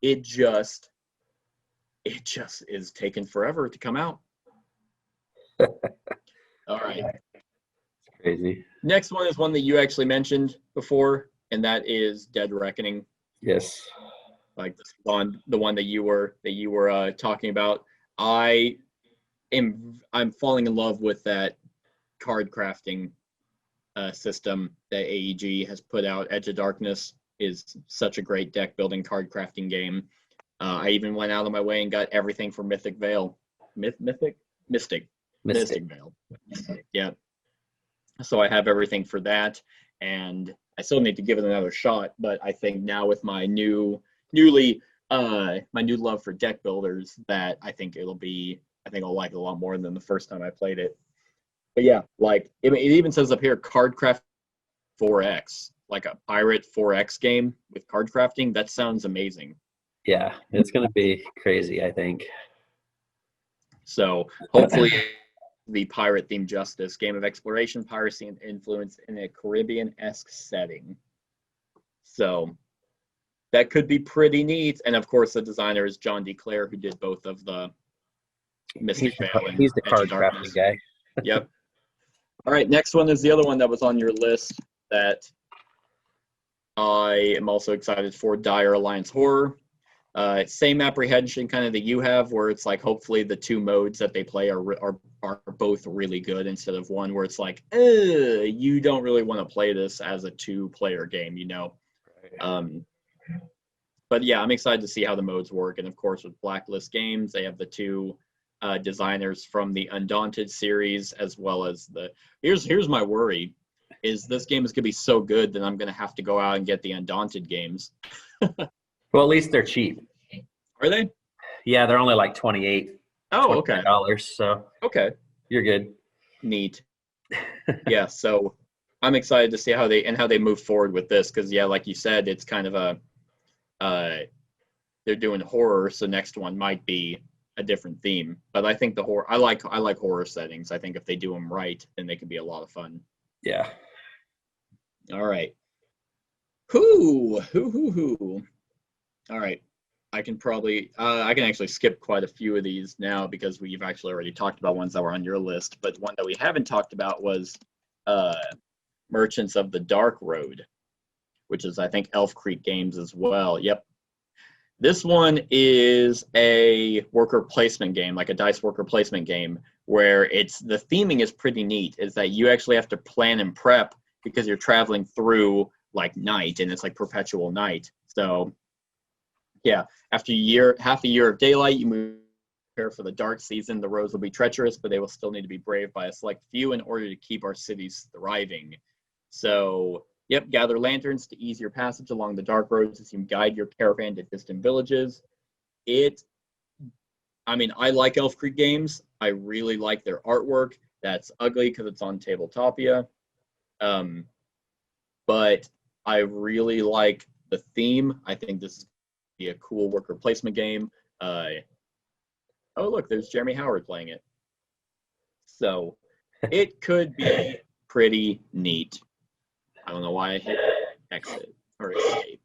it just is taking forever to come out. All right. It's crazy. Next one is one that you actually mentioned before, and that is Dead Reckoning. Yes. The one that you were talking about. I'm falling in love with that card crafting system that AEG has put out. Edge of Darkness is such a great deck building card crafting game. I even went out of my way and got everything for Mythic Veil. Mystic Veil. Yeah. So I have everything for that, and I still need to give it another shot, but I think now with my new love for deck builders, that I think I'll like it a lot more than the first time I played it. But yeah, it even says up here, Cardcraft 4X, like a pirate 4X game with card crafting. That sounds amazing. Yeah, it's going to be crazy, I think. So hopefully the pirate-themed justice, game of exploration, piracy, and influence in a Caribbean-esque setting. So that could be pretty neat. And of course, the designer is John D. Clare, who did both of the Mystic Veil and he's the Edge of card Darkness. crafting guy. Yep. All right, next one is the other one that was on your list that I am also excited for, Dire Alliance Horror. Same apprehension kind of that you have, where it's hopefully the 2 modes that they play are both really good, instead of one where it's you don't really want to play this as a 2-player game, you know. Right. but yeah, I'm excited to see how the modes work. And of course, with Blacklist Games, they have the two designers from the Undaunted series, as well as the. Here's my worry: is this game is gonna be so good that I'm gonna have to go out and get the Undaunted games. Well, at least they're cheap. Are they? Yeah, they're only like 28. Oh, okay. $28, so Okay. you're good. Neat. Yeah, so I'm excited to see how they move forward with this, because yeah, like you said, it's kind of a they're doing horror, so next one might be a different theme. But I think the horror I like horror settings. I think if they do them right, then they can be a lot of fun. Yeah. All right. Who. All right. I can actually skip quite a few of these now because we've actually already talked about ones that were on your list. But one that we haven't talked about was Merchants of the Dark Road, which is, I think, Elf Creek Games as well. Yep. This one is a worker placement game, like a dice worker placement game, where the theming is pretty neat. Is that you actually have to plan and prep because you're traveling through like night, and it's like perpetual night. So yeah, after half a year of daylight, you move prepare for the dark season. The roads will be treacherous, but they will still need to be braved by a select few in order to keep our cities thriving. So, yep, gather lanterns to ease your passage along the dark roads as you guide your caravan to distant villages. I like Elf Creek Games. I really like their artwork. That's ugly because it's on Tabletopia. But I really like the theme. I think this is be a cool worker placement game. Oh, look, there's Jeremy Howard playing it. So it could be pretty neat. I don't know why I hit exit or escape.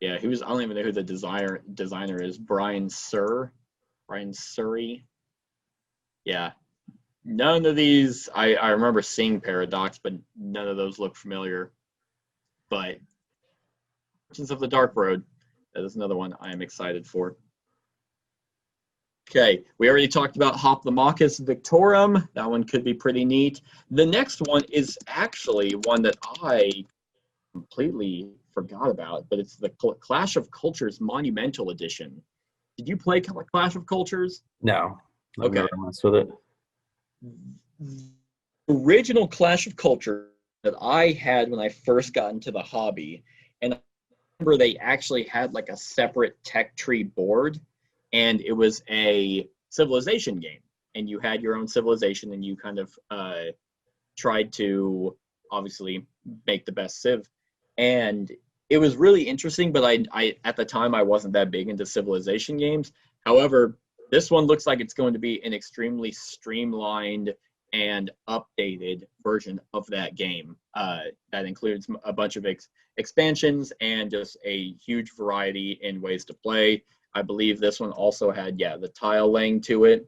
Yeah, I don't even know who the designer is. Brian Surrey. Yeah. None of these, I remember seeing Paradox, but none of those look familiar. But Merchants of the Dark Road, that is another one I am excited for. Okay, we already talked about Hoplomachus Victorum. That one could be pretty neat. The next one is actually one that I completely forgot about, but it's the Clash of Cultures Monumental Edition. Did you play Clash of Cultures? No. Okay. Never messed with it. The original Clash of Culture that I had when I first got into the hobby, and I remember they actually had like a separate tech tree board, and it was a civilization game, and you had your own civilization, and you kind of tried to obviously make the best civ, and it was really interesting. But I at the time I wasn't that big into civilization games. However, this one looks like it's going to be an extremely streamlined and updated version of that game that includes a bunch of expansions and just a huge variety in ways to play. I believe this one also had, the tile laying to it,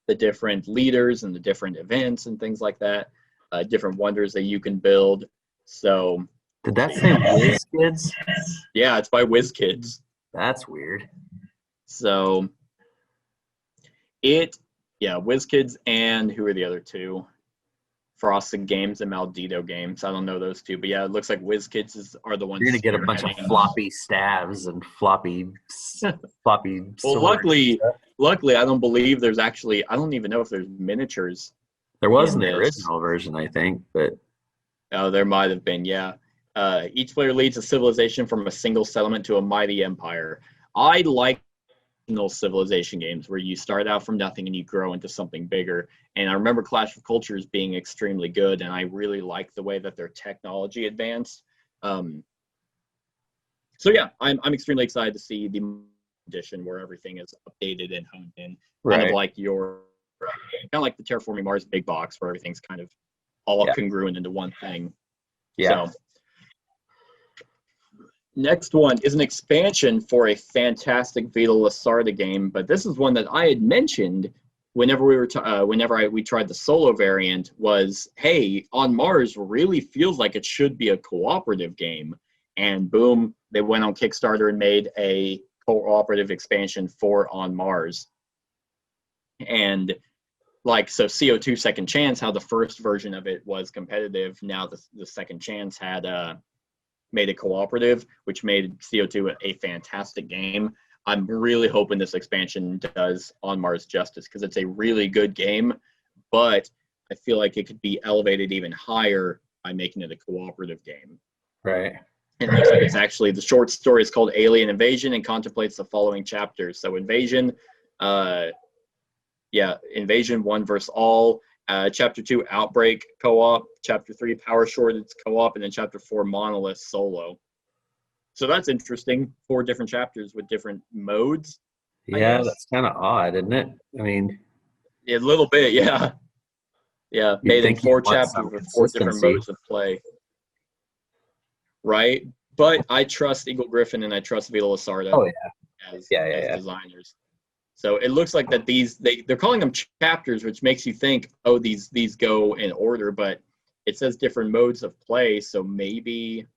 the different leaders and the different events and things like that, different wonders that you can build. So, did that say WizKids? Yeah, it's by WizKids. That's weird. So, WizKids, and who are the other two? Frosted Games and Maldito Games. I don't know those two, but it looks like WizKids are the ones. You're gonna get a bunch of floppy stabs and floppy. Well, luckily, I don't believe there's actually. I don't even know if there's miniatures. There was in the original version, I think, but there might have been. Yeah. Each player leads a civilization from a single settlement to a mighty empire. I like civilization games where you start out from nothing and you grow into something bigger. And I remember Clash of Cultures being extremely good, and I really like the way that their technology advanced. So I'm extremely excited to see the edition where everything is updated and honed in, kind of like the Terraforming Mars big box where everything's kind of all congruent into one thing. Yeah. So, next one is an expansion for a fantastic Vita Lasarda game, but this is one that I had mentioned whenever we tried the solo variant. Was, hey, On Mars really feels like it should be a cooperative game, and boom, they went on Kickstarter and made a cooperative expansion for On Mars. And so CO2 Second Chance, how the first version of it was competitive, now the Second Chance had made it cooperative, which made CO2 a fantastic game. I'm really hoping this expansion does On Mars justice, because it's a really good game, but I feel like it could be elevated even higher by making it a cooperative game. Right. And it looks like it's actually, the short story is called Alien Invasion and contemplates the following chapters. So Invasion, Invasion 1 versus all, Chapter 2 Outbreak co-op, Chapter 3 Power Shortage co-op, and then Chapter 4 Monolith solo. So that's interesting. 4 different chapters with different modes. Yeah, that's kind of odd, isn't it? I mean, a little bit, yeah. Yeah, made in 4 chapters with 4 different modes of play. Right? But I trust Eagle Griffin and I trust Vito Losardo as designers. So it looks like that they're calling them chapters, which makes you think, oh, these go in order, but it says different modes of play, so maybe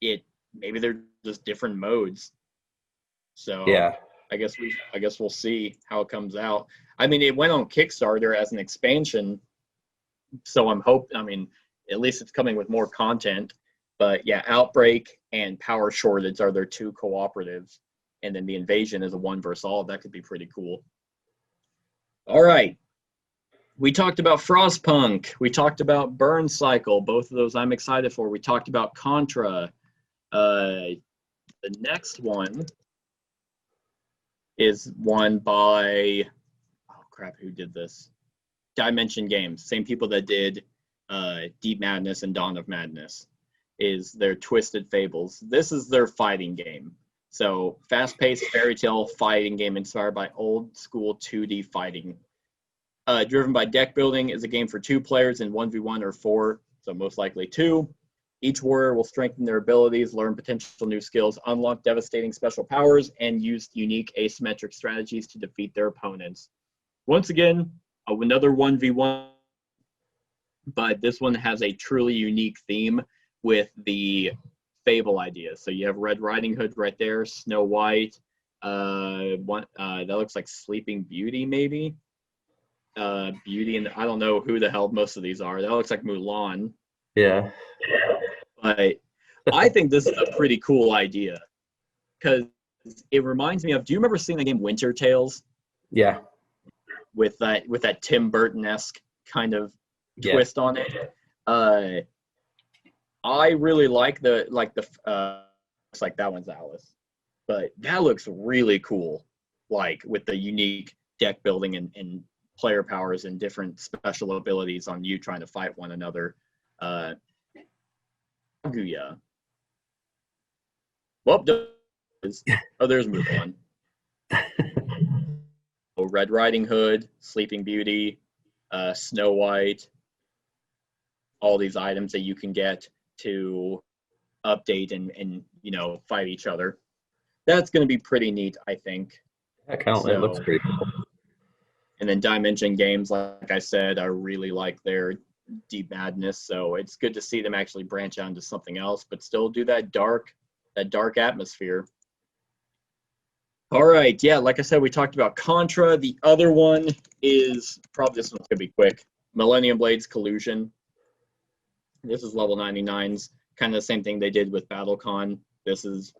they're just different modes. So yeah, I guess we'll see how it comes out. I mean, it went on Kickstarter as an expansion, so at least it's coming with more content. But yeah, Outbreak and Power Shortage are their 2 cooperatives. And then the Invasion is a 1 versus all. That could be pretty cool. All right. We talked about Frostpunk. We talked about Burn Cycle. Both of those I'm excited for. We talked about Contra. The next one is one by, who did this? Dimension Games. Same people that did Deep Madness and Dawn of Madness. Is their Twisted Fables. This is their fighting game. So fast-paced fairy tale fighting game inspired by old school 2D fighting. Driven by deck building, is a game for 2 players in 1v1 or 4, so most likely 2. Each warrior will strengthen their abilities, learn potential new skills, unlock devastating special powers, and use unique asymmetric strategies to defeat their opponents. Once again, another 1v1, but this one has a truly unique theme with the Fable ideas. So you have Red Riding Hood right there, Snow White, that looks like Sleeping Beauty maybe. Beauty, and I don't know who the hell most of these are. That looks like Mulan. Yeah. But I think this is a pretty cool idea, because it reminds me of, do you remember seeing the game Winter Tales? Yeah. With that Tim Burton-esque kind of twist on it. I really like looks like that one's Alice, but that looks really cool, like with the unique deck building and player powers and different special abilities on you trying to fight one another. Kaguya. Well, there's Mulan. Red Riding Hood, Sleeping Beauty, Snow White, all these items that you can get to update and fight each other. That's going to be pretty neat, I think. It looks pretty cool. And then Dimension Games, like I said, I really like their Deep Madness, so it's good to see them actually branch out into something else, but still do that dark atmosphere. All right, yeah, like I said, we talked about Contra. The other one is, probably this one's going to be quick, Millennium Blades Collusion. This is level 99's, kind of the same thing they did with BattleCon. This is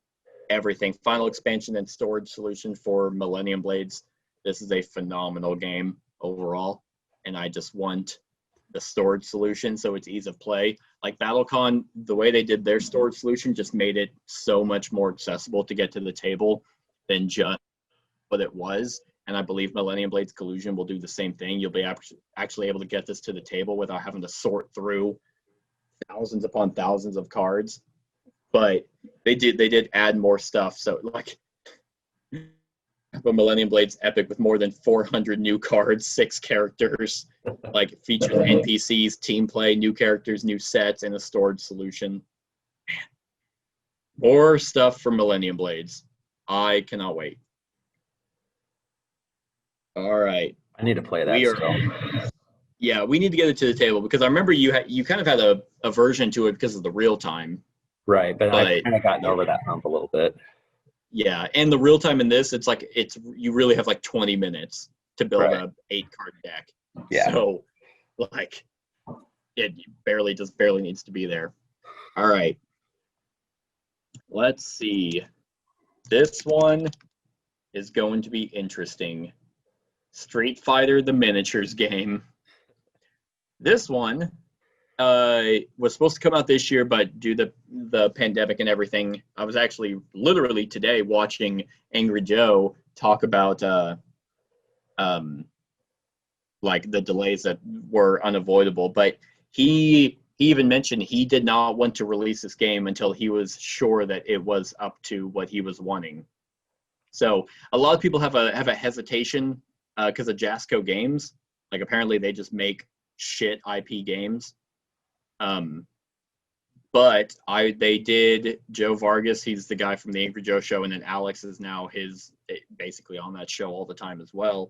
everything. Final expansion and storage solution for Millennium Blades. This is a phenomenal game overall, and I just want the storage solution so it's ease of play. Like BattleCon, the way they did their storage solution just made it so much more accessible to get to the table than just what it was. And I believe Millennium Blades Collusion will do the same thing. You'll be actually able to get this to the table without having to sort through thousands upon thousands of cards. But they did add more stuff. So like, but Millennium Blades Epic with more than 400 new cards, 6 characters, like features NPCs, team play, new characters, new sets, and a storage solution. Man, more stuff for Millennium Blades. I cannot wait. All right. I need to play that still. Yeah, we need to get it to the table, because I remember you kind of had a aversion to it because of the real time. Right, but I've kind of gotten over that hump a little bit. Yeah, and the real time in this, you really have like 20 minutes to build a 8-card deck. Yeah. So, like, it barely needs to be there. All right. Let's see. This one is going to be interesting. Street Fighter, the miniatures game. This one was supposed to come out this year, but due to the pandemic and everything, I was actually literally today watching Angry Joe talk about like the delays that were unavoidable. But he even mentioned he did not want to release this game until he was sure that it was up to what he was wanting. So a lot of people have a hesitation because of Jasco Games. Like apparently they just make shit IP games. But they did Joe Vargas, he's the guy from the Angry Joe show, and then Alex is now basically on that show all the time as well.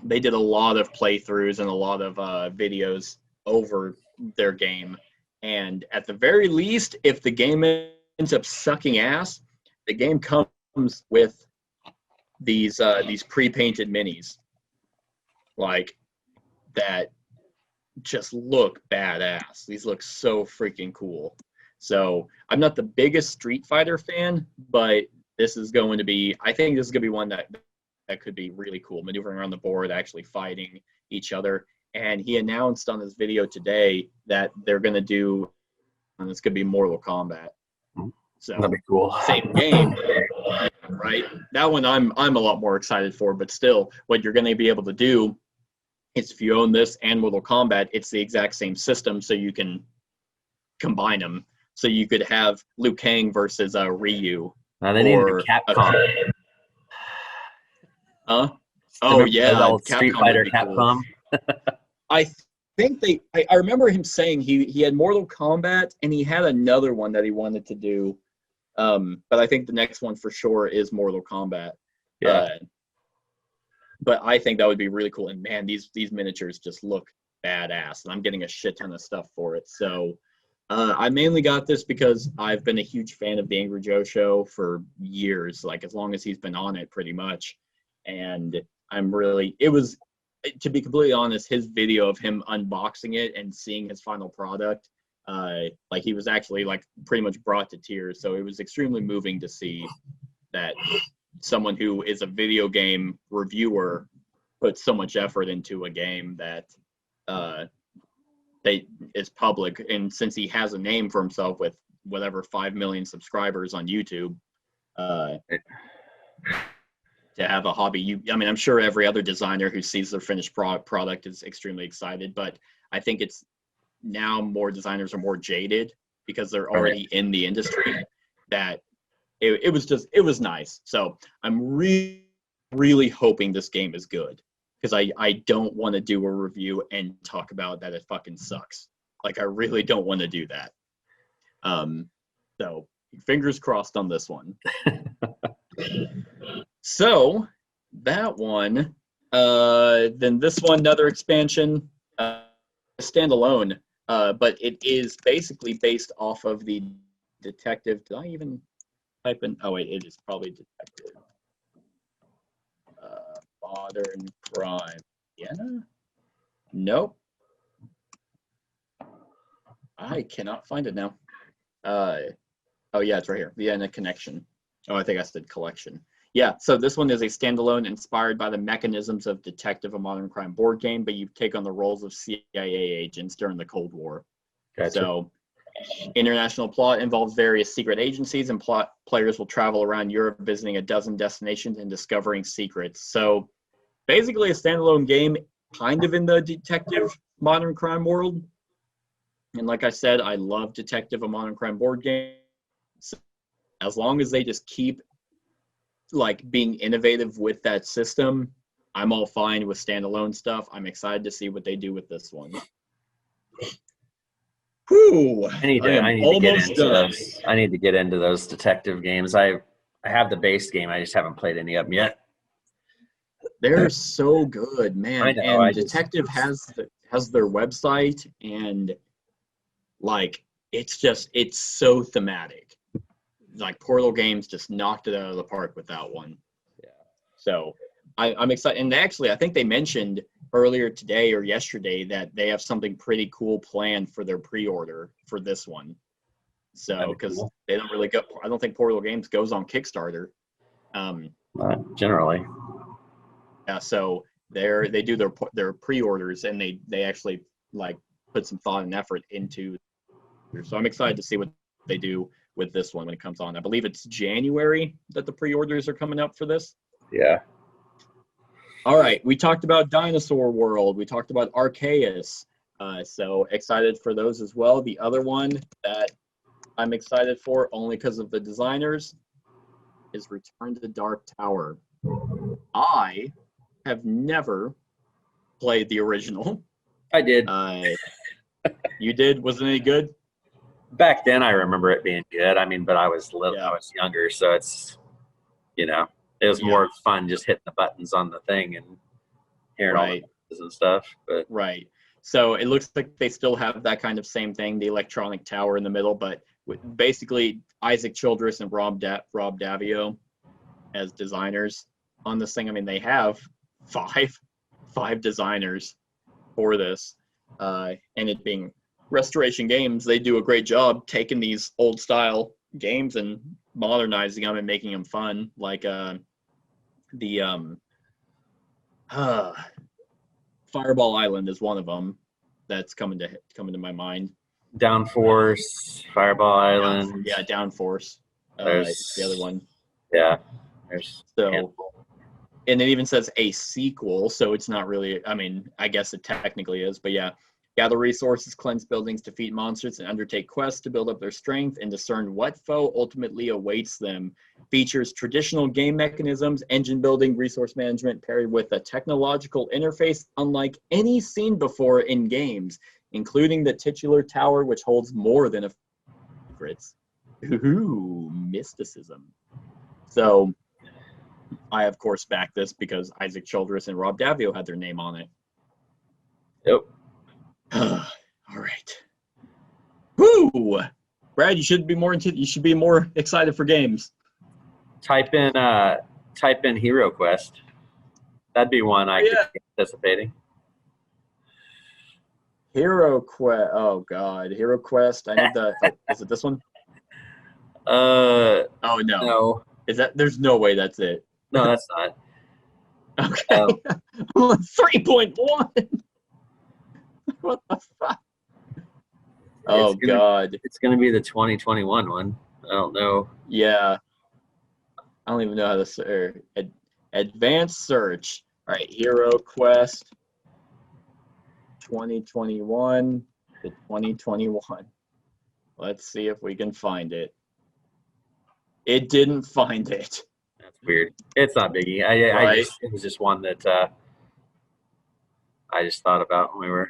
They did a lot of playthroughs and a lot of videos over their game. And at the very least, if the game ends up sucking ass, the game comes with these pre-painted minis. Like that just look badass. These look so freaking cool. So I'm not the biggest Street Fighter fan, but this is going to be, I think this is going to be one that could be really cool, maneuvering around the board, actually fighting each other. And he announced on his video today that they're going to do, and it's going to be Mortal Kombat. So that'd be cool. Same game, right? That one I'm a lot more excited for, but still, what you're going to be able to do is if you own this and Mortal Kombat, it's the exact same system, so you can combine them. So you could have Liu Kang versus Ryu. Now they need a Capcom. Huh? Oh yeah, Street Fighter Capcom. Cool. I think I remember him saying he had Mortal Kombat and he had another one that he wanted to do. But I think the next one for sure is Mortal Kombat. Yeah. But I think that would be really cool. And man, these miniatures just look badass. And I'm getting a shit ton of stuff for it. So I mainly got this because I've been a huge fan of the Angry Joe show for years, like as long as he's been on it pretty much. And it was, to be completely honest, his video of him unboxing it and seeing his final product, like he was actually like pretty much brought to tears. So it was extremely moving to see that someone who is a video game reviewer put so much effort into a game that is public. And since he has a name for himself with whatever 5 million subscribers on YouTube, to have a hobby, I'm sure every other designer who sees their finished product is extremely excited, but I think it's now more designers are more jaded because they're already in the industry, that it was nice. So I'm really hoping this game is good, because I don't want to do a review and talk about that it fucking sucks. Like I really don't want to do that. So fingers crossed on this one. So that one, then this one, another expansion, standalone, but it is basically based off of the detective. Did I even type in? Oh wait, it is probably detective. Modern crime. Yeah. Nope. I cannot find it now. Oh yeah, it's right here. Vienna Connection. Oh, I think I said collection. Yeah, so this one is a standalone inspired by the mechanisms of Detective, a modern crime board game, but you take on the roles of CIA agents during the Cold War. Gotcha. So international plot involves various secret agencies, and players will travel around Europe visiting a dozen destinations and discovering secrets. So basically a standalone game, kind of in the detective modern crime world. And like I said, I love Detective, a modern crime board game. So as long as they just keep like being innovative with that system, I'm all fine with standalone stuff. I'm excited to see what they do with this one. Whew, I need to get into those. I need to get into those detective games. I have the base game. I just haven't played any of them yet. They're so good, man. I know, and Detective has their website, and like it's so thematic. Like Portal Games just knocked it out of the park with that one. Yeah. So I'm excited. And actually, I think they mentioned earlier today or yesterday that they have something pretty cool planned for their pre-order for this one. So because they don't really go, I don't think Portal Games goes on Kickstarter. Generally. Yeah, so they do their pre-orders, and they actually like put some thought and effort into. So I'm excited to see what they do with this one when it comes on. I believe it's January that the pre-orders are coming up for this. Yeah. All right, we talked about Dinosaur World. We talked about Arceus. So excited for those as well. The other one that I'm excited for, only because of the designers, is Return to Dark Tower. I have never played the original. I did. You did? Was it any good? Back then, I remember it being good. I mean, but I was little, Yeah. I was younger, so it's, it was more fun just hitting the buttons on the thing and hearing all the buttons and stuff. But Right. So it looks like they still have that kind of same thing, the electronic tower in the middle, but with basically Isaac Childress and Rob Davio as designers on this thing. I mean, they have five designers for this, and it being Restoration Games, they do a great job taking these old style games and modernizing them and making them fun. Like the Fireball Island is one of them that's coming to my mind. Downforce, Fireball Island. Yeah, Downforce. There's the other one. Yeah. There's So, and it even says a sequel, so it's not really. I mean, I guess it technically is, but yeah. Gather resources, cleanse buildings, defeat monsters, and undertake quests to build up their strength and discern what foe ultimately awaits them. Features traditional game mechanisms, engine building, resource management, paired with a technological interface unlike any seen before in games, including the titular tower, which holds more than a secrets. Ooh, mysticism. So, I of course back this because Isaac Childress and Rob Davio had their name on it. Yep. All right. Woo! Brad, you should be more excited for games. Type in Hero Quest. That'd be one I could be anticipating. Hero Quest. Oh God, Hero Quest. I need the. Is it this one? Oh no. No. Is that? There's no way that's it. No, that's not. Okay. I'm on 3.1. What the fuck? Oh God. It's gonna be the 2021 one. I don't know. Yeah. I don't even know how to search. Advanced search. All right, Hero Quest 2021 to 2021. Let's see if we can find it. It didn't find it. That's weird. It's not biggie. It was just one that I just thought about when we were.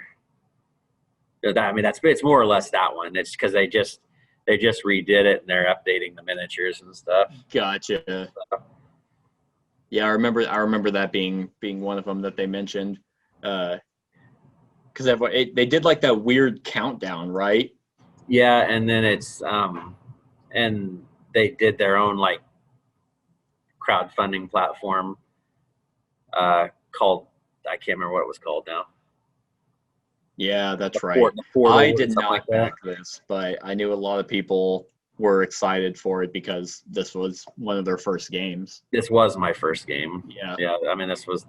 I mean, it's more or less that one. It's because they just redid it and they're updating the miniatures and stuff. Gotcha. So. Yeah, I remember that being one of them that they mentioned. Because they did like that weird countdown, right? Yeah, and then it's and they did their own like crowdfunding platform called, I can't remember what it was called now. Yeah, that's right. I did not back this, but I knew a lot of people were excited for it because this was one of their first games. This was my first game. Yeah. Yeah, I mean, this was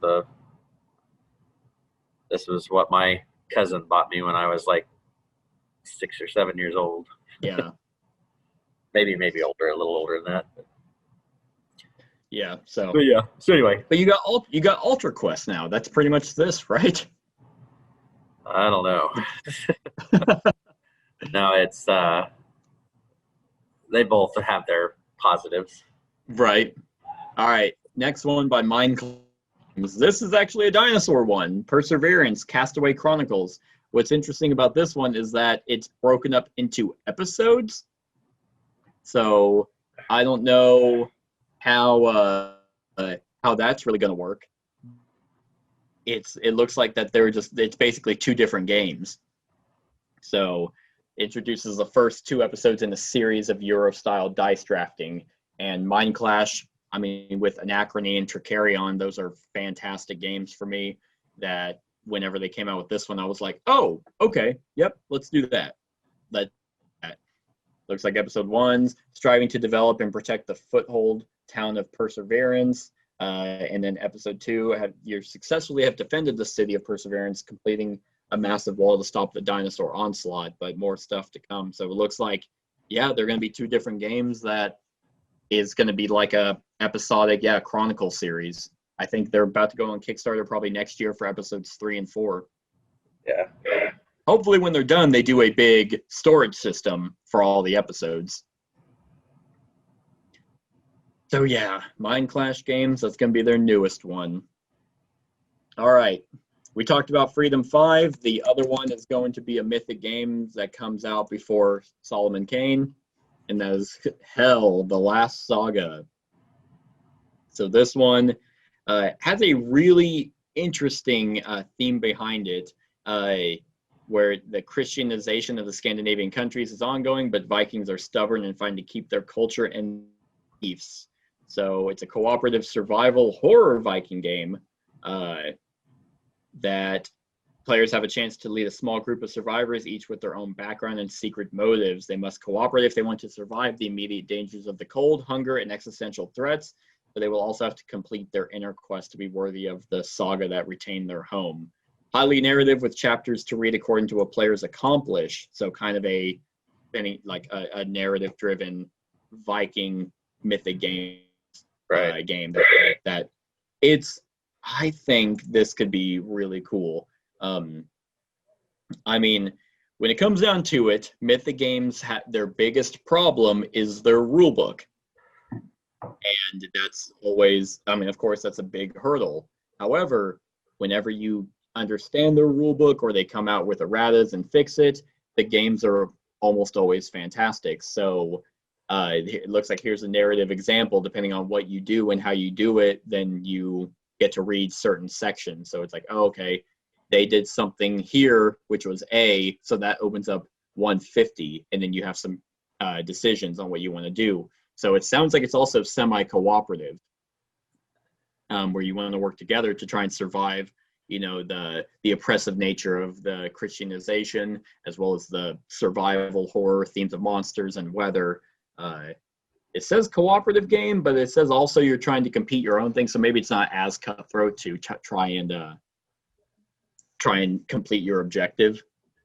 what my cousin bought me when I was like 6 or 7 years old. Yeah. maybe older, a little older than that. But. Yeah. So. But yeah. So anyway. But you got Ultra Quest now. That's pretty much this, right? I don't know. No, it's they both have their positives. Right. All right. Next one by Mind Claims. This is actually a dinosaur one. Perseverance, Castaway Chronicles. What's interesting about this one is that it's broken up into episodes. So I don't know how that's really going to work. It looks like that it's basically two different games. So introduces the first two episodes in a series of Euro-style dice drafting. And Mind Clash, I mean, with Anachrony and Tricarion, those are fantastic games for me that whenever they came out with this one, I was like, oh, okay, yep, let's do that. But Looks like episode 1's striving to develop and protect the foothold town of Perseverance. And then episode 2, you successfully have defended the city of Perseverance, completing a massive wall to stop the dinosaur onslaught, but more stuff to come. So it looks like, yeah, they're going to be 2 different games that is going to be like a episodic, Chronicle series. I think they're about to go on Kickstarter probably next year for episodes 3 and 4. Yeah. Hopefully when they're done, they do a big storage system for all the episodes. So yeah, Mind Clash Games, that's going to be their newest one. All right. We talked about Freedom 5. The other one is going to be a Mythic Games that comes out before Solomon Kane, and that is Hell, The Last Saga. So this one has a really interesting theme behind it, where the Christianization of the Scandinavian countries is ongoing, but Vikings are stubborn and find to keep their culture and beliefs. So it's a cooperative survival horror Viking game that players have a chance to lead a small group of survivors, each with their own background and secret motives. They must cooperate if they want to survive the immediate dangers of the cold, hunger, and existential threats, but they will also have to complete their inner quest to be worthy of the saga that retained their home. Highly narrative with chapters to read according to what players accomplish. So kind of a narrative-driven Viking mythic game. Right. Game that it's. I think this could be really cool. I mean, when it comes down to it, Mythic Games, their biggest problem is their rulebook. And that's always, I mean, of course, that's a big hurdle. However, whenever you understand their rulebook or they come out with erratas and fix it, the games are almost always fantastic. So it looks like here's a narrative example. Depending on what you do and how you do it, then you get to read certain sections. So it's like, oh, okay, they did something here, which was A, so that opens up 150, and then you have some decisions on what you want to do. So it sounds like it's also semi-cooperative, where you want to work together to try and survive, the oppressive nature of the Christianization, as well as the survival horror themes of monsters and weather. It says cooperative game, but it says also you're trying to compete your own thing, so maybe it's not as cutthroat to try and complete your objective.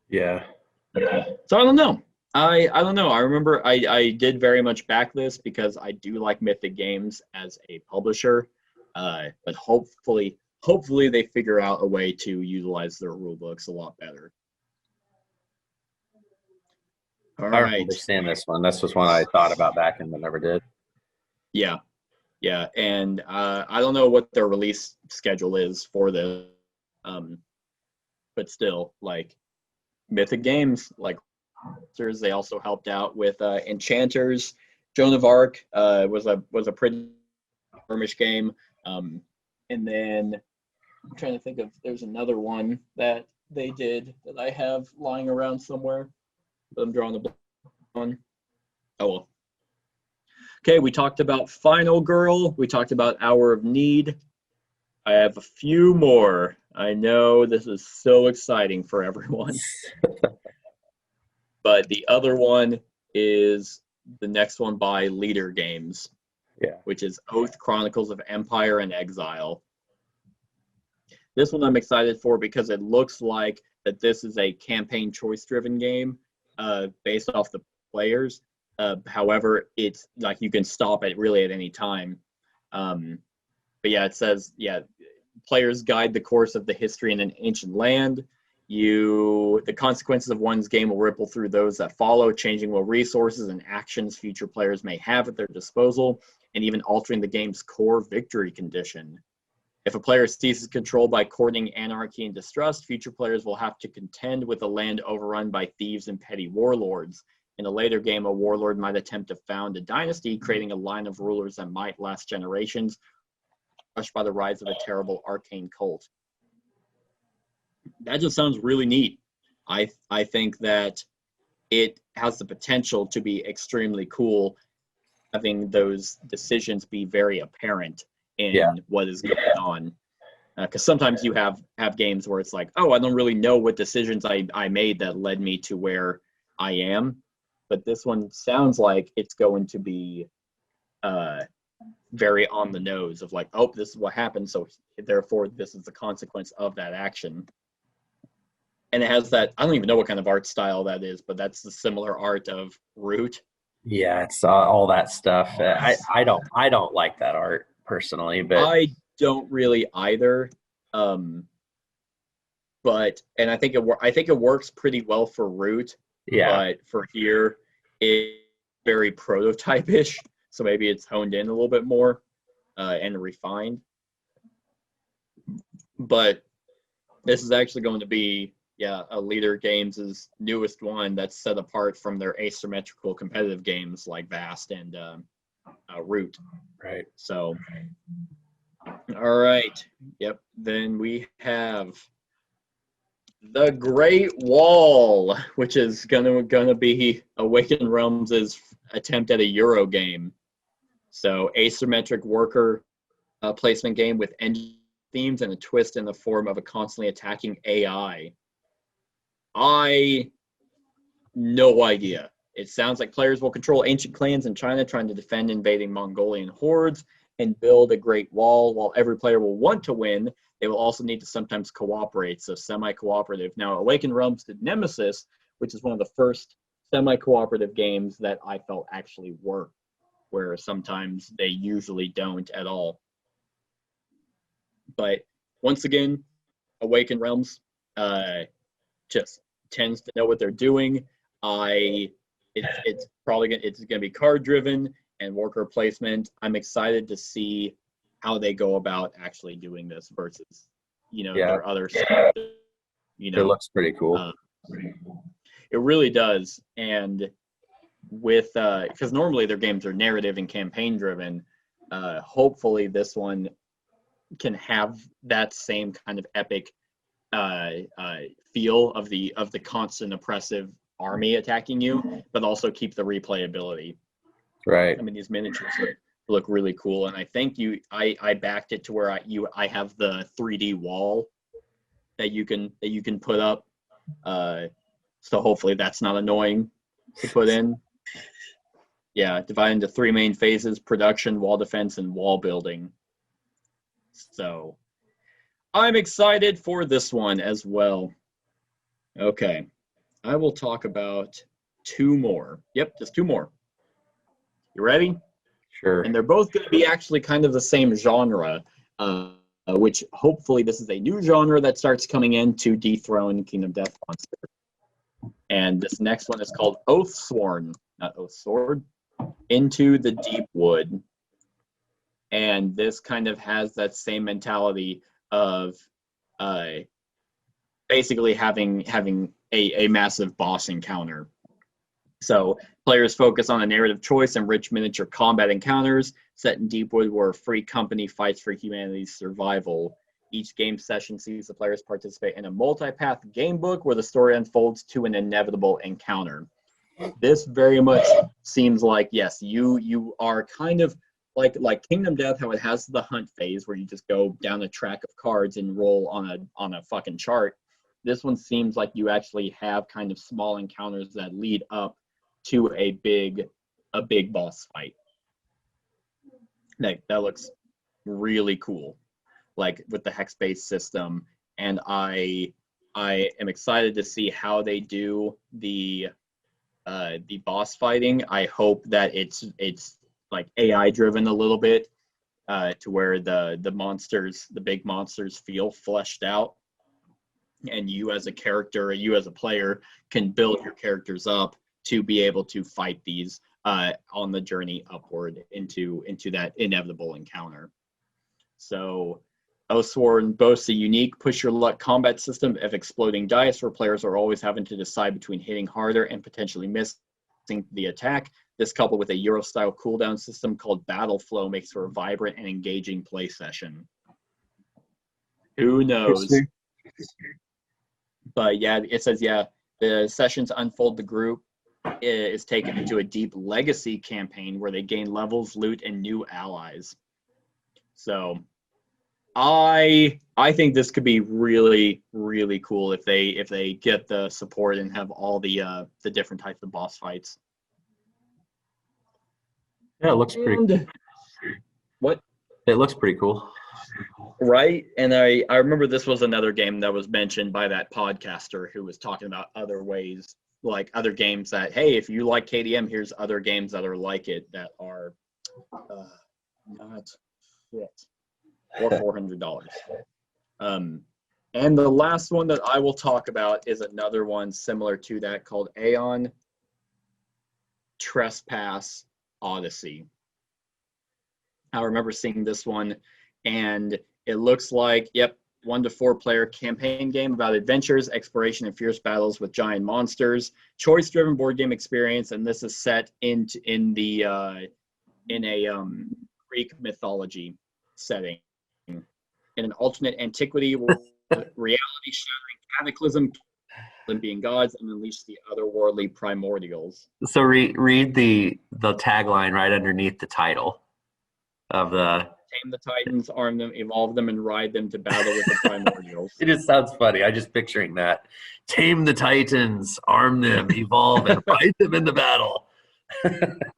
Yeah. So I don't know. I don't know. I remember I did very much back this because I do like Mythic Games as a publisher, but hopefully they figure out a way to utilize their rule books a lot better. All I right. understand this one. This was one I thought about back and but never did. Yeah. And I don't know what their release schedule is for this, but still, like Mythic Games, like they also helped out with Enchanters. Joan of Arc was a pretty firmish game, and then I'm trying to think of there's another one that they did that I have lying around somewhere. I'm drawing the blank on. Oh well. Okay, we talked about Final Girl. We talked about Hour of Need. I have a few more. I know this is so exciting for everyone. But the other one is the next one by Leader Games, which is Oath Chronicles of Empire and Exile. This one I'm excited for because it looks like that this is a campaign choice-driven game based off the players. However, it's like you can stop it really at any time. But yeah, it says, players guide the course of the history in an ancient land. The consequences of one's game will ripple through those that follow, changing what resources and actions future players may have at their disposal, and even altering the game's core victory condition. If a player seizes control by courting anarchy and distrust, future players will have to contend with a land overrun by thieves and petty warlords. In a later game, a warlord might attempt to found a dynasty, creating a line of rulers that might last generations, crushed by the rise of a terrible arcane cult. That just sounds really neat. I think that it has the potential to be extremely cool, having those decisions be very apparent in what is going on. Because sometimes you have games where it's like, oh, I don't really know what decisions I made that led me to where I am. but this one sounds like it's going to be very on the nose of like, oh, this is what happened, so therefore this is the consequence of that action. And it has that, I don't even know what kind of art style that is, but that's the similar art of Root. Yeah, it's all that stuff. I don't like that art personally, but I don't really either. But and I think it works pretty well for Root. yeah, But for here, it's very prototype-ish, so maybe it's honed in a little bit more and refined. But this is actually going to be, a Leader Games' newest one that's set apart from their asymmetrical competitive games like Vast and Root. right. So, all right. Yep. Then we have The Great Wall, which is gonna be Awakened Realms' attempt at a Euro game. So asymmetric worker placement game with engine themes and a twist in the form of a constantly attacking AI. No idea. It sounds like players will control ancient clans in China trying to defend invading Mongolian hordes and build a great wall. While every player will want to win, they will also need to sometimes cooperate, so semi-cooperative. Now, Awakened Realms did Nemesis, which is one of the first semi-cooperative games that I felt actually work, where sometimes they usually don't at all. But once again, Awakened Realms just tends to know what they're doing. It's gonna be card driven and worker placement. I'm excited to see how they go about actually doing this versus their other stuff. It looks pretty cool. It really does. And with because normally their games are narrative and campaign driven, hopefully this one can have that same kind of epic feel of the constant oppressive army attacking you, but also keep the replayability. Right. I mean, these miniatures look really cool, and I think I backed it to where I have the 3D wall that you can put up. So hopefully that's not annoying to put in. Yeah, divided into 3 main phases: production, wall defense, and wall building. So I'm excited for this one as well. Okay, I will talk about 2 more. Yep, just 2 more. You ready? Sure. And they're both going to be actually kind of the same genre, which hopefully this is a new genre that starts coming in to dethrone Kingdom Death Monster. And this next one is called Oathsworn, not Oathsword, Into the Deep Wood. And this kind of has that same mentality of basically having a massive boss encounter. So players focus on a narrative choice and rich miniature combat encounters set in Deepwood where free company fights for humanity's survival. Each game session sees the players participate in a multi-path game book where the story unfolds to an inevitable encounter. This very much seems like, yes, you are kind of like Kingdom Death, how it has the hunt phase where you just go down a track of cards and roll on a fucking chart. This one seems like you actually have kind of small encounters that lead up to a big boss fight. That looks really cool, like with the hex-based system, and I am excited to see how they do the boss fighting. I hope that it's like AI driven a little bit, to where the monsters, the big monsters, feel fleshed out, and you as a character, you as a player, can build your characters up to be able to fight these on the journey upward into that inevitable encounter. So Oathsworn boasts a unique push your luck combat system of exploding dice where players are always having to decide between hitting harder and potentially missing the attack. This, coupled with a Euro-style cooldown system called Battle Flow, makes for a vibrant and engaging play session. Who knows? But yeah, it says, the sessions unfold the group is taken into a deep legacy campaign where they gain levels, loot, and new allies. So I think this could be really, really cool if they get the support and have all the different types of boss fights. Yeah, it looks pretty. And what? It looks pretty cool. Right. And I remember this was another game that was mentioned by that podcaster who was talking about other ways, like other games that, hey, if you like KDM, here's other games that are like it that are not fit or $400. And the last one that I will talk about is another one similar to that called Aeon Trespass Odyssey. I remember seeing this one, and it looks like, yep, 1 to 4 player campaign game about adventures, exploration, and fierce battles with giant monsters. Choice-driven board game experience, and this is set in a Greek mythology setting, in an alternate antiquity where reality-shattering cataclysm, Olympian gods, and unleash the otherworldly primordials. So read the tagline right underneath the title of the. Tame the Titans, arm them, evolve them, and ride them to battle with the primordials. It just sounds funny. I just picturing that. Tame the Titans, arm them, evolve, and ride them into battle.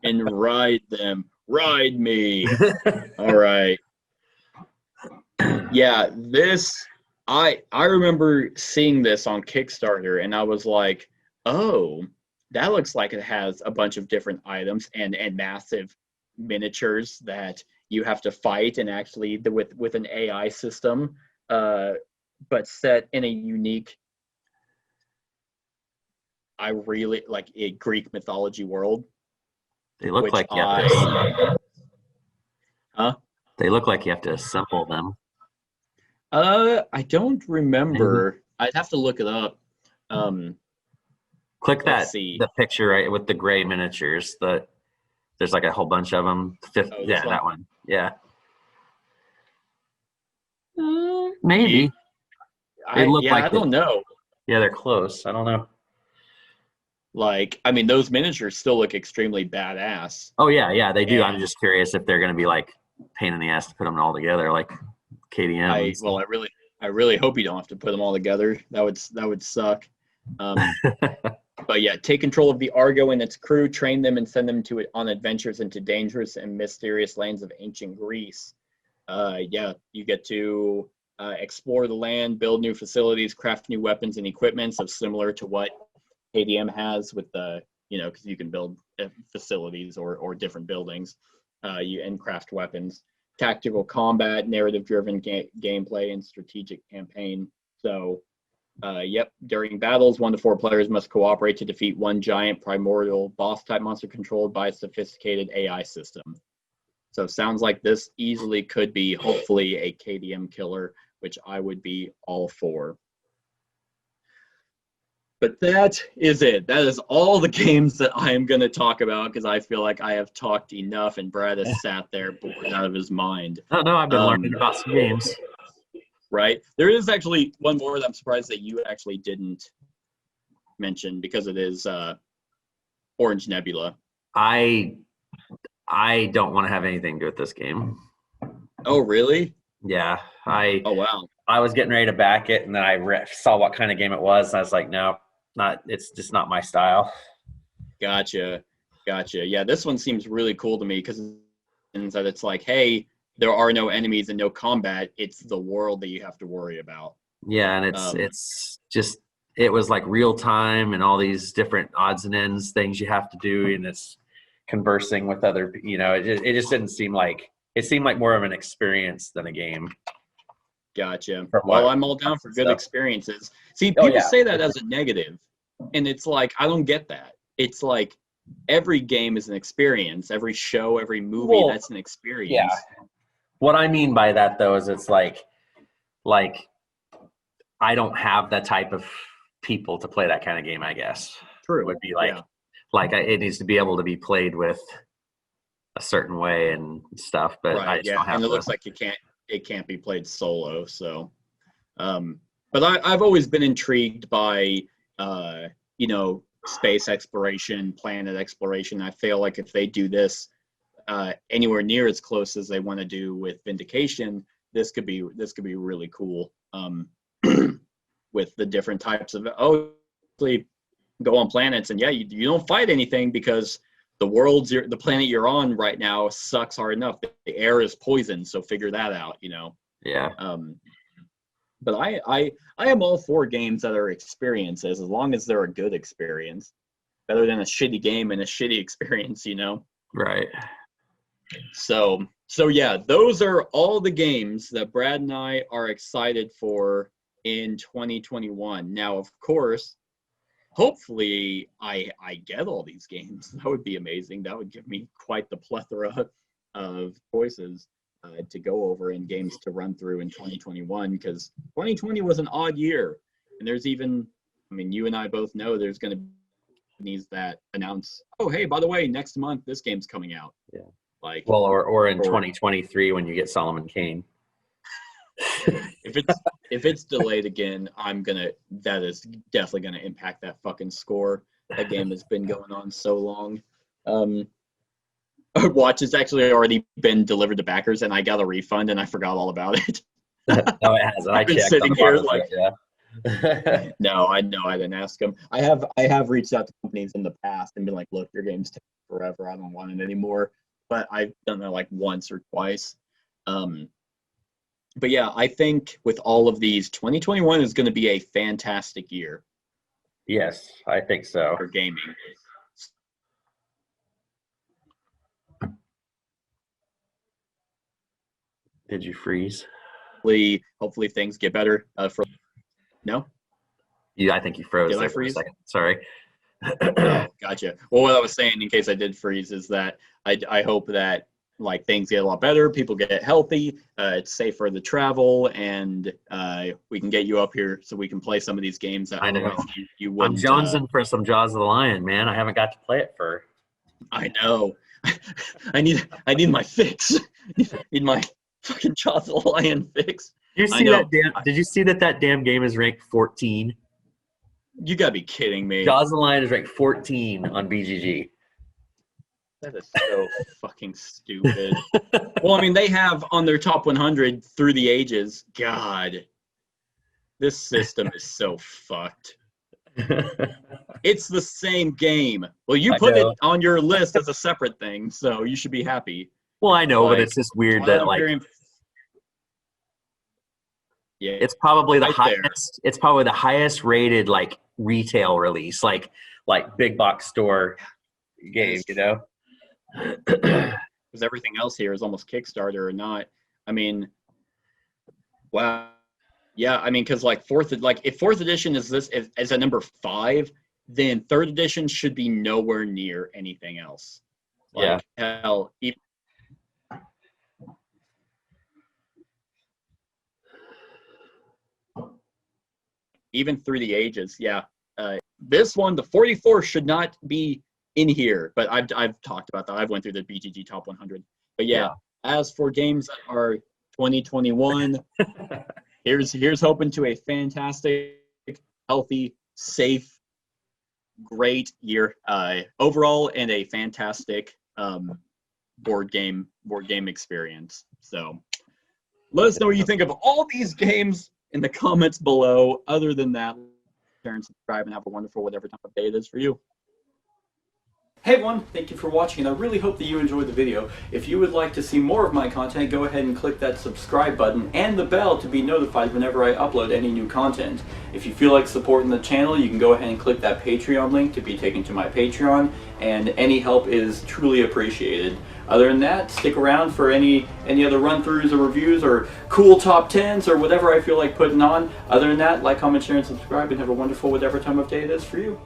And ride them. Ride me. All right. Yeah, this I remember seeing this on Kickstarter, and I was like, oh, that looks like it has a bunch of different items and massive miniatures that you have to fight, and actually with an AI system, but set in a unique, I really like a Greek mythology world. They look like you have to, They look like you have to assemble them. I don't remember. I'd have to look it up. Click the picture right with the gray miniatures. There's like a whole bunch of them. That one. Yeah. Maybe. I don't know. Yeah, they're close. I don't know. Like, I mean, those miniatures still look extremely badass. Oh yeah, they do. I'm just curious if they're going to be like pain in the ass to put them all together, like KDM. I really hope you don't have to put them all together. That would suck. But yeah, take control of the Argo and its crew, train them, and send them on adventures into dangerous and mysterious lands of ancient Greece. You get to explore the land, build new facilities, craft new weapons and equipment, so similar to what KDM has with the, because you can build facilities or different buildings, and craft weapons. Tactical combat, narrative-driven gameplay, and strategic campaign. So, during battles, 1 to 4 players must cooperate to defeat one giant primordial boss-type monster controlled by a sophisticated AI system. So sounds like this easily could be, hopefully, a KDM killer, which I would be all for. But that is it. That is all the games that I am going to talk about, because I feel like I have talked enough and Brad has sat there bored out of his mind. No, I've been learning about some games. Right? There is actually one more that I'm surprised that you actually didn't mention, because it is Orange Nebula. I don't want to have anything to do with this game. Oh, really? Yeah. Oh, wow. I was getting ready to back it, and then I saw what kind of game it was, and I was like, no, it's just not my style. Gotcha. Yeah, this one seems really cool to me, because it's like, hey, there are no enemies and no combat. It's the world that you have to worry about. Yeah, and it's just, it was like real time and all these different odds and ends things you have to do, and it's conversing with other, it just didn't seem like, it seemed like more of an experience than a game. Gotcha. Well, I'm all down for good experiences. See, people say that as a negative, and it's like, I don't get that. It's like every game is an experience. Every show, every movie, that's an experience. Yeah. What I mean by that, though, is it's like I don't have that type of people to play that kind of game, I guess. True. It would be it needs to be able to be played with a certain way and stuff, but right, I just don't have looks like it can't be played solo. So, but I've always been intrigued by, space exploration, planet exploration. I feel like if they do this anywhere near as close as they want to do with Vindication, this could be really cool. With the different types of go on planets, and you don't fight anything because the planet you're on right now sucks hard enough. The air is poison, so figure that out, you know. Yeah. But I am all for games that are experiences, as long as they're a good experience. Better than a shitty game and a shitty experience, you know? Right. So yeah, those are all the games that Brad and I are excited for in 2021. Now, of course, hopefully I get all these games. That would be amazing. That would give me quite the plethora of choices to go over and games to run through in 2021, because 2020 was an odd year. And there's even, I mean, you and I both know there's going to be companies that announce, oh, hey, by the way, next month this game's coming out. Yeah. Like, well, or in 2023 when you get Solomon Kane. if it's delayed again, that is definitely gonna impact that fucking score. That game has been going on so long. Watch, it's actually already been delivered to backers, and I got a refund, and I forgot all about it. No, it hasn't. I I've been checked. sitting here like, yeah. No, I didn't ask them. I have reached out to companies in the past and been like, look, your game's taking forever. I don't want it anymore. But I've done that like once or twice. But yeah, I think with all of these, 2021 is going to be a fantastic year. Yes, I think so. For gaming. Did you freeze? Hopefully things get better. No? Yeah, I think you froze. Did I there for a freeze? second. Sorry. Oh, gotcha. Well, what I was saying, in case I did freeze, is that I hope that like things get a lot better, people get healthy, it's safer to travel, and we can get you up here so we can play some of these games that I know. you wouldn't. I'm jonesing for some Jaws of the Lion, man. I haven't got to play it for. I know. I need my fix. I need my fucking Jaws of the Lion fix. Did you see that damn game is ranked 14? You gotta be kidding me. Jaws of the Lion is ranked 14 on BGG. That is so fucking stupid. Well, I mean, they have on their top 100 through the ages. God, this system is so fucked. It's the same game. Well, you put it on your list as a separate thing, so you should be happy. Well, I know, but it's just weird that like. Yeah, it's probably the right highest. there. It's probably the highest rated like retail release, like big box store game. You know, because everything else here is almost Kickstarter or not. I mean, wow, yeah. I mean, because like if fourth edition is at number 5, then third edition should be nowhere near anything else. Like, yeah. Hell, even through the ages, yeah. This one, the 44, should not be in here, but I've talked about that. I've went through the BGG top 100. But yeah, as for games that are 2021, here's hoping to a fantastic, healthy, safe, great year overall, and a fantastic board game experience. So let us know what you think of all these games in the comments below. Other than that, share and subscribe and have a wonderful whatever time of day it is for you. Hey everyone, thank you for watching, and I really hope that you enjoyed the video. If you would like to see more of my content, go ahead and click that subscribe button and the bell to be notified whenever I upload any new content. If you feel like supporting the channel, you can go ahead and click that Patreon link to be taken to my Patreon, and any help is truly appreciated. Other than that, stick around for any other run-throughs or reviews or cool top 10s or whatever I feel like putting on. Other than that, like, comment, share, and subscribe, and have a wonderful whatever time of day it is for you.